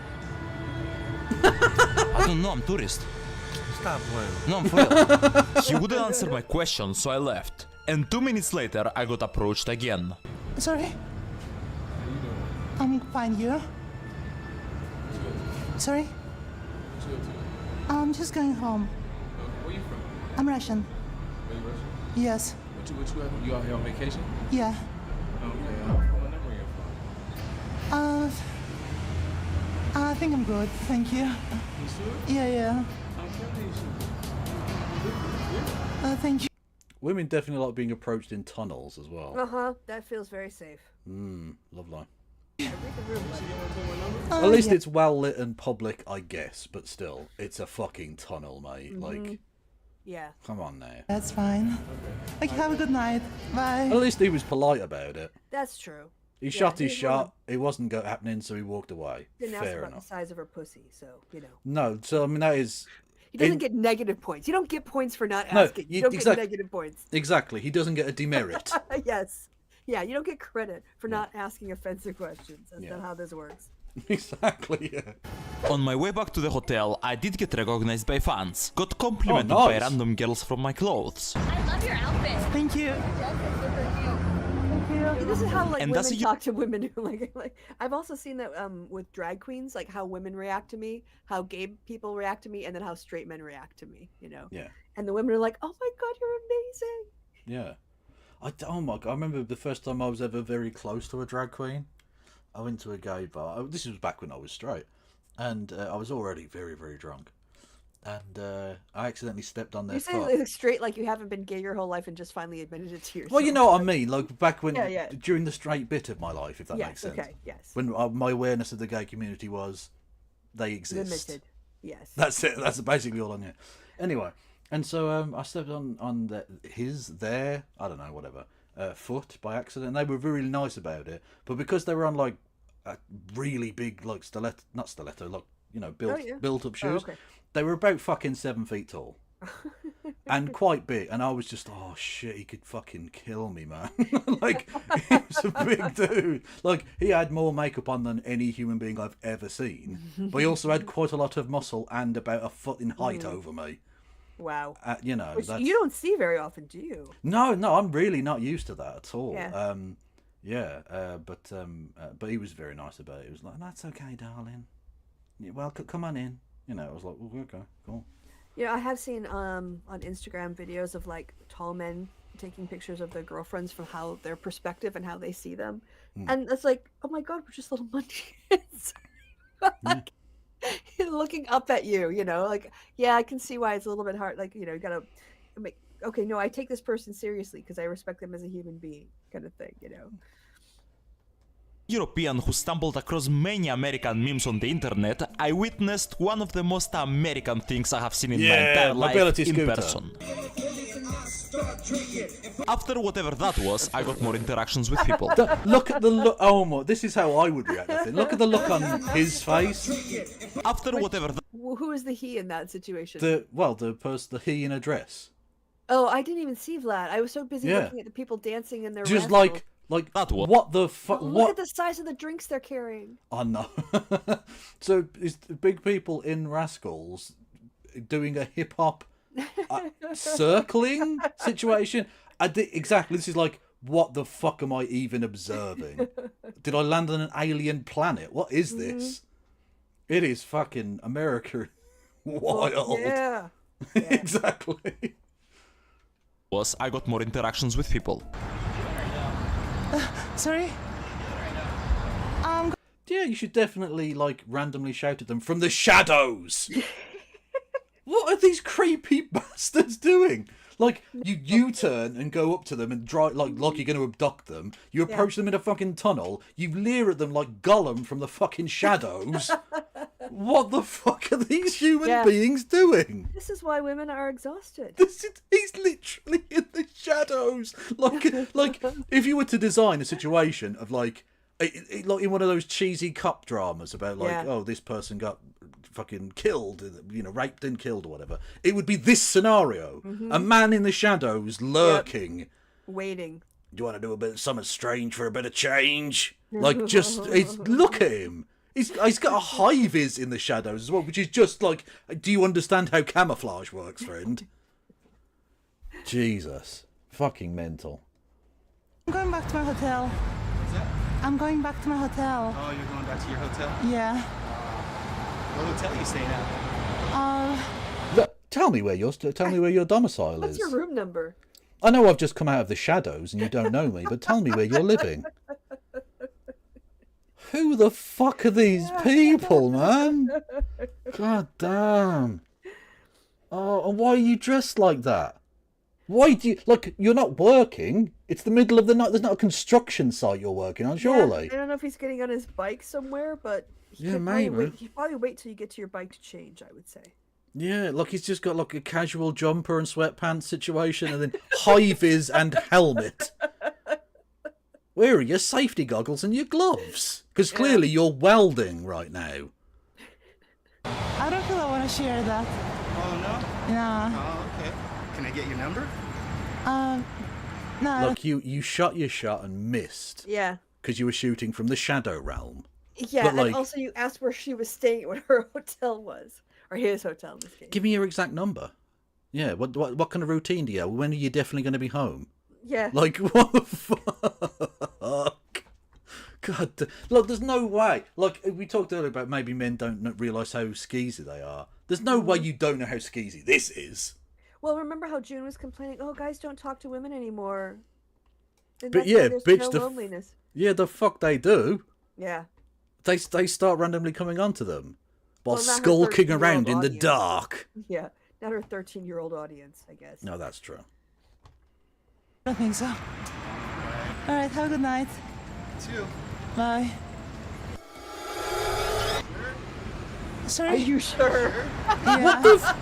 I don't know, I'm tourist. Stop playing. No, I'm for real. He wouldn't answer my question, so I left. And 2 minutes later, I got approached again. Sorry? I'm fine, you? Sorry? I'm just going home. Where you from? I'm Russian. Are you Russian? Yes. You out here on vacation? Yeah. Okay, what number are you from? I think I'm good, thank you. You sure? Yeah. Okay, Thank you. Women definitely like being approached in tunnels as well. That feels very safe. Lovely. Read the room, buddy. At least it's well lit and public, I guess, but still, it's a fucking tunnel, mate. Like, yeah. Come on now. That's fine. Like, have a good night. Bye. At least he was polite about it. That's true. He shot his shot. It wasn't happening, so he walked away. Didn't ask Fair about enough. the size of her pussy, so you know. No, so I mean that is. He doesn't get negative points. You don't get points for not No, asking. You don't get negative points. Exactly. He doesn't get a demerit. Yes. Yeah, you don't get credit for not asking offensive questions. That's not how this works. Exactly, yeah. On my way back to the hotel, I did get recognized by fans. Got complimented Oh, by nice. random girls from my clothes. I love your outfit. Thank you. This is how like And that's women a- talk to women who like I've also seen that with drag queens, like how women react to me, how gay people react to me, and then how straight men react to me, you know. Yeah. And the women are like, "Oh my god, you're amazing." Yeah. Oh my god, I remember the first time I was ever very close to a drag queen. I went to a gay bar. This was back when I was straight. And I was already very, very drunk. And I accidentally stepped on their You say foot. like straight like you haven't been gay your whole life and just finally admitted it to yourself. Well, you know what I mean. Like back when, Yeah. during the straight bit of my life, if that Yes, makes sense. okay, yes. When my awareness of the gay community was, they exist. Limited. Yes. That's it. That's basically all I knew. Anyway, and so I stepped on their I don't know, whatever, foot by accident. And they were really nice about it, but because they were on like a really big like not stiletto, like built up shoes, okay. they were about fucking 7 feet tall. And quite big, and I was just, oh shit, he could fucking kill me, man. Like, he was a big dude. Like, he had more makeup on than any human being I've ever seen, but he also had quite a lot of muscle and about a foot in height over me. Wow. You know, Which that's... you don't see very often, do you? No, I'm really not used to that at all. Yeah. But he was very nice about it. He was like, "That's okay, darling. Well, come on in." You know, I was like, "Well, okay, cool." Yeah, I have seen on Instagram videos of like tall men taking pictures of their girlfriends from how their perspective and how they see them, and it's like, oh my god, we're just little munchkins. Like, looking up at you, you know, like, yeah, I can see why it's a little bit hard. Like, you know, you gotta make, okay, no, I take this person seriously because I respect them as a human being, kind of thing, you know. European who stumbled across many American memes on the internet, I witnessed one of the most American things I have seen in my entire life mobility in scooter. person. After whatever that was, I got more interactions with people. Look at the look. Oh my! This is how I would react. I think. Look at the look on his face. After whatever. Who is the he in that situation? The he in a dress. Oh, I didn't even see Vlad. I was so busy Yeah. looking at the people dancing in their Just rascals. like that. What the fuck? Look What? at the size of the drinks they're carrying. Oh no! So is the big people in Rascals doing a hip hop circling situation? Exactly. This is like, what the fuck am I even observing? Did I land on an alien planet? What is this? It is fucking America. Wild. Yeah. Exactly. I got more interactions with people. Sorry? Yeah, you should definitely like randomly shout at them from the shadows. What are these creepy bastards doing? Like, you U-turn and go up to them and drive like you're going to abduct them. You approach them in a fucking tunnel. You leer at them like Gollum from the fucking shadows. What the fuck are these human beings doing? This is why women are exhausted. He's literally in the shadows. Like if you were to design a situation of like in one of those cheesy cop dramas about like, oh, this person got fucking killed, you know, raped and killed or whatever, it would be this scenario. A man in the shadows lurking. Waiting. Do you want to do a bit of something strange for a bit of change? Like, look at him. He's got a high vis in the shadows as well, which is just like, do you understand how camouflage works, friend? Jesus. Fucking mental. I'm going back to my hotel. What's that? I'm going back to my hotel. Oh, you're going back to your hotel? Yeah. What hotel are you staying at? Look, tell me where your domicile What's is. your room number? I know I've just come out of the shadows and you don't know me, but tell me where you're living. Who the fuck are these people, man? God damn. Oh, and why are you dressed like that? Why do you... Look, you're not working. It's the middle of the night. There's not a construction site you're working on, surely. Yeah, I don't know if he's getting on his bike somewhere, but Yeah, maybe. He'd probably wait till you get to your bike to change, I would say. Yeah, look, he's just got like a casual jumper and sweatpants situation and then high-vis and helmet. Where are your safety goggles and your gloves? Because clearly you're welding right now. I don't feel I want to share that. Oh, no? No. Oh, okay. Can I get your number? No. Look, you shot your shot and missed. Yeah. Because you were shooting from the Shadow Realm. Yeah, But, like, and also you asked where she was staying, what her hotel was. Or his hotel in this case. give me your exact number. Yeah, what kind of routine do you have? When are you definitely going to be home? Yeah. Like, what the fuck? God, look, there's no way. Like, we talked earlier about maybe men don't realise how skeezy they are. There's no way you don't know how skeezy this is. Well, remember how June was complaining, oh, guys don't talk to women anymore. And But that's yeah, why there's bitch, no loneliness. Yeah, the fuck they do. Yeah. They start randomly coming onto them while Well, not her skulking 13-year-old around in the audience. dark. Yeah, not her 13-year-old audience, I guess. No, that's true. I don't think so. All right, have a good night. You too. Bye. Sorry? Are you sure? Yeah. What the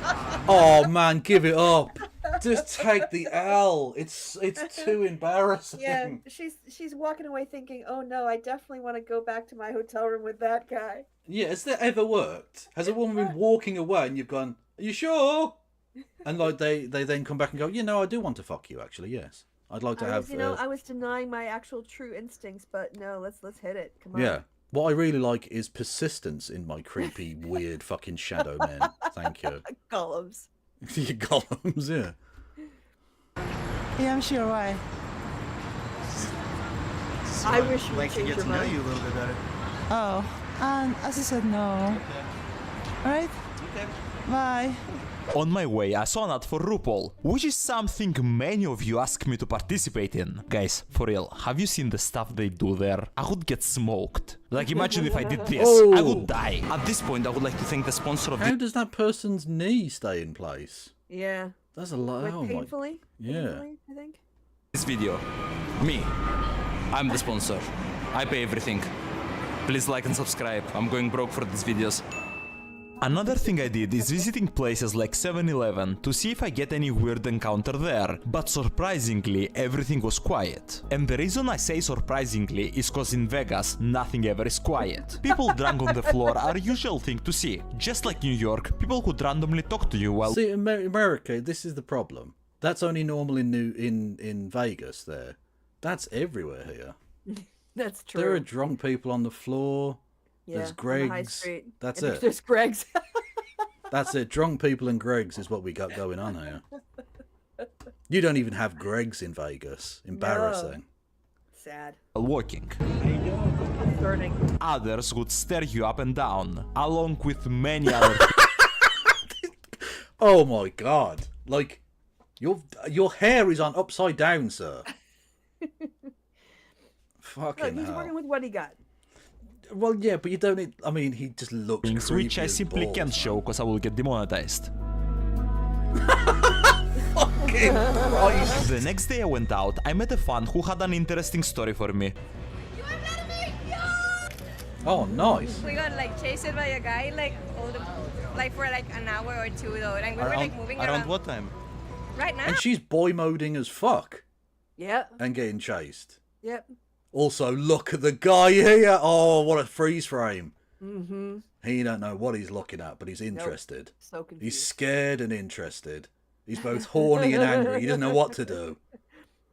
Oh man, give it up. Just take the L. It's too embarrassing. Yeah, she's walking away thinking, oh no, I definitely want to go back to my hotel room with that guy. Yeah, has that ever worked? Has a woman been walking away and you've gone, are you sure? And like they then come back and go, you know, I do want to fuck you actually, yes. I'd like to have I was denying my actual true instincts, but no, let's hit it. Come on. Yeah. What I really like is persistence in my creepy, weird fucking shadow men. Thank you. Golems. Your golems, yeah. Yeah, I'm sure why. I wish you I'd would like to change get your to know mind. you a little bit better. Oh, and as I said, no. All right? Okay. Bye. On my way, I saw an ad for RuPaul, which is something many of you ask me to participate in. Guys, for real, have you seen the stuff they do there? I would get smoked. Like, imagine if I did this. I would die. At this point, I would like to thank the sponsor of How does that person's knee stay in place? Yeah. That's a lot. Like Oh my. painfully? Yeah. Painfully, I think. This video. Me. I'm the sponsor. I pay everything. Please like and subscribe. I'm going broke for these videos. Another thing I did is visiting places like 7-Eleven to see if I get any weird encounter there, but surprisingly everything was quiet. And the reason I say surprisingly is cause in Vegas nothing ever is quiet. People drunk on the floor are a usual thing to see. Just like New York, people could randomly talk to you while... See, in America, this is the problem. That's only normal in Vegas there. That's everywhere here. That's true. There are drunk people on the floor. Yeah, There's on the high Greg's. street. That's And it. There's Greg's. That's it. Drunk people and Greg's is what we got going on here. You don't even have Greg's in Vegas. Embarrassing. Sad. walking. Concerning. Others would stare you up and down, along with many other... Oh my god. Like, your hair is on upside down, sir. Fucking Look, he's hell. working with what he got. Well, yeah, but you don't need... I mean, he just looks things creepy which I as simply balls, can't man. show because I will get demonetized. Fucking Christ. The next day I went out, I met a fan who had an interesting story for me. Oh, nice. We got like chased by a guy like for like an hour or two though, and we were like moving around. what time? Right now. And she's boy moding as fuck Yep. and getting chased. Yep. Also, look at the guy here. Oh, what a freeze frame. Mm-hmm. He don't know what he's looking at, but he's interested. So confused. He's scared and interested. He's both horny and angry. He doesn't know what to do.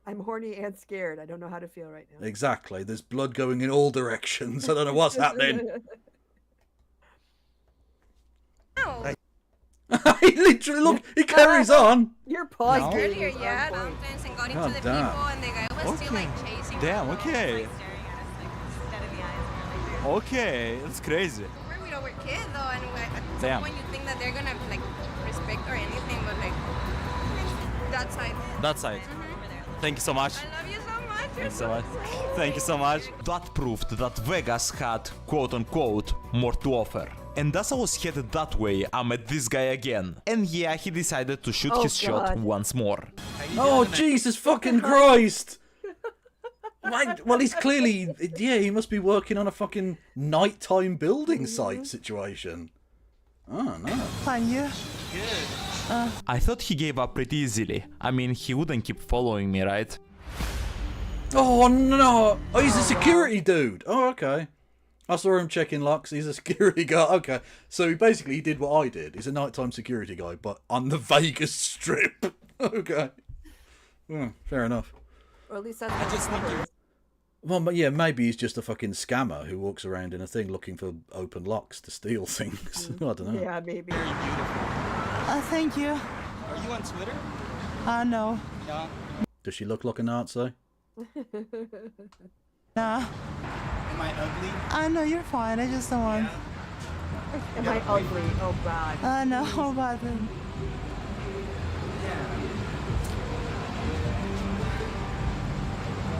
I'm horny and scared. I don't know how to feel right now. Exactly. There's blood going in all directions. I don't know what's happening. He literally, look, he carries on. Your paws. No. Earlier, yeah, mountains and got into God the damn. people, and the guy was still like chasing. Damn, them, okay. like, staring at us, like dead in the eyes. Like, Okay, that's crazy. we're kids though, and at Damn. some point you think that they're gonna like respect or anything, but like that side. That side. Thank you so much. I love you so much. Thanks so much. Thank you so much. That proved that Vegas had, quote-unquote, more to offer. And as I was headed that way, I met this guy again. And yeah, he decided to shoot his shot God. once more. Oh, Jesus fucking Christ! Well, he's clearly... Yeah, he must be working on a fucking nighttime building site situation. Oh, no. Fine, you? Good. I thought he gave up pretty easily. I mean, he wouldn't keep following me, right? Oh, no! Oh, he's a security dude! Oh, okay. I saw him checking locks. He's a security guy. Okay. So he did what I did. He's a nighttime security guy, but on the Vegas Strip. Okay. Fair enough. Or at least that's what I just think. Well, but yeah, maybe he's just a fucking scammer who walks around in a thing looking for open locks to steal things. I don't know. Yeah, maybe. Very beautiful. Thank you. Are you on Twitter? No. No. Does she look like a Nazi? Nah. Am I ugly? No, you're fine. I just don't want. Am I ugly? Oh, God. No, but.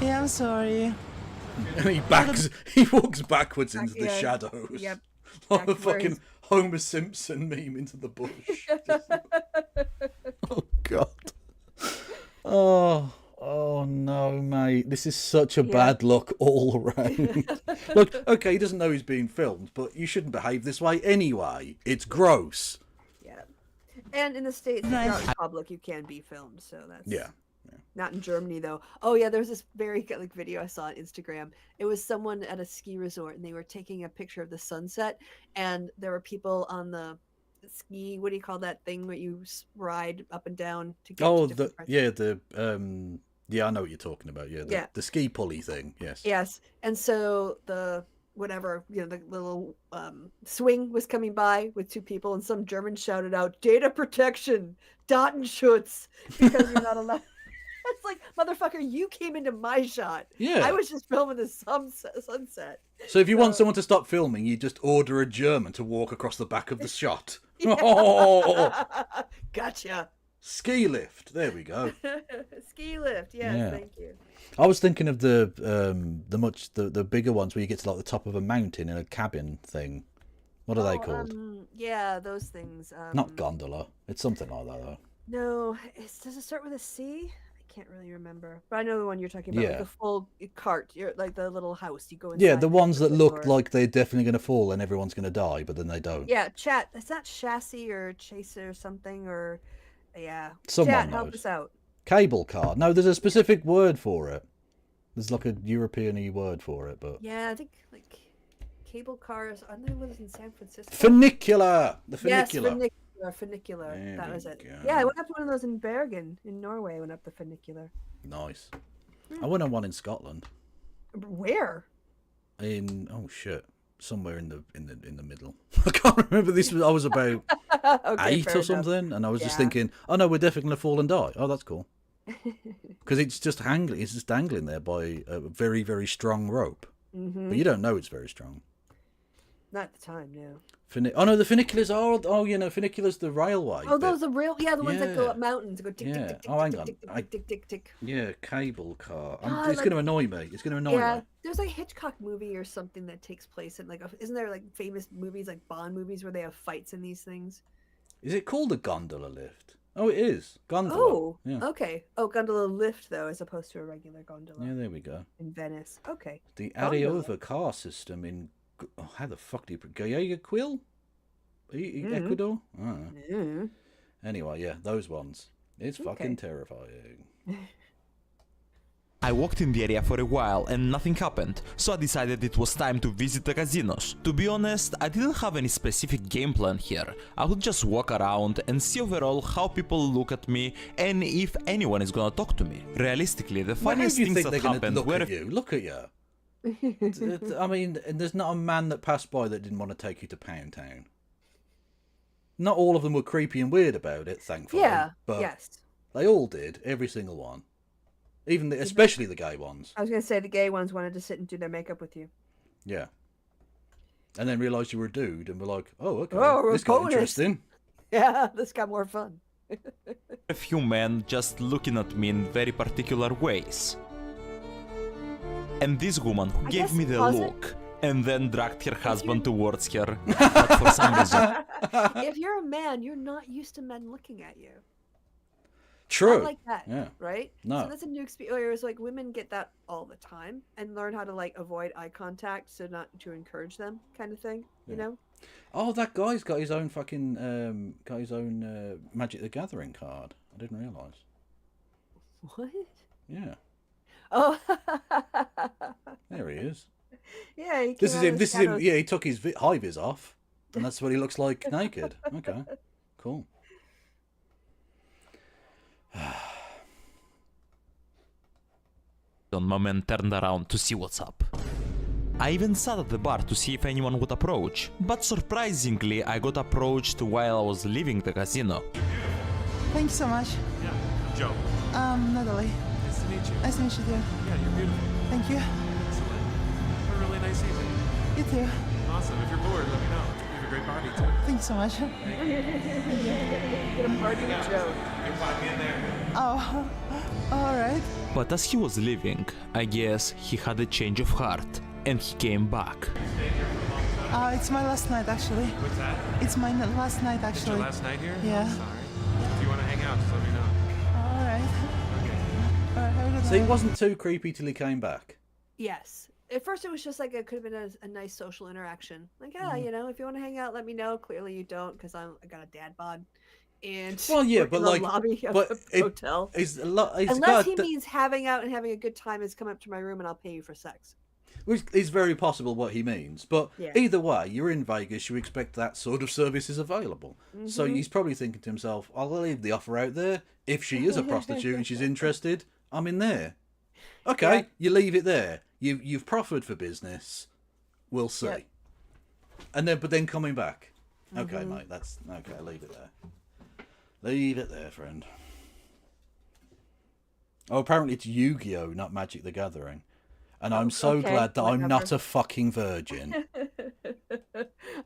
Yeah, I'm sorry. And he walks backwards into the shadows. Yep. Like a fucking Homer Simpson meme into the bush. Oh, God. Oh no, mate. This is such a bad look all around. Look, okay, he doesn't know he's being filmed, but you shouldn't behave this way anyway. It's gross. Yeah. And in the States, if you're out in public, you can be filmed, so that's... Yeah. Not in Germany, though. Oh, yeah, there was this very good video I saw on Instagram. It was someone at a ski resort, and they were taking a picture of the sunset, and there were people on the ski, what do you call that thing where you ride up and down to get to different parts? Yeah, I know what you're talking about. Yeah, the ski pulley thing. Yes. And so the the little swing was coming by with two people, and some German shouted out, "Data protection, Datenschutz," because you're not allowed. It's like, motherfucker, you came into my shot. Yeah. I was just filming the sunset. So if you want someone to stop filming, you just order a German to walk across the back of the shot. Yeah. Oh, gotcha. Ski lift. There we go. Ski lift. Yes, Yeah. Thank you. I was thinking of the bigger ones where you get to like the top of a mountain in a cabin thing. What are they called? Yeah, those things. Not gondola. It's something like that though. No, does it start with a C? I can't really remember, but I know the one you're talking about. Yeah. Like the full cart, like the little house you go inside. Yeah, the ones that look door. like they're definitely going to fall and everyone's going to die, but then they don't. Yeah, chat. It's not chassis or chaser or something, or yeah. Someone Chat, help knows. us out. Cable car. No, there's a specific word for it. There's like a European-y word for it, but Yeah, I think like cable cars. I know it was in San Francisco. funicular. The funicular. Yes, funicular. There That we was it. go. Yeah, I went up to one of those in Bergen, in Norway. I went up the funicular. Nice. I went on one in Scotland. Where? Somewhere in the middle. I can't remember. I was about Okay, 8 fair or something, enough. and I was just Yeah. thinking, oh no, we're definitely gonna fall and die. Oh, that's cool. Because it's just dangling there by a very, very strong rope. Mhm. But you don't know it's very strong. Not at the time, no. Oh no, the funiculars are. Oh, funiculars the railway. Oh, bit. those are real. Yeah, the ones that go Yeah. up mountains. Go tick, Yeah. tick, tick, tick, Oh, hang tick, on. tick, tick, tick, tick, tick. Yeah, cable car. Ah, It's like- going to annoy me. It's going to annoy Yeah, me. there's a Hitchcock movie or something that takes place in isn't there like famous movies like Bond movies where they have fights in these things? Is it called a gondola lift? Oh, it is. Gondola. Oh, Yeah. okay. Oh, gondola lift though, as opposed to a regular gondola. Yeah, there we go. In Venice. Okay. The Gondola. Ariova car system in... Oh, how the fuck do you... Guayaquil? Mhm. Ecuador? I don't know. Mhm. Anyway, yeah, those ones. It's fucking terrifying. I walked in the area for a while and nothing happened, so I decided it was time to visit the casinos. To be honest, I didn't have any specific game plan here. I would just walk around and see overall how people look at me and if anyone is gonna talk to me. Realistically, the Why funniest do you things think that they're going to happened look were... at you? Look at you. I mean, there's not a man that passed by that didn't want to take you to Pound Town. Not all of them were creepy and weird about it, thankfully. Yeah. But Yes. they all did. Every single one. Especially the gay ones. I was gonna say the gay ones wanted to sit and do their makeup with you. Yeah. And then realised you were a dude and were like, oh, okay, Oh, this got bonus. interesting. Yeah, this got more fun. a few men just looking at me in very particular ways. And this woman who I gave guess me the closet? look and then dragged her husband towards her. But for some reason... If you're a man, you're not used to men looking at you. True. Not like that, Yeah. right? No. So that's a new experience. Whereas like women get that all the time and learn how to like avoid eye contact, so not to encourage them, kind of thing. You know? Oh, that guy's got his own fucking Magic the Gathering card. I didn't realise. What? Yeah. Oh. There he is. Yeah. He This came is out him. of This the is him. shadows. Yeah, he took his high vis off, and that's what he looks like naked. Okay, cool. Moment turned around to see what's up. I even sat at the bar to see if anyone would approach, but surprisingly I got approached while I was leaving the casino. Thank you so much. Yeah, I'm Joe. Natalie. Nice to meet you. Nice to meet you too. Yeah, you're beautiful. Thank you. Excellent. Have a really nice evening. You too. Awesome. If you're bored, let me know. We have a great party too. Thank you so much. Get a party with Joe. You can find me in there. Oh, all right. But as he was leaving, I guess he had a change of heart, and he came back. It's my last night actually. What's that? It's my last night It's actually. your last night here? Yeah. I'm sorry. If you want to hang out, just let me know. All right. All right. Have a good So he night. wasn't too creepy till he came back. Yes. At first, it was just like it could have been a nice social interaction. Like, you know, if you want to hang out, let me know. Clearly, you don't, because I got a dad bod. And Well, yeah, work but in the like, lobby of but the it- hotel. It's a lot. It's Unless he got- means having out and having a good time, is come up to my room and I'll pay you for sex. Which is very possible what he means. But Yeah. either way, you're in Vegas, you expect that sort of service is available. So Mhm. he's probably thinking to himself, I'll leave the offer out there. If she is a prostitute and she's interested, I'm in there. Okay, Yeah. you leave it there. You've proffered for business. We'll see. Yep. And then coming back. Okay, Mhm. mate, that's okay, leave it there. Leave it there, friend. Oh, apparently it's Yu-Gi-Oh, not Magic the Gathering. And I'm so okay, glad that I'm not whatever. a fucking virgin.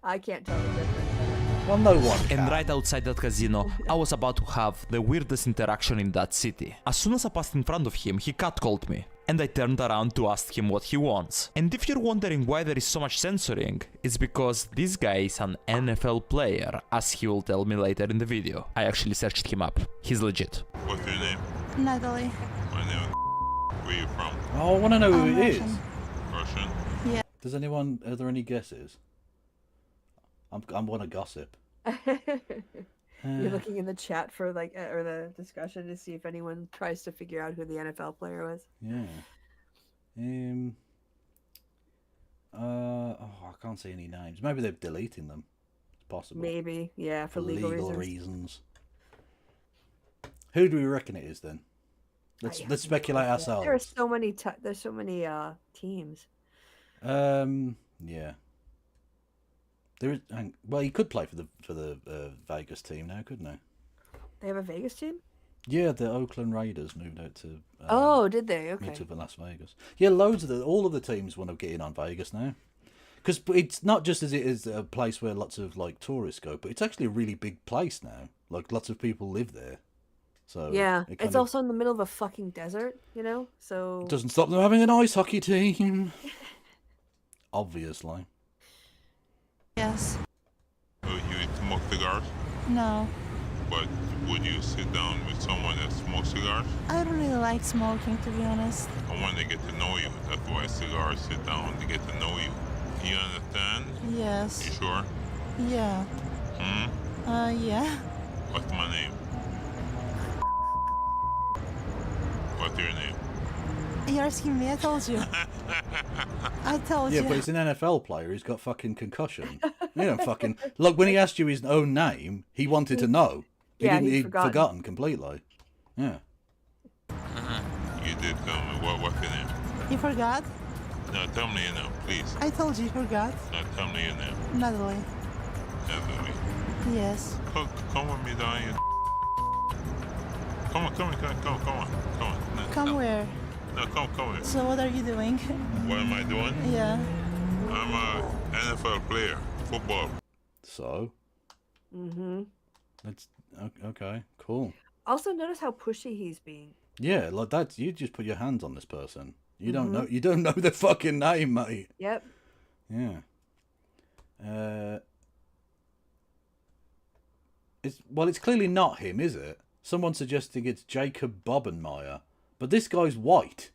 I can't tell the difference. Well, no one And can. right outside that casino, I was about to have the weirdest interaction in that city. As soon as I passed in front of him, he catcalled me. And I turned around to ask him what he wants. And if you're wondering why there is so much censoring, it's because this guy is an NFL player, as he will tell me later in the video. I actually searched him up. He's legit. What's your name? Natalie. My name is. Where you from? Oh, I want to know who I'm it is. Russian. Russian? Yeah. Does anyone? Are there any guesses? I want to gossip. You're looking in the chat for like, or the discussion to see if anyone tries to figure out who the NFL player was. Yeah. Oh, I can't see any names. Maybe they're deleting them. It's possible. Maybe, yeah, for legal reasons. Who do we reckon it is then? I Let's have speculate no idea. ourselves. There are so many. There's so many teams. Yeah. There is. Well, he could play for the Vegas team now, couldn't he? They have a Vegas team. Yeah, the Oakland Raiders moved out to. Oh, did they? Okay. Moved to Las Vegas. Yeah, all of the teams want to get in on Vegas now, because it's not just as it is a place where lots of like tourists go, but it's actually a really big place now. Like lots of people live there. So Yeah, it it's kind of also in the middle of a fucking desert, you know. So doesn't stop them having an ice hockey team. Obviously. Yes. You smoke cigars? No. But would you sit down with someone that smokes cigars? I don't really like smoking, to be honest. I want to get to know you. That's why cigars sit down to get to know you. You understand? Yes. You sure? Yeah. Yeah. What's my name? What's your name? You're asking me, I told you. I told Yeah, you. but he's an NFL player. He's got fucking concussion. You don't fucking look. When he asked you his own name, he wanted to know. Yeah, He'd he'd forgotten completely. Yeah. You did tell me. What's your name? You forgot? No, tell me your name, please. I told you forgot. No, tell me your name. Natalie. Natalie. Yes. Come with me down here. Come on. No, Come no. where? No, come here. So what are you doing? What am I doing? Yeah. I'm a NFL player, football. So. Mm-hmm. That's okay. Cool. Also, notice how pushy he's being. Yeah, like that. You just put your hands on this person. You don't Mhm. know. You don't know their fucking name, mate. Yep. Yeah. It's clearly not him, is it? Someone suggesting it's Jacob Bobenmeyer, but this guy's white.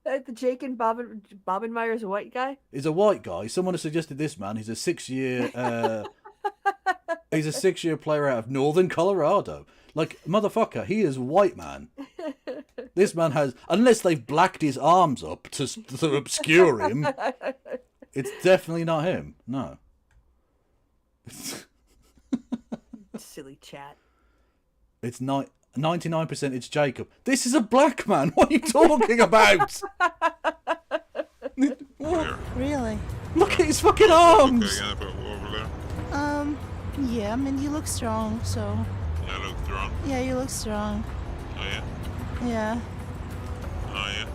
The Jake and Bobenmeyer's white guy? He's a white guy. Someone has suggested this man. He's a 6-year. He's a 6-year player out of Northern Colorado. Like, motherfucker, he is white, man. This man has, unless they've blacked his arms up to obscure him, it's definitely not him. No. Silly chat. It's not 99%. It's Jacob. This is a black man. What are you talking about? Really? Look at his fucking arms. Yeah, I mean, you look strong, so... I look strong? Yeah, you look strong. Oh, yeah? Yeah. Oh, yeah?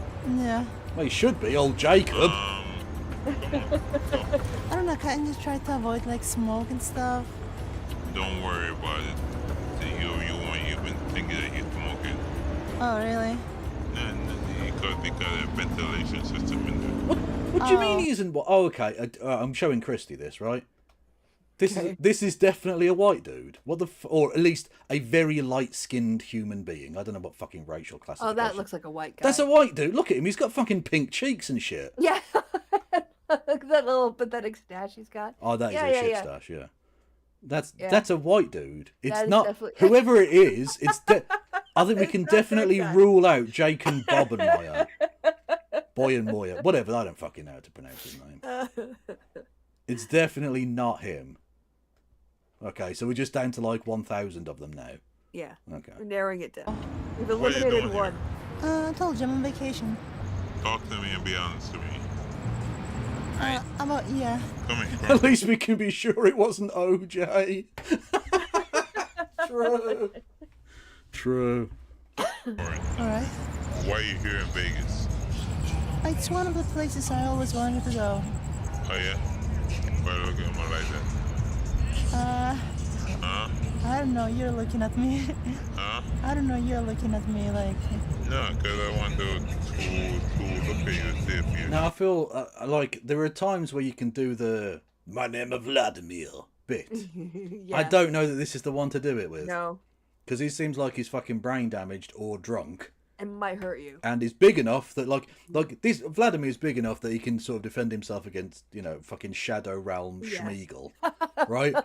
Yeah. Well, he should be, old Jacob. I don't know, can't you try to avoid, like, smoke and stuff? Don't worry about it. You've been thinking that you're smoking. Oh, really? Because of ventilation system in there. What do you mean he isn't? Oh, okay. I'm showing Christy this, right? This is definitely a white dude. What the or at least a very light-skinned human being. I don't know what fucking racial classification. Oh, that looks like a white guy. That's a white dude. Look at him. He's got fucking pink cheeks and shit. Yeah. Look at that little pathetic stash he's got. Oh, that is a shit stash. Yeah. Yeah. That's a white dude. It's That is not definitely- whoever it is. I think we can definitely rule out Jake and Bobenmeyer. Boy and Moyer. Whatever. I don't fucking know how to pronounce his name. It's definitely not him. Okay, so we're just down to like 1,000 of them now. Yeah. Okay. We're narrowing it down. We've What are you eliminated doing one. I told you I'm on vacation. Talk to me and be honest to me. Yeah. Come here. At least we can be sure it wasn't OJ. True. True. Alright. Why are you here in Vegas? It's one of the places I always wanted to go. Oh, yeah? Why look at me like that? Huh? I don't know, you're looking at me. Huh? I don't know, you're looking at me like... No, because I want to look at you and see if you... Now I feel like there are times where you can do the "My name is Vladimir" bit. Yeah. I don't know that this is the one to do it with. No. Because he seems like he's fucking brain damaged or drunk. It might hurt you. And he's big enough that like this Vladimir's big enough that he can sort of defend himself against, fucking Shadow Realm Schmeagol. Right?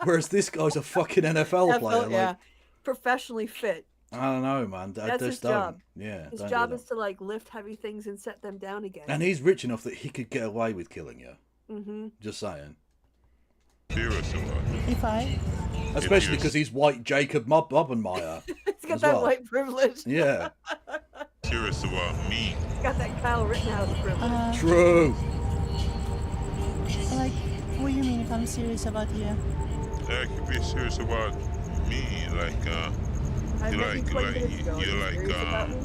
Whereas this guy's a fucking NFL player. Yeah. Like, Professionally fit. I don't know, man. That's his job. Yeah. His don't job do is to like lift heavy things and set them down again. that. And he's rich enough that he could get away with killing you. Mm-hmm. Just saying. Serious about it. If I... Especially because he's white Jacob Bobenmeyer. He's got as that well. white privilege. Yeah. Serious about me. He's got that Kyle Rittenhouse privilege. True. Like, what do you mean if I'm serious about you? I could be serious about me, like, I you met you 20 minutes ago. you Are you serious about me?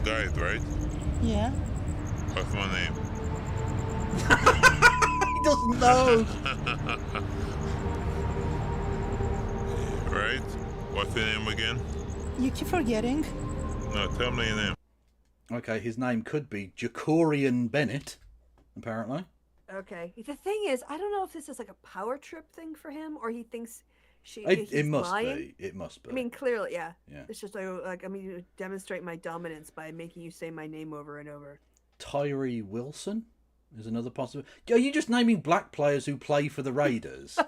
guys, right? Yeah. What's my name? He doesn't know. Right? What's your name again? You keep forgetting. No, tell me your name. Okay, his name could be Jacorian Bennett, apparently. Okay. The thing is, I don't know if this is like a power trip thing for him, or he thinks It he's must lying. be. It must be. I mean, clearly, yeah. Yeah. It's just like I'm going to demonstrate my dominance by making you say my name over and over. Tyree Wilson is another possibility. Are you just naming black players who play for the Raiders?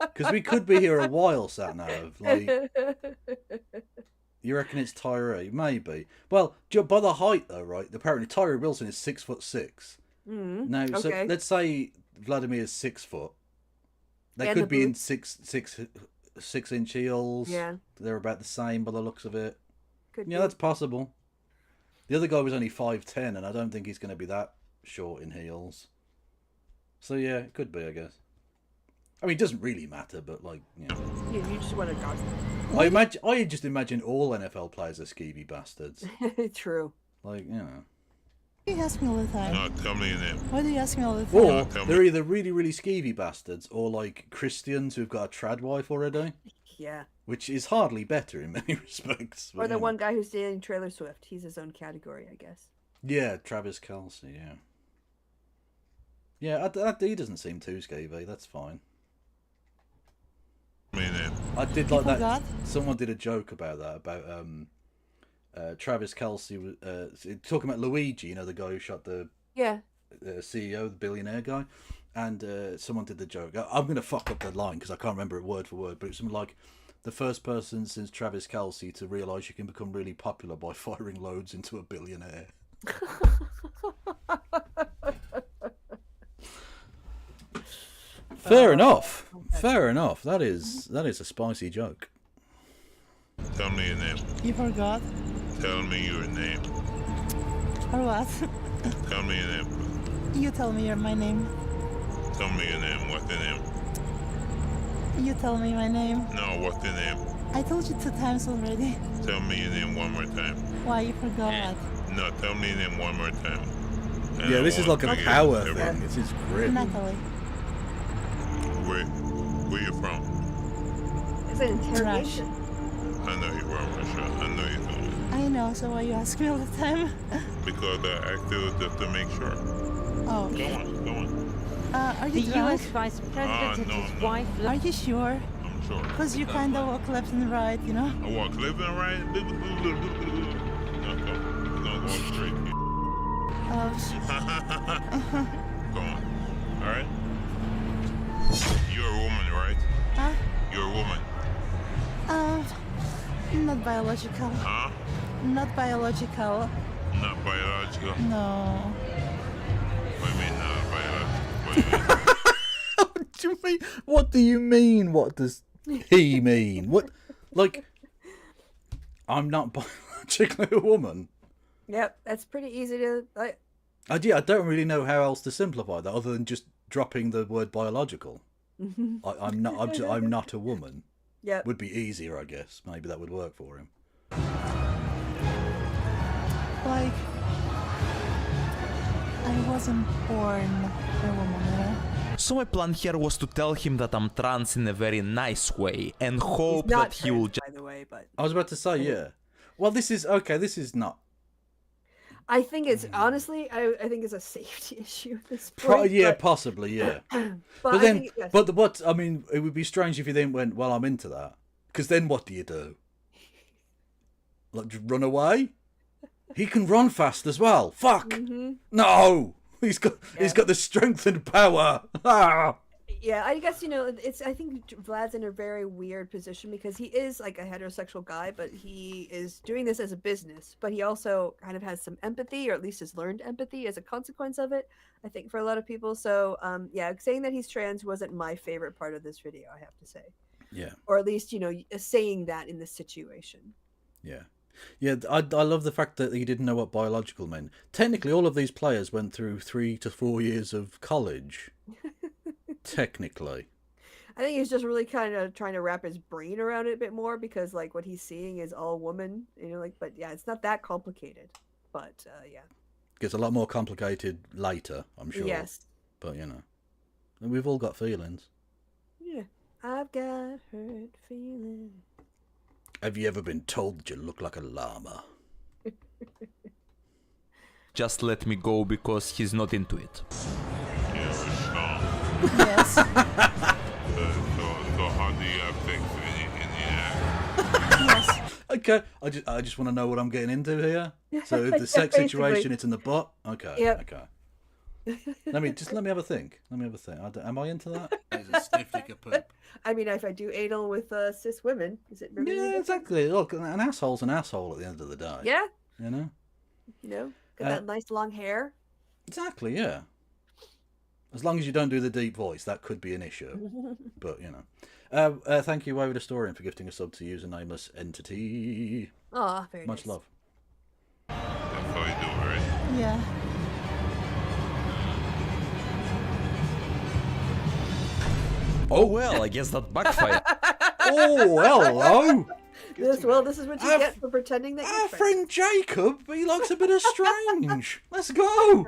Because we could be here a while, Satnav. Like, you reckon it's Tyree? Maybe. Well, by the height, though, right? Apparently, Tyree Wilson is 6'6". Mm, Now, so okay. let's say Vladimir is 6 foot. They And could the be in boots. 6-inch heels. Yeah. They're about the same by the looks of it. Could Yeah, be. that's possible. The other guy was only 5'10", and I don't think he's going to be that short in heels. So yeah, it could be, I guess. I mean, it doesn't really matter, but like, you know. You just want to go. I just imagine all NFL players are skeevy bastards. True. Like, you know. You ask me all the time. No, tell me your name. Why do you ask me all the time? Or tell they're either really, really skeevy bastards, or like Christians who've got a trad wife already. Yeah. Which is hardly better in many respects. Or but, the you know. one guy who's dating Taylor Swift. He's his own category, I guess. Yeah, Travis Kelce, yeah. Yeah, he doesn't seem too skeevy. That's fine. I did like that. Forgot? Someone did a joke about that, about Travis Kelce talking about Luigi, you know, the guy who shot the CEO, the billionaire guy, and someone did the joke. I'm going to fuck up the line because I can't remember it word for word, but it's something like, the first person since Travis Kelce to realise you can become really popular by firing loads into a billionaire. Fair enough. Fair enough. That is a spicy joke. Tell me your name. You forgot? Tell me your name. Or what? Tell me your name. You tell me my name. Tell me your name. What's the name? You tell me my name. No, what's the name? I told you 2 times already. Tell me your name one more time. Why, you forgot? No, tell me your name one more time. And Yeah, I this is won't like a forget power ever. thing. This is grim. Natalie. Where you from? It's an interrogation. I know you're from Russia. I know you don't. I know, so why you ask me all the time? Because I asked you just to make sure. Oh, Go okay. on, go on. Are you The drunk? US Vice President and his wife. Are you sure? I'm sure. Because you kind of walk left and right, you know? I walk left and right. No, go straight. Oh, Go on. All right. You're a woman, right? Huh? You're a woman. Not biological. Huh? Not biological. Not biological. No. What do you mean not biological? What do you mean? What do you mean? What does he mean? What? Like, I'm not biologically a woman. Yep, that's pretty easy to. I don't really know how else to simplify that other than just dropping the word biological. I'm not a woman. Yep. Would be easier, I guess. Maybe that would work for him. Like, I wasn't born a woman, you know? So my plan here was to tell him that I'm trans in a very nice way and hope that he will just... By the way, but I was about to say, yeah. Well, this is okay. This is not. I think it's honestly, I think it's a safety issue at this point. Yeah, possibly, yeah. but then, I think, yes. but what? I mean, it would be strange if you then went, "Well, I'm into that," because then what do you do? Like, just run away? He can run fast as well. Fuck! No, he's got the strength and power. Ah! Yeah, I guess I think Vlad's in a very weird position because he is like a heterosexual guy, but he is doing this as a business. But he also kind of has some empathy, or at least has learned empathy as a consequence of it. I think for a lot of people. So, yeah, saying that he's trans wasn't my favorite part of this video, I have to say. Yeah. Or at least saying that in this situation. Yeah. Yeah, I love the fact that he didn't know what biological meant. Technically, all of these players went through 3 to 4 years of college. Technically. I think he's just really kind of trying to wrap his brain around it a bit more because, like, what he's seeing is all woman, but yeah, it's not that complicated. But, yeah. Gets a lot more complicated later, I'm sure. Yes. But, we've all got feelings. Yeah. I've got hurt feelings. Have you ever been told that you look like a llama? Just let me go because he's not into it. Yes. So how do you have sex in the act? Yes. Okay, I just want to know what I'm getting into here. So if the sex Basically. situation, it's in the butt. Okay. Yep. Okay. Let me have a think. Am I into that? It's a stiff dick of poop. I mean, if I do anal with cis women, is it really? Yeah, exactly. Look, an asshole's an asshole at the end of the day. Yeah. Got Got that nice long hair. Exactly. Yeah. As long as you don't do the deep voice, that could be an issue. But thank you, Wayward Historian, for gifting a sub to use a nameless entity. Oh, very much nice. love. That's how you do it, right? Yeah. Oh well, I guess that backfired. Oh, hello. This is what you get for pretending that you're Our friend Jacob, he likes a bit of strange. Let's go.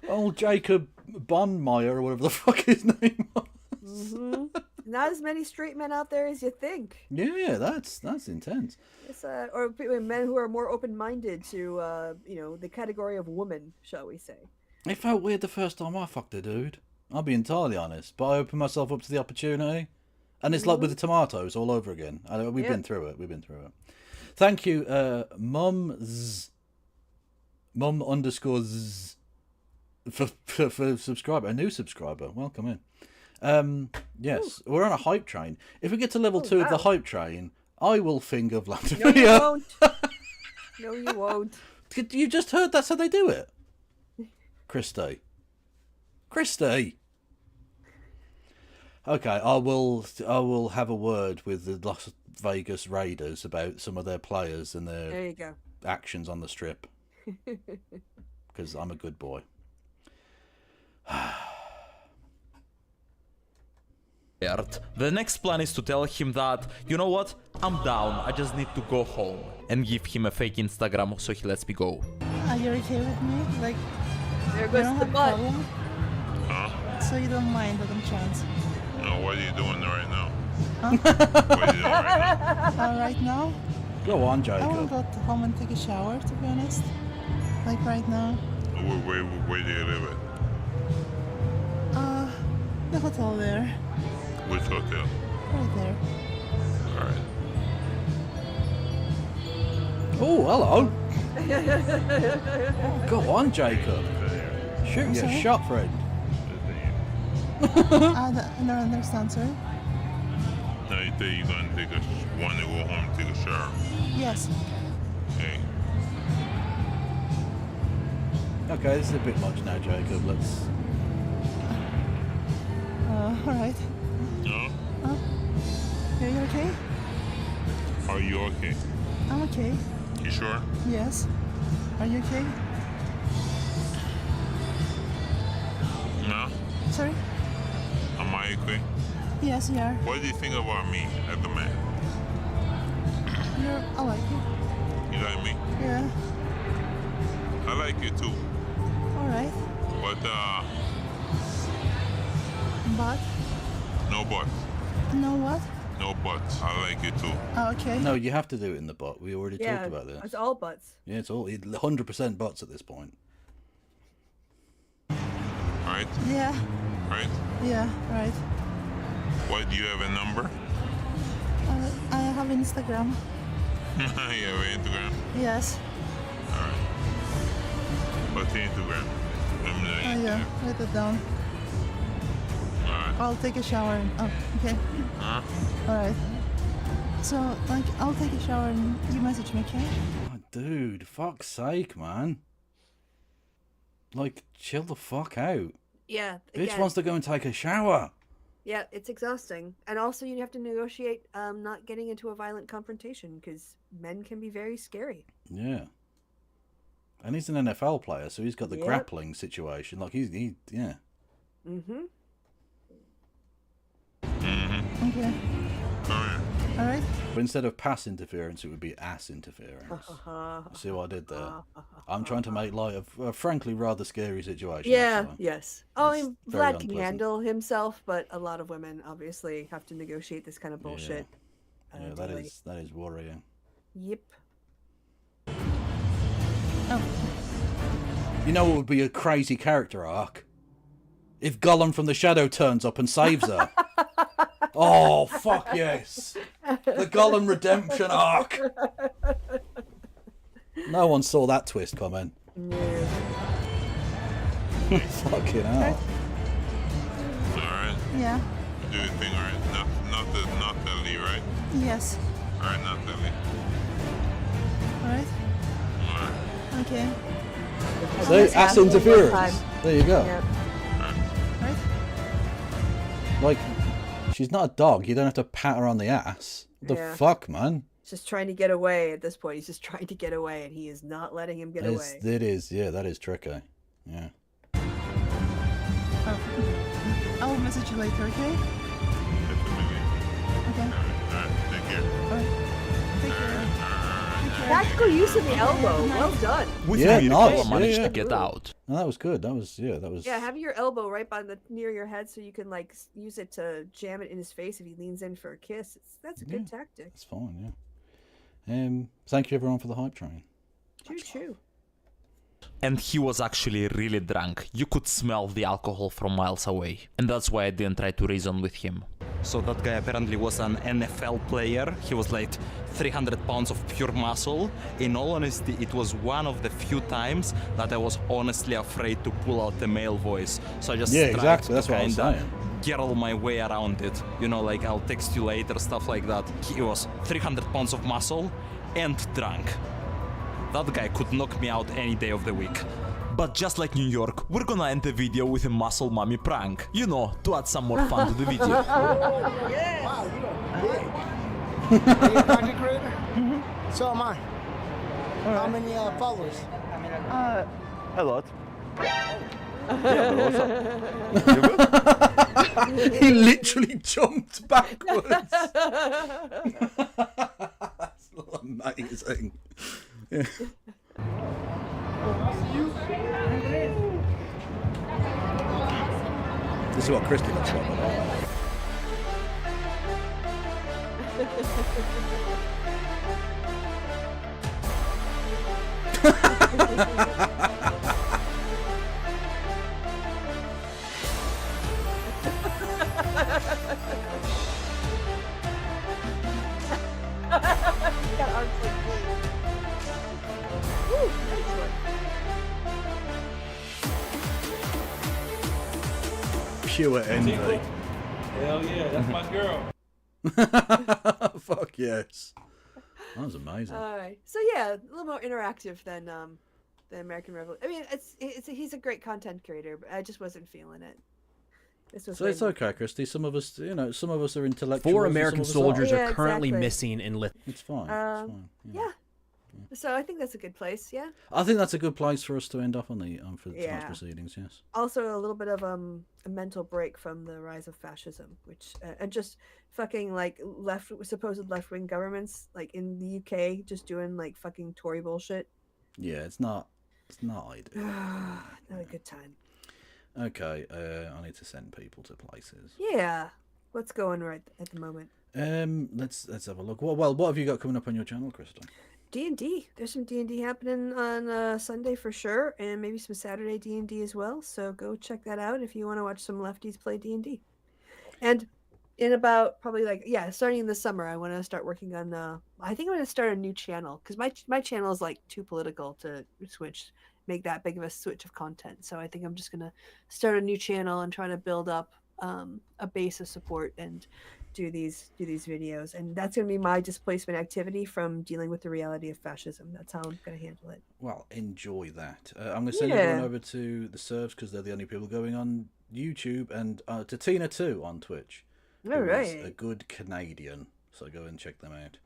Old Jacob Bonmeyer, or whatever the fuck his name was. And not as many straight men out there as you think. Yeah, that's intense. It's, or men who are more open-minded to, the category of woman, shall we say. It felt weird the first time I fucked a dude. I'll be entirely honest, but I opened myself up to the opportunity. And it's like with the tomatoes all over again. We've been through it. Thank you, mum_z for subscriber, a new subscriber. Welcome in. Yes, we're on a hype train. If we get to level 2 of the hype train, I will finger Vladimir. No, you won't. No, you won't. You just heard that's how they do it. Christy. Okay, I will have a word with the Las Vegas Raiders about some of their players and their There you go. actions on the strip. Because I'm a good boy. The next plan is to tell him that, you know what, I'm down, I just need to go home. And give him a fake Instagram so he lets me go. Are you okay with me? Like, there you goes don't the have a butt. problem? Huh? So you don't mind that I'm trans? No, what are you doing right now? Huh? What are you doing right now? Right now? Go on, I Jacob. want to go home and take a shower, to be honest. Like right now. Where do you live at? The hotel there. Which hotel? Right there. Alright. Oh, hello. Go on, Jacob. Shoot your shot, friend. I don't understand, sorry. Now you say you're gonna want to go home and take a shower. Yes. Hey. Okay, this is a bit much now, Jacob. Let's... Alright. No? Are you okay? Are you okay? I'm okay. You sure? Yes. Are you okay? No? Sorry? Am I okay? Yes, you are. What do you think about me as a man? I like you. You like me? Yeah. I like you too. Alright. But, But? no but. No what? No but. I like you too. Okay. No, you have to do it in the butt. We already talked about this. It's all butts. Yeah, it's all 100% butts at this point. Right? Yeah. Right? Yeah, right. What, do you have a number? I have Instagram. You have an Instagram? Yes. Alright. What's the Instagram? Let me know. Oh yeah, write it down. Alright. I'll take a shower. Okay. Huh? Alright. So, like, I'll take a shower and you message me, okay? Oh, dude, fuck's sake, man. Like, chill the fuck out. Yeah. Bitch again. wants to go and take a shower. Yeah, it's exhausting. And also you have to negotiate not getting into a violent confrontation because men can be very scary. Yeah. And he's an NFL player, so he's got the Yep. grappling situation. Like, he yeah. Mm-hmm. Mm-hmm. Okay. Alright. Alright. But instead of pass interference, it would be ass interference. See what I did there? I'm trying to make light of a frankly rather scary situation. Yeah, actually. yes. Oh, I It's mean, very Vlad can unpleasant. handle himself, but a lot of women obviously have to negotiate this kind of bullshit. Yeah, that is worrying. Yep. You know what would be a crazy character arc? If Gollum from the Shadow turns up and saves her. Oh, fuck yes. The Gollum redemption arc. No one saw that twist coming. Yeah. Fucking hell. Alright. Yeah. Do your thing, alright? Not Natalie, right? Yes. Alright, Natalie. Alright. Alright. Okay. See, ass interference. There you go. Yep. Right? Like, she's not a dog. You don't have to pat her on the ass. What the Yeah. fuck, man? He's just trying to get away at this point. He's just trying to get away, and he is not letting him get away. It is, yeah, that is tricky. Yeah. I'll message you later, okay? Okay. Alright, take care. Alright. Take care. Take care. Practical use of the elbow. Well done. With Yeah, a miracle, nice. I managed Yeah, to get out. No, that was good. That was that was. Yeah, having your elbow right by the near your head so you can like use it to jam it in his face if he leans in for a kiss. That's a good tactic. It's fine. Yeah. Thank you everyone for the hype train. True. And he was actually really drunk. You could smell the alcohol from miles away. And that's why I didn't try to reason with him. So that guy apparently was an NFL player. He was like 300 pounds of pure muscle. In all honesty, it was one of the few times that I was honestly afraid to pull out the male voice. So I just tried exactly. That's to what I was kinda saying. girl my way around it. You know, like I'll text you later, stuff like that. He was 300 pounds of muscle and drunk. That guy could knock me out any day of the week. But just like New York, we're gonna end the video with a muscle mommy prank. You know, to add some more fun to the video. Yeah. Wow, you are big. Are you a content creator? So am I. How many followers? A lot. He literally jumped backwards. That's amazing. Yeah. This is what Christy looks like. Pure envy. Hell yeah, that's my girl. Fuck yes. That was amazing. All right. So yeah, a little more interactive than the American Revolution. I mean, he's a great content creator, but I just wasn't feeling it. This was So it's okay, Christy. Some of us, some of us are intellectual. 4 American soldiers are currently missing in Lithuania. It's fine. It's fine. Yeah. So I think that's a good place. Yeah. I think that's a good place for us to end up on the for tonight's proceedings. Yes. Also, a little bit of a mental break from the rise of fascism, which and just fucking like supposed left wing governments like in the UK just doing like fucking Tory bullshit. Yeah, it's not ideal. Not a good time. Okay, I need to send people to places. Yeah. What's going right at the moment? Let's have a look. Well, what have you got coming up on your channel, Krista? D&D. There's some D&D happening on Sunday for sure, and maybe some Saturday D&D as well. So go check that out if you want to watch some lefties play D&D. And in about probably starting in the summer, I want to start working on. I think I'm going to start a new channel because my channel is like too political to make that big of a switch of content. So I think I'm just going to start a new channel and try to build up a base of support and do these videos, and that's going to be my displacement activity from dealing with the reality of fascism. That's how I'm going to handle it. Well, enjoy that. I'm going to send everyone over to the servs because they're the only people going on YouTube, and to Tina too on Twitch. All right. A good Canadian, so go and check them out.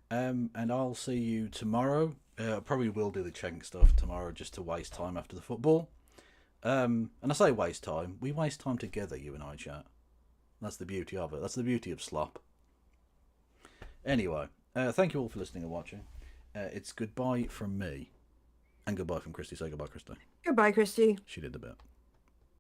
And I'll see you tomorrow. I probably will do the Chenk stuff tomorrow just to waste time after the football. And I say waste time. We waste time together, you and I, chat. That's the beauty of it. That's the beauty of slop. Anyway, thank you all for listening and watching. It's goodbye from me. And goodbye from Christy. Say goodbye, Christy. Goodbye, Christy. She did the bit.